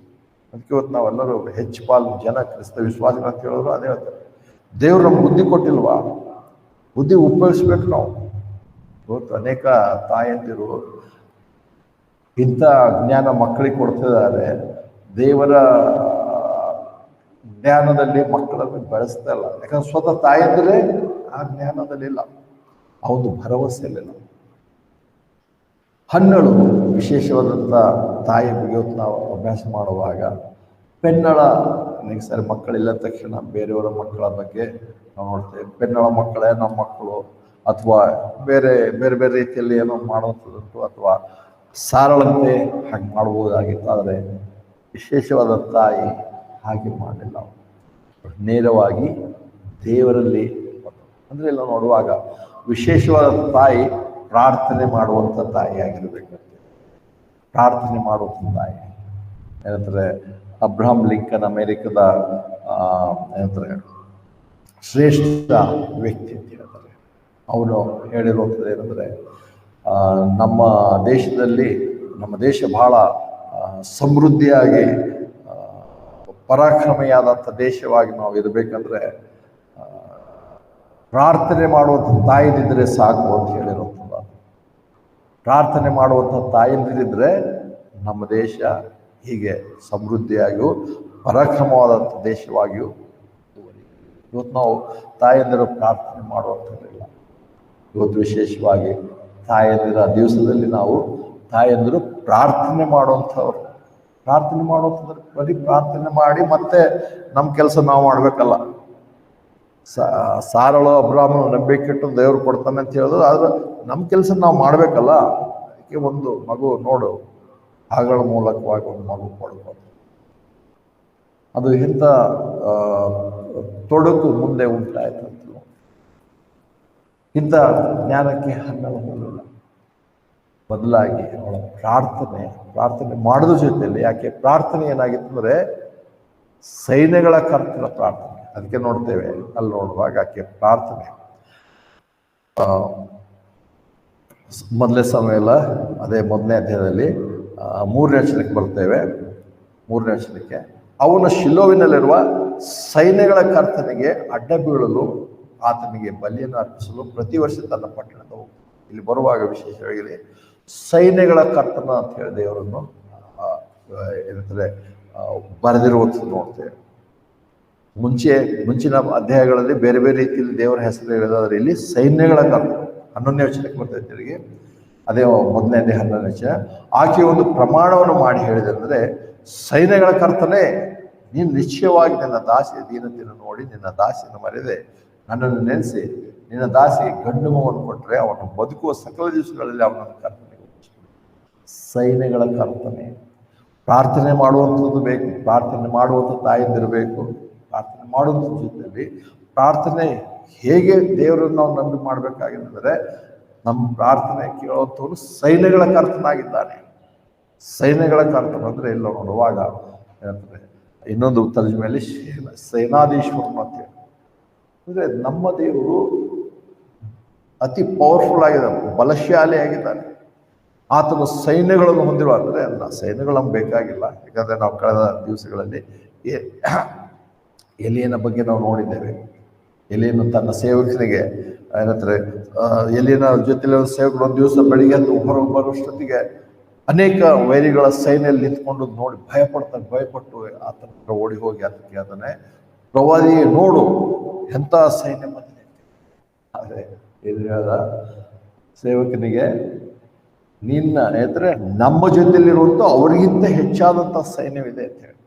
ಅದಕ್ಕೆ ಇವತ್ತು ನಾವೆಲ್ಲರೂ ಹೆಚ್ಚು ಪಾಲು ಜನ ಕ್ರಿಸ್ತ ವಿಶ್ವಾಸಿಗಳು ಅಂತ ಹೇಳಿದ್ರು ಅದೇ ಹೇಳ್ತಾರೆ, ದೇವ್ರು ನಮ್ಗೆ ಬುದ್ಧಿ ಕೊಟ್ಟಿಲ್ವಾ? ಬುದ್ಧಿ ಉಪಯೋಗಿಸ್ಬೇಕು ನಾವು. ಇವತ್ತು ಅನೇಕ ತಾಯಂದಿರು ಇಂಥ ಜ್ಞಾನ ಮಕ್ಕಳಿಗೆ ಕೊಡ್ತಿದ್ದಾರೆ, ದೇವರ ಜ್ಞಾನದಲ್ಲಿ ಮಕ್ಕಳನ್ನು ಬೆಳೆಸ್ತಾ ಇಲ್ಲ. ಯಾಕಂದ್ರೆ ಸ್ವತಃ ತಾಯಂದಿರೇ ಆ ಜ್ಞಾನದಲ್ಲಿಲ್ಲ, ಆ ಒಂದು ಭರವಸೆಯಲ್ಲಿಲ್ಲ. ಹಣ್ಣಳು ವಿಶೇಷವಾದಂಥ ತಾಯಿ ಬಗ್ಗೆ ನಾವು ಅಭ್ಯಾಸ ಮಾಡುವಾಗ ಪೆನ್ನಳ ಅನೇಕ ಸಾರಿ ಮಕ್ಕಳಿಲ್ಲ ತಕ್ಷಣ ಬೇರೆಯವರ ಮಕ್ಕಳ ಬಗ್ಗೆ ನಾವು ನೋಡ್ತೇವೆ. ಪೆನ್ನಳ ಮಕ್ಕಳೇ ನಮ್ಮ ಮಕ್ಕಳು, ಅಥವಾ ಬೇರೆ ಬೇರೆ ಬೇರೆ ರೀತಿಯಲ್ಲಿ ಏನೋ ಮಾಡುವಂಥದ್ದುಂಟು, ಅಥವಾ ಸಾರಳಂತೆ ಹಾಗೆ ಮಾಡ್ಬೋದಾಗಿತ್ತು. ಆದರೆ ವಿಶೇಷವಾದ ತಾಯಿ ಹಾಗೆ ಮಾಡಲಿಲ್ಲ. ನೇರವಾಗಿ ದೇವರಲ್ಲಿ ಅಂದರೆ ಎಲ್ಲ ನೋಡುವಾಗ ವಿಶೇಷವಾದ ತಾಯಿ ಪ್ರಾರ್ಥನೆ ಮಾಡುವಂಥ ತಾಯಿ ಆಗಿರಬೇಕಂತೆ. ಪ್ರಾರ್ಥನೆ ಮಾಡುವಂಥ ತಾಯಿ ಏನಂತಾರೆ, ಅಬ್ರಹಾಂ ಲಿಂಕನ್ ಅಮೇರಿಕದ ಏನಂತಾರೆ ಶ್ರೇಷ್ಠ ವ್ಯಕ್ತಿ ಅಂತ ಹೇಳ್ತಾರೆ. ಅವನು ಹೇಳಿರುವಂಥದ್ದು ಏನಂದರೆ, ನಮ್ಮ ದೇಶದಲ್ಲಿ ನಮ್ಮ ದೇಶ ಬಹಳ ಸಮೃದ್ಧಿಯಾಗಿ ಪರಾಕ್ರಮಿಯಾದಂಥ ದೇಶವಾಗಿ ನಾವು ಇರಬೇಕಂದ್ರೆ ಪ್ರಾರ್ಥನೆ ಮಾಡುವಂಥ ತಾಯಿದಿದ್ದರೆ ಸಾಕು ಅಂತ ಹೇಳಿರುವಂಥದ್ದು. ಪ್ರಾರ್ಥನೆ ಮಾಡುವಂಥ ತಾಯಿದಿದ್ದರೆ ನಮ್ಮ ದೇಶ ಹೀಗೆ ಸಮೃದ್ಧಿಯಾಗಿಯೂ ಪರಾಕ್ರಮವಾದಂಥ ದೇಶವಾಗಿಯೂ ಇವತ್ತು ನಾವು ತಾಯಂದಿರು ಪ್ರಾರ್ಥನೆ ಮಾಡುವಂಥದ್ದಿಲ್ಲ. ಇವತ್ತು ವಿಶೇಷವಾಗಿ ತಾಯಂದಿರ ದಿವಸದಲ್ಲಿ ನಾವು ತಾಯಂದಿರು ಪ್ರಾರ್ಥನೆ ಮಾಡುವಂಥವ್ರು. ಪ್ರಾರ್ಥನೆ ಮಾಡುವಂಥದ್ದು ಬರೀ ಪ್ರಾರ್ಥನೆ ಮಾಡಿ ಮತ್ತೆ ನಮ್ಮ ಕೆಲಸ ನಾವು ಮಾಡಬೇಕಲ್ಲ. ಸಾರಳು ಅಬ್ರಾಹ್ಮಣ ನಂಬಿಕೆ ಇಟ್ಟು ದೇವ್ರು ಕೊಡ್ತಾನೆ ಅಂತ ಹೇಳಿದ್ರು, ಆದ್ರೆ ನಮ್ಮ ಕೆಲಸ ನಾವು ಮಾಡಬೇಕಲ್ಲ. ಅದಕ್ಕೆ ಒಂದು ಮಗು ನೋಡು, ಹಾಗಳ ಮೂಲಕವಾಗಿ ಒಂದು ಮಗು ಕೊಡ್ಬೋದು. ಅದು ಇಂಥ ತೊಡಕು ಮುಂದೆ ಉಂಟಾಯ್ತಂತ. ಇಂಥ ಜ್ಞಾನಕ್ಕೆ ಹನ್ನೆರಡು ಹೋಗಲಿಲ್ಲ. ಬದಲಾಗಿ ಅವಳ ಪ್ರಾರ್ಥನೆ ಮಾಡೋದ್ರ ಜೊತೆಯಲ್ಲಿ, ಯಾಕೆ ಪ್ರಾರ್ಥನೆ ಏನಾಗಿತ್ತು ಅಂದರೆ ಸೈನ್ಯಗಳ ಕರ್ತನ ಪ್ರಾರ್ಥನೆ. ಅದಕ್ಕೆ ನೋಡ್ತೇವೆ ಅಲ್ಲಿ ನೋಡುವಾಗ ಆಕೆ ಪ್ರಾರ್ಥನೆ ಮೊದಲೇ ಸಮಯ ಅದೇ ಮೊದಲನೇ ಅಧ್ಯಾಯದಲ್ಲಿ 3ನೇ ವಚನಕ್ಕೆ ಬರ್ತೇವೆ. 3ನೇ ವಚನಕ್ಕೆ, ಅವನ ಶಿಲೋವಿನಲ್ಲಿರುವ ಸೈನ್ಯಗಳ ಕರ್ತನಿಗೆ ಅಡ್ಡ ಬೀಳಲು ಆತನಿಗೆ ಬಲಿಯನ್ನು ಅರ್ಪಿಸಲು ಪ್ರತಿ ವರ್ಷ ತನ್ನ ಪಟ್ಟಣದ ಹೋಗ್ತಾನೆ. ಇಲ್ಲಿ ಬರುವಾಗ ವಿಶೇಷವಾಗಿ ಸೈನ್ಯಗಳ ಕರ್ತನ ಅಂತ ಹೇಳಿ ದೇವರನ್ನು ಏನಂತಾರೆ ಬರೆದಿರುವಂಥದ್ದು ನೋಡ್ತೇವೆ. ಮುಂಚಿನ ಅಧ್ಯಾಯಗಳಲ್ಲಿ ಬೇರೆ ಬೇರೆ ರೀತಿಯಲ್ಲಿ ದೇವರ ಹೆಸರು ಹೇಳಿದಾದ್ರೆ ಇಲ್ಲಿ ಸೈನ್ಯಗಳ ಕರ್ತ 11ನೇ ವಚನಕ್ಕೆ ಬರ್ತೈತೆ ತಿರುಗಿ. ಅದೇ ಮೊದಲನೇ 11ನೇ ವಚನ, ಆಕೆ ಒಂದು ಪ್ರಮಾಣವನ್ನು ಮಾಡಿ ಹೇಳಿದಂದರೆ, ಸೈನ್ಯಗಳ ಕರ್ತನೇ, ನೀನು ನಿಶ್ಚಯವಾಗಿ ನಿನ್ನ ದಾಸಿಯ ದೀನತೆಯನ್ನು ನೋಡಿ ನಿನ್ನ ದಾಸಿಯನ್ನು ಮರೆದೆ ನನ್ನನ್ನು ನೆನೆಸಿ ನಿನ್ನ ದಾಸಿಗೆ ಗಂಡು ಮಗುವನ್ನು ಕೊಟ್ಟರೆ ಅವನು ಬದುಕುವ ಸಕಲ ದಿವಸಗಳಲ್ಲಿ ಅವನನ್ನು ಕರ್ತನೆಗೆ ಸೈನ್ಯಗಳ ಕರ್ತನೆ. ಪ್ರಾರ್ಥನೆ ಮಾಡುವಂಥದ್ದು ಬೇಕು, ಪ್ರಾರ್ಥನೆ ಮಾಡುವಂಥ ತಾಯಿಂದಿರಬೇಕು. ಪ್ರಾರ್ಥನೆ ಮಾಡುವಂಥ ಜೊತೆಯಲ್ಲಿ ಪ್ರಾರ್ಥನೆ ಹೇಗೆ ದೇವರನ್ನು ನಾವು ನಂಬಿ ಮಾಡಬೇಕಾಗಿದ್ದರೆ, ನಮ್ಮ ಪ್ರಾರ್ಥನೆ ಕೇಳುವಂಥವ್ರು ಸೈನ್ಯಗಳ ಕರ್ತನಾಗಿದ್ದಾನೆ. ಸೈನ್ಯಗಳ ಕರ್ತನ ಅಂದರೆ ಎಲ್ಲ ನೋಡುವಾಗ ಏನಂತಾರೆ, ಇನ್ನೊಂದು ತರ್ಜುಮೆಯಲ್ಲಿ ಸೇನಾಧೀಶ್ವರನು ಅಂತೇಳಿ, ಅಂದರೆ ನಮ್ಮ ದೇವರು ಅತಿ ಪವರ್ಫುಲ್ ಆಗಿದ್ದಾನೆ, ಬಲಶಾಲಿ ಆಗಿದ್ದಾನೆ. ಆತನ ಸೈನ್ಯಗಳನ್ನು ಹೊಂದಿರುವ ಅಂದರೆ ಅಲ್ಲ, ಸೈನ್ಯಗಳು ನಮ್ಗೆ ಬೇಕಾಗಿಲ್ಲ. ಯಾಕಂದರೆ ನಾವು ಕಳೆದ ದಿವಸಗಳಲ್ಲಿ ಎಲಿಯನ ಬಗ್ಗೆ ನಾವು ನೋಡಿದ್ದೇವೆ. ಎಲಿಯನು ತನ್ನ ಸೇವಕನಿಗೆ ಏನಂತಾರೆ, ಎಲಿಯನ ಜೊತೆಲಿ ಸೇವಕರು ಒಂದು ದಿವಸ ಬೆಳಿಗ್ಗೆ ಅಂತ ಹೊರಗೆ ಬರೋಷ್ಟೊತ್ತಿಗೆ ಅನೇಕ ವೈರಿಗಳ ಸೈನ್ಯಲ್ಲಿ ನಿಂತ್ಕೊಂಡು ನೋಡಿ ಭಯಪಟ್ಟು ಆತನ ಹತ್ರ ಓಡಿ ಹೋಗಿ ಅದಕ್ಕೆ ಅದನ್ನೇ ಪ್ರವಾದಿ ನೋಡು ಎಂಥ ಸೈನ್ಯ ಬಂದಿದೆ. ಆದರೆ ಏನು ಹೇಳ್ದ ಸೇವಕನಿಗೆ, ನಿನ್ನ ಅಂದರೆ ನಮ್ಮ ಜೊತೆಲಿರುವಂಥ ಅವ್ರಿಗಿಂತ ಹೆಚ್ಚಾದಂಥ ಸೈನ್ಯವಿದೆ ಅಂತ ಹೇಳಿ.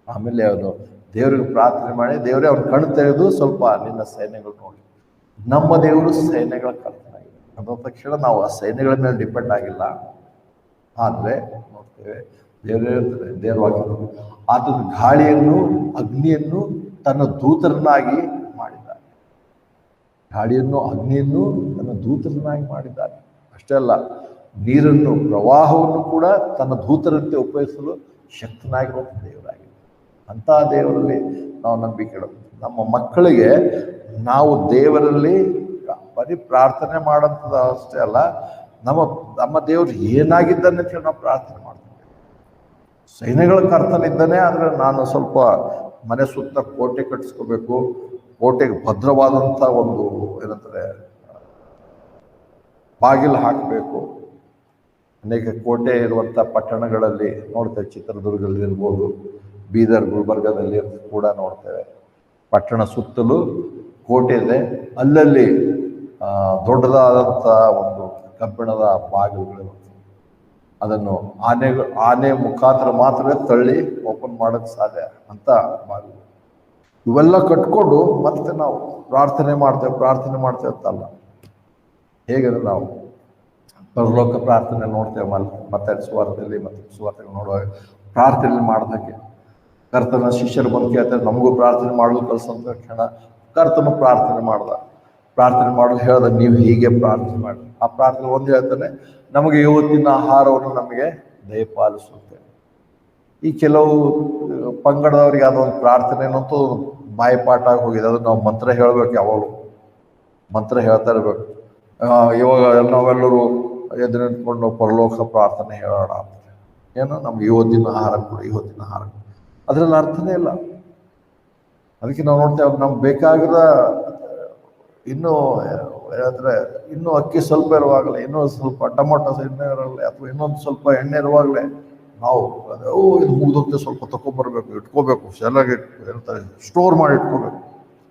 ಆಮೇಲೆ ಅವನು ದೇವರಿಗೆ ಪ್ರಾರ್ಥನೆ ಮಾಡಿ, ದೇವರೇ ಅವ್ನು ಕಣ್ಣು ತೆರೆದು ಸ್ವಲ್ಪ ನಿನ್ನ ಸೈನ್ಯಗಳು ನೋಡಿ. ನಮ್ಮ ದೇವರು ಸೈನ್ಯಗಳ ಕರ್ತನಾಗಿದೆ. ಅದ ತಕ್ಷಣ ನಾವು ಆ ಸೈನ್ಯಗಳ ಮೇಲೆ ಡಿಪೆಂಡ್ ಆಗಿಲ್ಲ. ಆದರೆ ನೋಡ್ತೇವೆ ದೇವರೇ ಇರ್ತದೆ, ದೇವರವಾಗಿದ್ದು ಆತನ ಗಾಳಿಯನ್ನು ಅಗ್ನಿಯನ್ನು ತನ್ನ ದೂತರನ್ನಾಗಿ ಮಾಡಿದ್ದಾನೆ. ಗಾಳಿಯನ್ನು ಅಗ್ನಿಯನ್ನು ತನ್ನ ದೂತರನ್ನಾಗಿ ಮಾಡಿದ್ದಾನೆ. ಅಷ್ಟೇ ಅಲ್ಲ, ನೀರನ್ನು ಪ್ರವಾಹವನ್ನು ಕೂಡ ತನ್ನ ದೂತರಂತೆ ಉಪಯೋಗಿಸಲು ಶಕ್ತನಾಗಿರುವಂಥ ದೇವರಾಗಿದೆ. ಅಂಥ ದೇವರಲ್ಲಿ ನಾವು ನಂಬಿಕೆ ಇಡೋದು. ನಮ್ಮ ಮಕ್ಕಳಿಗೆ ನಾವು ದೇವರಲ್ಲಿ ಬರೀ ಪ್ರಾರ್ಥನೆ ಮಾಡೋಂಥದ್ದು ಅಷ್ಟೇ ಅಲ್ಲ, ನಮ್ಮ ದೇವರು ಏನಾಗಿದ್ದಾನೆ ಅಂತ ಹೇಳಿ ನಾವು ಪ್ರಾರ್ಥನೆ ಮಾಡ್ತೀವಿ. ಸೈನ್ಯಗಳ ಕರ್ತನಿದ್ದಾನೆ, ಆದರೆ ನಾನು ಸ್ವಲ್ಪ ಮನೆ ಸುತ್ತ ಕೋಟೆ ಕಟ್ಟಿಸ್ಕೋಬೇಕು, ಕೋಟೆಗೆ ಭದ್ರವಾದಂಥ ಒಂದು ಏನಂತಾರೆ ಬಾಗಿಲು ಹಾಕಬೇಕು. ಅನೇಕ ಕೋಟೆ ಇರುವಂಥ ಪಟ್ಟಣಗಳಲ್ಲಿ ನೋಡ್ತೇವೆ, ಚಿತ್ರದುರ್ಗದಲ್ಲಿ ಇರ್ಬೋದು, ಬೀದರ್ ಗುಲ್ಬರ್ಗದಲ್ಲಿ ಕೂಡ ನೋಡ್ತೇವೆ. ಪಟ್ಟಣ ಸುತ್ತಲೂ ಕೋಟೆ ಇದೆ, ಅಲ್ಲಲ್ಲಿ ದೊಡ್ಡದಾದಂಥ ಒಂದು ಕಬ್ಬಿಣದ ಬಾಗಿಲುಗಳು. ಅದನ್ನು ಆನೆ ಮುಖಾಂತರ ಮಾತ್ರವೇ ತಳ್ಳಿ ಓಪನ್ ಮಾಡೋಕ್ಕೆ ಸಾಧ್ಯ ಅಂತ ಬಾಗಿಲು. ಇವೆಲ್ಲ ಕಟ್ಕೊಂಡು ಮತ್ತೆ ನಾವು ಪ್ರಾರ್ಥನೆ ಮಾಡ್ತೇವೆ ಅಂತಲ್ಲ. ಹೇಗಂದ್ರೆ ನಾವು ಪರಲೋಕ ಪ್ರಾರ್ಥನೆ ನೋಡ್ತೇವೆ ಮತ್ತೆ ಸುವಾರ್ತೆಯಲ್ಲಿ ನೋಡುವಾಗ ಪ್ರಾರ್ಥನೆ ಮಾಡಿದಾಗೆ ಕರ್ತನ ಶಿಷ್ಯರು ಬಂದು ಕೇಳ್ತಾರೆ, ನಮಗೂ ಪ್ರಾರ್ಥನೆ ಮಾಡಲು ಕಲಿಸಂತ ಕ್ಷಣ ಕರ್ತನ ಪ್ರಾರ್ಥನೆ ಮಾಡಲು ಹೇಳ್ದ, ನೀವು ಹೀಗೆ ಪ್ರಾರ್ಥನೆ ಮಾಡಿ. ಆ ಪ್ರಾರ್ಥನೆ ಒಂದು ಹೇಳ್ತಾನೆ, ನಮಗೆ ಇವತ್ತಿನ ಆಹಾರವನ್ನು ನಮಗೆ ದಯಪಾಲಿಸುತ್ತೆ. ಈ ಕೆಲವು ಪಂಗಡದವ್ರಿಗೆ ಅದೊಂದು ಪ್ರಾರ್ಥನೆ ಅನ್ನೋದು ಬಾಯಿಪಾಠ ಆಗಿ ಹೋಗಿದೆ. ಅದು ನಾವು ಮಂತ್ರ ಹೇಳ್ಬೇಕು, ಯಾವಾಗಲೂ ಮಂತ್ರ ಹೇಳ್ತಾ ಇರ್ಬೇಕು. ಇವಾಗ ನಾವೆಲ್ಲರೂ ಎದ್ದು ನಿಂತ್ಕೊಂಡು ಪರಲೋಕ ಪ್ರಾರ್ಥನೆ ಹೇಳೋಣ. ಏನು ನಮ್ಗೆ ಇವತ್ತಿನ ಆಹಾರ ಕೊಡು. ಅದರಲ್ಲಿ ಅರ್ಥನೇ ಇಲ್ಲ. ಅದಕ್ಕೆ ನಾವು ನೋಡ್ತೇವೆ, ನಮ್ಗೆ ಬೇಕಾಗಿರೋ ಇನ್ನೂ ಅಕ್ಕಿ ಸ್ವಲ್ಪ ಇರುವಾಗಲೇ, ಇನ್ನೂ ಸ್ವಲ್ಪ ಟೊಮೊಟೊ ಎಣ್ಣೆ ಇರಲ್ಲ, ಅಥವಾ ಇನ್ನೊಂದು ಸ್ವಲ್ಪ ಎಣ್ಣೆ ಇರುವಾಗಲೇ ನಾವು ಇದು ಮುಗಿದೋಗ್ತೇ ಸ್ವಲ್ಪ ತಗೊಂಡ್ಬರ್ಬೇಕು, ಇಟ್ಕೋಬೇಕು, ಚೆನ್ನಾಗಿ ಹೇಳ್ತಾರೆ, ಸ್ಟೋರ್ ಮಾಡಿ ಇಟ್ಕೋಬೇಕು.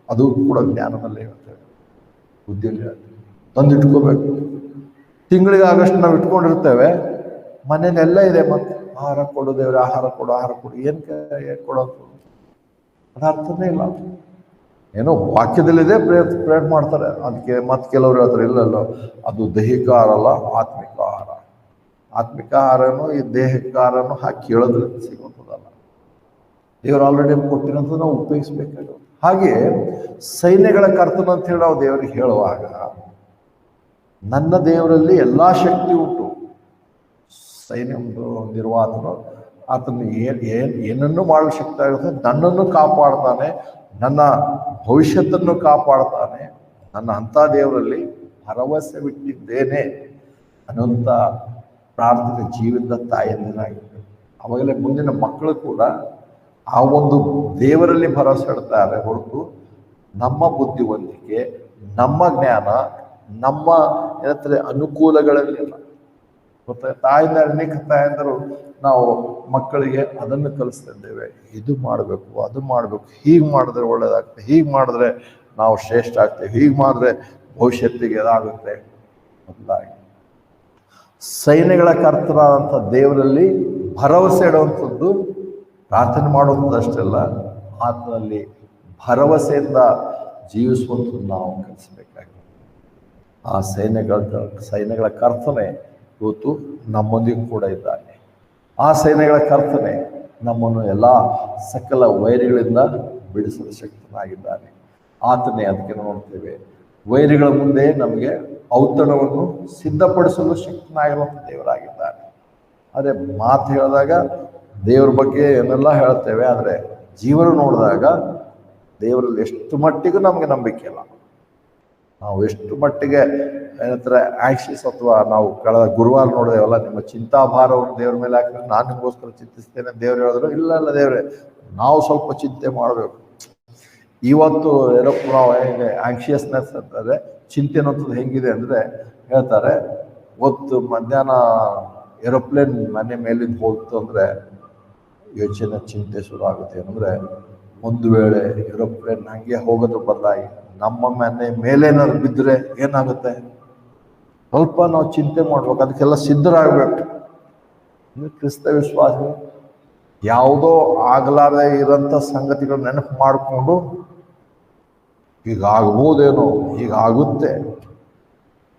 ಅದು ಕೂಡ ಜ್ಞಾನದಲ್ಲಿ ಹೇಳ್ತೇವೆ, ಬುದ್ಧಿಯಲ್ಲಿ ಹೇಳ್ತೇವೆ, ತಂದು ಇಟ್ಕೋಬೇಕು. ತಿಂಗಳಿಗೆ ಆಗಷ್ಟು ನಾವು ಇಟ್ಕೊಂಡಿರ್ತೇವೆ, ಮನೇನೆಲ್ಲ ಇದೆ, ಮತ್ತೆ ಆಹಾರ ಕೊಡು ದೇವ್ರೆ, ಆಹಾರ ಕೊಡು, ಏನು ಕೊಡೋದು? ಅದು ಅರ್ಥನೇ ಇಲ್ಲ. ಏನೋ ವಾಕ್ಯದಲ್ಲಿದೆ, ಪ್ರೇಯರ್ ಮಾಡ್ತಾರೆ. ಅದಕ್ಕೆ ಮತ್ತೆ ಕೆಲವರು ಹೇಳ್ತಾರೆ, ಇಲ್ಲಲ್ಲ ಅದು ದೈಹಿಕ ಆಹಾರ ಅಲ್ಲ, ಆತ್ಮಿಕ ಆಹಾರ. ಆತ್ಮಿಕ ಆಹಾರನು ಈ ದೇಹಿಕ ಆಹಾರನು ಹಾಕಿ ಕೇಳೋದ್ರಿಂದ ಸಿಗುವಂಥದ್ದಲ್ಲ. ದೇವರು ಆಲ್ರೆಡಿ ಕೊಟ್ಟಿರೋಂಥದ್ದು ನಾವು ಉಪಯೋಗಿಸ್ಬೇಕಾಗುತ್ತೆ. ಹಾಗೆ ಸೈನ್ಯಗಳ ಕರ್ತನ ಅಂತ ಹೇಳಿ ನಾವು ದೇವರಿಗೆ ಹೇಳುವಾಗ, ನನ್ನ ದೇವರಲ್ಲಿ ಎಲ್ಲ ಶಕ್ತಿ ಉಂಟು. ಸೈನ್ಯ ಹೊಂದಿರುವ ಆತನು ಏನನ್ನು ಮಾಡಲು ಶಕ್ತಿ ಆಗುತ್ತೆ. ನನ್ನನ್ನು ಕಾಪಾಡ್ತಾನೆ, ನನ್ನ ಭವಿಷ್ಯತ್ತನ್ನು ಕಾಪಾಡ್ತಾನೆ. ನನ್ನ ಅಂಥ ದೇವರಲ್ಲಿ ಭರವಸೆ ಬಿಟ್ಟಿದ್ದೇನೆ ಅನ್ನುವಂಥ ಪ್ರಾರ್ಥನೆ ಜೀವನದ ತಾಯಿಯಂದಿನಾಗಿರ್ಬೇಕು. ಅವಾಗಲೇ ಮುಂದಿನ ಮಕ್ಕಳು ಕೂಡ ಆ ಒಂದು ದೇವರಲ್ಲಿ ಭರವಸೆ ಇಡ್ತಾರೆ ಹೊರತು ನಮ್ಮ ಬುದ್ಧಿವಂತಿಕೆ, ನಮ್ಮ ಜ್ಞಾನ, ನಮ್ಮ ಏನಂತಾರೆ ಅನುಕೂಲಗಳಲ್ಲಿಲ್ಲ. ಅನೇಕ ತಾಯಂದರು ನಾವು ಮಕ್ಕಳಿಗೆ ಅದನ್ನು ಕಲಿಸ್ತಿದ್ದೇವೆ, ಇದು ಮಾಡಬೇಕು, ಅದು ಮಾಡಬೇಕು, ಹೀಗೆ ಮಾಡಿದ್ರೆ ಒಳ್ಳೇದಾಗ್ತದೆ, ಹೀಗೆ ಮಾಡಿದ್ರೆ ನಾವು ಶ್ರೇಷ್ಠ ಆಗ್ತೇವೆ, ಹೀಗೆ ಮಾಡಿದ್ರೆ ಭವಿಷ್ಯತ್ತಿಗೆ ಅದಾಗುತ್ತೆ. ಮೊದಲಾಗಿ ಸೈನ್ಯಗಳ ಕರ್ತನಾದಂಥ ದೇವರಲ್ಲಿ ಭರವಸೆ ಇಡುವಂಥದ್ದು, ಪ್ರಾರ್ಥನೆ ಮಾಡುವಂಥದ್ದು ಅಷ್ಟೆಲ್ಲ, ಆತನಲ್ಲಿ ಭರವಸೆಯಿಂದ ಜೀವಿಸುವಂಥದ್ದು ನಾವು ಕಲಿಸಬೇಕಾಗಿದೆ. ಆ ಸೈನ್ಯಗಳ ಕರ್ತನೆ ಇವತ್ತು ನಮ್ಮೊಂದಿಗೆ ಕೂಡ ಇದ್ದಾನೆ. ಆ ಸೈನ್ಯಗಳ ಕರ್ತನೆ ನಮ್ಮನ್ನು ಎಲ್ಲ ಸಕಲ ವೈರಿಗಳಿಂದ ಬಿಡಿಸಲು ಶಕ್ತನಾಗಿದ್ದಾನೆ. ಆತನೇ ಅದಕ್ಕೆ ನೋಡ್ತೇವೆ, ವೈರಿಗಳ ಮುಂದೆ ನಮಗೆ ಔತಣವನ್ನು ಸಿದ್ಧಪಡಿಸಲು ಶಕ್ತನಾಗಿರುವಂಥ ದೇವರಾಗಿದ್ದಾನೆ. ಆದರೆ ಮಾತು ಹೇಳಿದಾಗ ದೇವರ ಬಗ್ಗೆ ಏನೆಲ್ಲ ಹೇಳ್ತೇವೆ, ಆದರೆ ಜೀವನ ನೋಡಿದಾಗ ದೇವರಲ್ಲಿ ಎಷ್ಟು ಮಟ್ಟಿಗೂ ನಮಗೆ ನಂಬಿಕೆ ಇಲ್ಲ. ನಾವು ಎಷ್ಟು ಮಟ್ಟಿಗೆ ಏನಂತಾರೆ ಆಂಕ್ಷಿಯಸ್, ಅಥವಾ ನಾವು ಕಳೆದ ಗುರುವಾರ ನೋಡಿದೇವಲ್ಲ, ನಿಮ್ಮ ಚಿಂತಾಭಾರವನ್ನು ದೇವ್ರ ಮೇಲೆ ಹಾಕಿದ್ರೆ ನಾನು ನಿಮಗೋಸ್ಕರ ಚಿಂತಿಸ್ತೇನೆ ದೇವ್ರು ಹೇಳಿದ್ರು. ಇಲ್ಲ ದೇವ್ರೆ, ನಾವು ಸ್ವಲ್ಪ ಚಿಂತೆ ಮಾಡಬೇಕು. ಇವತ್ತು ಏನಪ್ಪ ನಾವು ಹೇಗೆ ಆಂಕ್ಷಿಯಸ್ನೆಸ್ ಅಂತಂದರೆ ಚಿಂತೆ ಅನ್ನೋಂಥದ್ದು ಹೆಂಗಿದೆ ಅಂದರೆ ಹೇಳ್ತಾರೆ, ಹೊತ್ತು ಮಧ್ಯಾಹ್ನ ಏರೋಪ್ಲೇನ್ ಮನೆ ಮೇಲಿಂದ ಹೋಗ್ತು ಅಂದರೆ ಯೋಚನೆ ಚಿಂತೆ ಶುರು ಆಗುತ್ತೆ. ಏನಂದರೆ ಒಂದು ವೇಳೆ ಏರೋಪ್ಲೇನ್ ಹಂಗೆ ಹೋಗೋದ್ರ ಬದಲಾಗಿ ನಮ್ಮ ಮನೆ ಮೇಲೇನಾದ್ರು ಬಿದ್ದರೆ ಏನಾಗುತ್ತೆ? ಸ್ವಲ್ಪ ನಾವು ಚಿಂತೆ ಮಾಡ್ಬೇಕು, ಅದಕ್ಕೆಲ್ಲ ಸಿದ್ಧರಾಗಬೇಕು. ಕ್ರಿಸ್ತ ವಿಶ್ವಾಸ ಯಾವುದೋ ಆಗಲಾರದೆ ಇರೋಂಥ ಸಂಗತಿಗಳು ನೆನಪು ಮಾಡಿಕೊಂಡು ಹೀಗಾಗ್ಬೋದೇನೋ, ಹೀಗಾಗುತ್ತೆ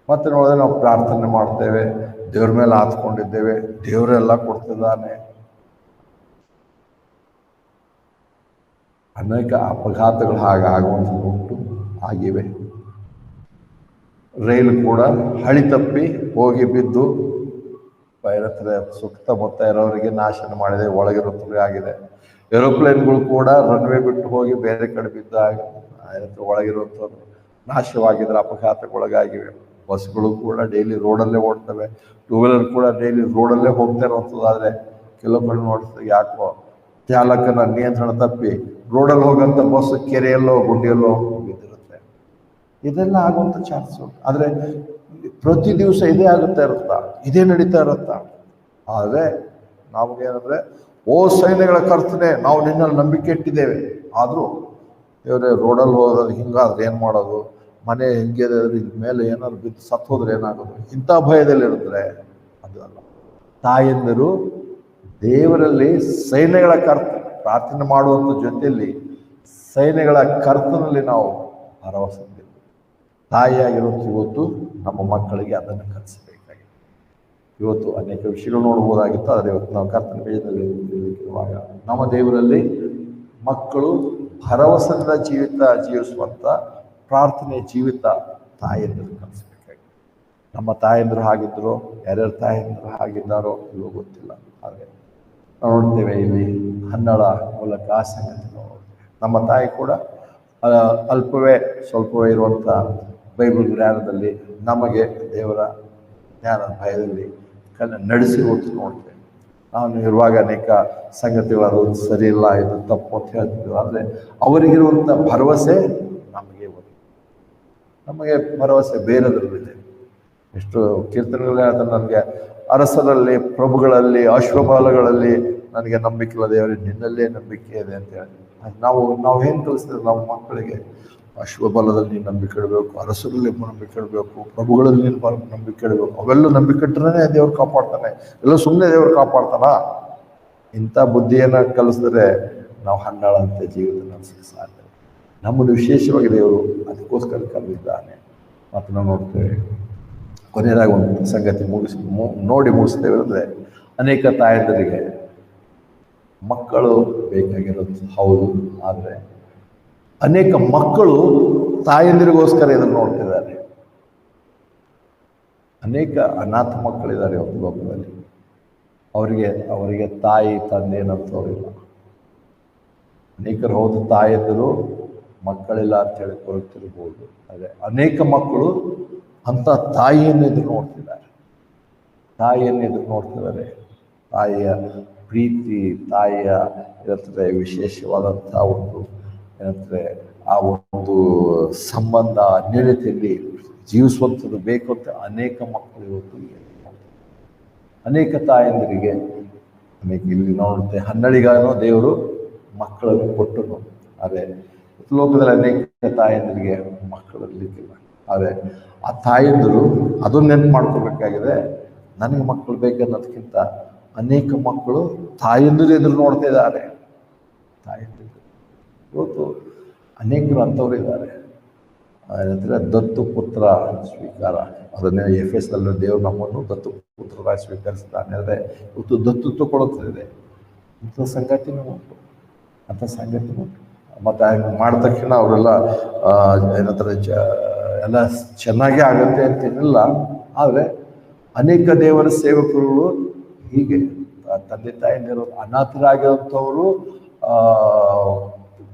ಮತ್ತೆ ನೋಡಿದ್ರೆ ನಾವು ಪ್ರಾರ್ಥನೆ ಮಾಡ್ತೇವೆ, ದೇವ್ರ ಮೇಲೆ ಆತ್ಕೊಂಡಿದ್ದೇವೆ, ದೇವರೆಲ್ಲ ಕೊಡ್ತಿದ್ದಾನೆ. ಅನೇಕ ಅಪಘಾತಗಳು ಹಾಗಾಗುವಂಥದ್ದು ಉಂಟು, ಆಗಿವೆ. ರೈಲು ಕೂಡ ಹಳಿ ತಪ್ಪಿ ಹೋಗಿ ಬಿದ್ದು ಸುತ್ತಮುತ್ತ ಇರೋರಿಗೆ ನಾಶನ ಮಾಡಿದೆ, ಒಳಗಿರೋ ಆಗಿದೆ. ಏರೋಪ್ಲೇನ್ಗಳು ಕೂಡ ರನ್ವೇ ಬಿಟ್ಟು ಹೋಗಿ ಬೇರೆ ಕಡೆ ಬಿದ್ದಾಗ ಒಳಗಿರುವಂಥವ್ರು ನಾಶವಾಗಿದ್ರೆ ಅಪಘಾತಕ್ಕೊಳಗಾಗಿವೆ. ಬಸ್ಗಳು ಕೂಡ ಡೈಲಿ ರೋಡಲ್ಲೇ ಓಡ್ತವೆ, ಟೂ ವೀಲರ್ ಕೂಡ ಡೈಲಿ ರೋಡಲ್ಲೇ ಹೋಗ್ತಾ ಇರುವಂಥದ್ದು. ಆದರೆ ಕೆಲವೊಬ್ಬರು ನೋಡ್ತಾರೆ ಯಾಕೋ ಚಾಲಕನ ನಿಯಂತ್ರಣ ತಪ್ಪಿ ರೋಡಲ್ಲಿ ಹೋಗೋಂಥ ಬಸ್ ಕೆರೆಯಲ್ಲೋ ಗುಡ್ಡೆಯಲ್ಲೋ ಬಿದ್ದಿರುತ್ತೆ. ಇದೆಲ್ಲ ಆಗುವಂಥ ಚಾನ್ಸ್ ಉಂಟು. ಆದರೆ ಪ್ರತಿ ದಿವಸ ಇದೇ ಆಗುತ್ತಾ ಇರುತ್ತಾ, ಇದೇ ನಡೀತಾ ಇರುತ್ತಾ? ಆದರೆ ನಮಗೇನಂದ್ರೆ, ಓ ಸೈನ್ಯಗಳ ಕರ್ತನೆ, ನಾವು ನಿನ್ನಲ್ಲಿ ನಂಬಿಕೆ ಇಟ್ಟಿದ್ದೇವೆ. ಆದರೂ ದೇವರೇ, ರೋಡಲ್ಲಿ ಹೋದ್ರೆ ಹಿಂಗಾದ್ರೆ ಏನು ಮಾಡೋದು, ಮನೆ ಹಿಂಗೆ ಮೇಲೆ ಏನಾದ್ರು ಬಿದ್ದು ಸತ್ತು ಹೋದ್ರೆ ಏನಾಗೋದು, ಇಂಥ ಭಯದಲ್ಲಿರಿದ್ರೆ ಅದು ಅಲ್ಲ. ತಾಯಂದಿರು ದೇವರಲ್ಲಿ ಸೈನ್ಯಗಳ ಪ್ರಾರ್ಥನೆ ಮಾಡುವಂಥ ಜೊತೆಯಲ್ಲಿ ಸೈನ್ಯಗಳ ಕರ್ತನಲ್ಲಿ ನಾವು ಭರವಸೆ ಹೊಂದಿದ್ದೇವೆ. ತಾಯಿಯಾಗಿರುವಂಥ ಇವತ್ತು ನಮ್ಮ ಮಕ್ಕಳಿಗೆ ಅದನ್ನು ಕಲಿಸಬೇಕಾಗಿದೆ. ಇವತ್ತು ಅನೇಕ ವಿಷಯಗಳು ನೋಡ್ಬೋದಾಗಿತ್ತು, ಆದರೆ ಇವತ್ತು ನಾವು ಕರ್ತನ ಬೇಜದಲ್ಲಿ ಇರುವಾಗ ನಮ್ಮ ದೇವರಲ್ಲಿ ಮಕ್ಕಳು ಭರವಸೆಯಿಂದ ಜೀವಿಸುವಂಥ ಪ್ರಾರ್ಥನೆ ಜೀವಿತ ತಾಯಂದಿರು ಕಲಿಸಬೇಕಾಗಿದೆ. ನಮ್ಮ ತಾಯಂದಿರು ಹಾಗಿದ್ರು, ಯಾರ್ಯಾರು ತಾಯಂದಿರು ಹಾಗಿದ್ದಾರೋ ಇಲ್ಲವೋ ಗೊತ್ತಿಲ್ಲ. ಆದರೆ ನಾವು ನೋಡ್ತೇವೆ ಇಲ್ಲಿ ಹನ್ನಳ ಮೂಲಕ ಆ ಸಂಗತಿ ನೋಡ್ತೇವೆ. ನಮ್ಮ ತಾಯಿ ಕೂಡ ಸ್ವಲ್ಪವೇ ಇರುವಂಥ ಬೈಬಲ್ ಜ್ಞಾನದಲ್ಲಿ ನಮಗೆ ದೇವರ ಜ್ಞಾನ ಭಯದಲ್ಲಿ ನಡೆಸಿರುವುದು ನೋಡ್ತೇವೆ. ನಾನು ಇರುವಾಗ ಅನೇಕ ಸಂಗತಿಗಳು ಅದು ಸರಿ ಇಲ್ಲ, ಇದು ತಪ್ಪು ಅಂತ ಹೇಳ್ತಿದ್ವಿ. ಆದರೆ ಅವರಿಗಿರುವಂಥ ಭರವಸೆ ನಮಗೆ ಭರವಸೆ ಬೇರೆದರಲ್ಲಿದೆ. ಎಷ್ಟು ಕೀರ್ತನೆಗಳು ಹೇಳ್ತಾರೆ, ನನಗೆ ಅರಸರಲ್ಲಿ, ಪ್ರಭುಗಳಲ್ಲಿ, ಅಶ್ವಬಾಲಗಳಲ್ಲಿ ನನಗೆ ನಂಬಿಕೆ ಇಲ್ಲ ದೇವರೇ, ನಿನ್ನಲ್ಲೇ ನಂಬಿಕೆ ಇದೆ ಅಂತ ಹೇಳಿ ನಾವು ಏನು ಕಲಿಸ್ತೇವೆ ನಮ್ಮ ಮಕ್ಕಳಿಗೆ? ಅಶ್ವಬಲದಲ್ಲಿ ನೀನು ನಂಬಿಕೆ ಇಡಬೇಕು, ಅರಸರಲ್ಲಿ ನಂಬಿಕೆ ಇಡಬೇಕು, ಪ್ರಭುಗಳಲ್ಲಿ ನೀನು ನಂಬಿಕೆ ಇಡಬೇಕು. ಅವೆಲ್ಲ ನಂಬಿಕೆ ಇಟ್ಟರೆ ದೇವ್ರು ಕಾಪಾಡ್ತಾನೆ, ಎಲ್ಲ ಸುಮ್ಮನೆ ದೇವ್ರು ಕಾಪಾಡ್ತಾನ? ಇಂಥ ಬುದ್ಧಿಯನ್ನು ಕಲಿಸಿದ್ರೆ ನಾವು ಹಣ್ಣಾಳಂತೆ ಜೀವಿತ ನಡೆಸಕ್ಕೆ ಸಾಧ್ಯ. ನಮ್ಮದು ವಿಶೇಷವಾಗಿ ದೇವರು ಅದಕ್ಕೋಸ್ಕರ ಕರೆದಿದ್ದಾನೆ. ಮತ್ತು ನಾವು ನೋಡ್ತೇವೆ, ಕೊನೆಯದಾಗಿ ಒಂದು ಸಂಗತಿ ನೋಡಿ ಮುಗಿಸ್ತೇವೆ ಅಂದರೆ, ಅನೇಕ ತಾಯಂದಿರಿಗೆ ಮಕ್ಕಳು ಬೇಕಾಗಿರೋದು ಹೌದು, ಆದರೆ ಅನೇಕ ಮಕ್ಕಳು ತಾಯಂದಿರಿಗೋಸ್ಕರ ಇದನ್ನು ನೋಡ್ತಿದ್ದಾರೆ. ಅನೇಕ ಅನಾಥ ಮಕ್ಕಳಿದ್ದಾರೆ ಒಂದು ಲೋಕದಲ್ಲಿ. ಅವರಿಗೆ ತಾಯಿ ತಂದೆ ಏನಂತವ್ರಿಲ್ಲ. ಅನೇಕರು ಹೌದು ತಾಯಂದಿರು ಮಕ್ಕಳಿಲ್ಲ ಅಂತೇಳಿ ಕೊರಗ್ತಿರ್ಬೋದು, ಆದರೆ ಅನೇಕ ಮಕ್ಕಳು ಅಂಥ ತಾಯಿಯನ್ನು ಎದುರು ನೋಡ್ತಿದ್ದಾರೆ. ತಾಯಿಯ ಪ್ರೀತಿ, ತಾಯಿಯ ಏನಂತಾರೆ ವಿಶೇಷವಾದಂಥ ಒಂದು ಏನಂತಾರೆ ಆ ಒಂದು ಸಂಬಂಧ ಅನ್ಯೋನ್ಯತೆಯಲ್ಲಿ ಜೀವಿಸುವಂಥದ್ದು ಬೇಕು ಅಂತ ಅನೇಕ ಮಕ್ಕಳು ಇವತ್ತು ಅನೇಕ ತಾಯಂದಿರಿಗೆ ಇಲ್ಲಿ ನೋಡುತ್ತೆ. ಹನ್ನಳಿಗಾನೋ ದೇವರು ಮಕ್ಕಳನ್ನು ಕೊಟ್ಟರು, ಆದರೆ ಲೋಕದಲ್ಲಿ ಅನೇಕ ತಾಯಂದಿರಿಗೆ ಮಕ್ಕಳಿರ್ಲಿಕ್ಕಿಲ್ಲ. ಆದರೆ ಆ ತಾಯಂದಿರು ಅದನ್ನು ನೆನಪು ಮಾಡ್ಕೋಬೇಕಾಗಿದೆ. ನನಗೆ ಮಕ್ಕಳು ಬೇಕನ್ನೋದಕ್ಕಿಂತ ಅನೇಕ ಮಕ್ಕಳು ತಾಯಂದಿರು ಎದುರು ನೋಡ್ತಾ ಇದ್ದಾರೆ. ತಾಯಂದಿರು ಇವತ್ತು ಅನೇಕರು ಅಂಥವ್ರು ಇದ್ದಾರೆ. ಏನಂದರೆ ದತ್ತು ಪುತ್ರ ಸ್ವೀಕಾರ, ಅದನ್ನೇ ಎಫೆಸಲ್ಲಿ ದೇವರು ನಮ್ಮನ್ನು ದತ್ತು ಪುತ್ರರಾಗಿ ಸ್ವೀಕರಿಸ್ತಾನೆ. ಅಂದರೆ ಇವತ್ತು ದತ್ತುತ್ವ ಕೊಡುತ್ತದೆ. ಇಂಥ ಸಂಗತಿನೂ ಉಂಟು. ಮತ್ತು ಮಾಡಿದ ತಕ್ಷಣ ಅವರೆಲ್ಲ ಏನಂತಾರೆ ಎಲ್ಲ ಚೆನ್ನಾಗೇ ಆಗುತ್ತೆ ಅಂತೇನಿಲ್ಲ. ಆದರೆ ಅನೇಕ ದೇವರ ಸೇವಕರುಗಳು ಹೀಗೆ ತಂದೆ ತಾಯಿಯರು ಅನಾಥರಾಗಿರುವಂಥವರು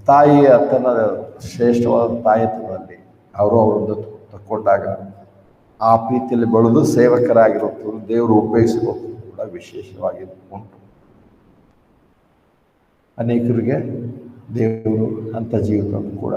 ತಾಯಿಯ ತನ್ನ ಶ್ರೇಷ್ಠವಾದ ತಾಯಿತನದಲ್ಲಿ ಅವರನ್ನು ತಕ್ಕೊಂಡಾಗ ಆ ಪ್ರೀತಿಯಲ್ಲಿ ಬೆಳೆದು ಸೇವಕರಾಗಿರುವಂಥವ್ರು ದೇವರು ಉಪಯೋಗಿಸಬಹುದು ಕೂಡ ವಿಶೇಷವಾಗಿ ಉಂಟು. ಅನೇಕರಿಗೆ ದೇವರು ಅಂಥ ಜೀವಿತವನ್ನು ಕೂಡ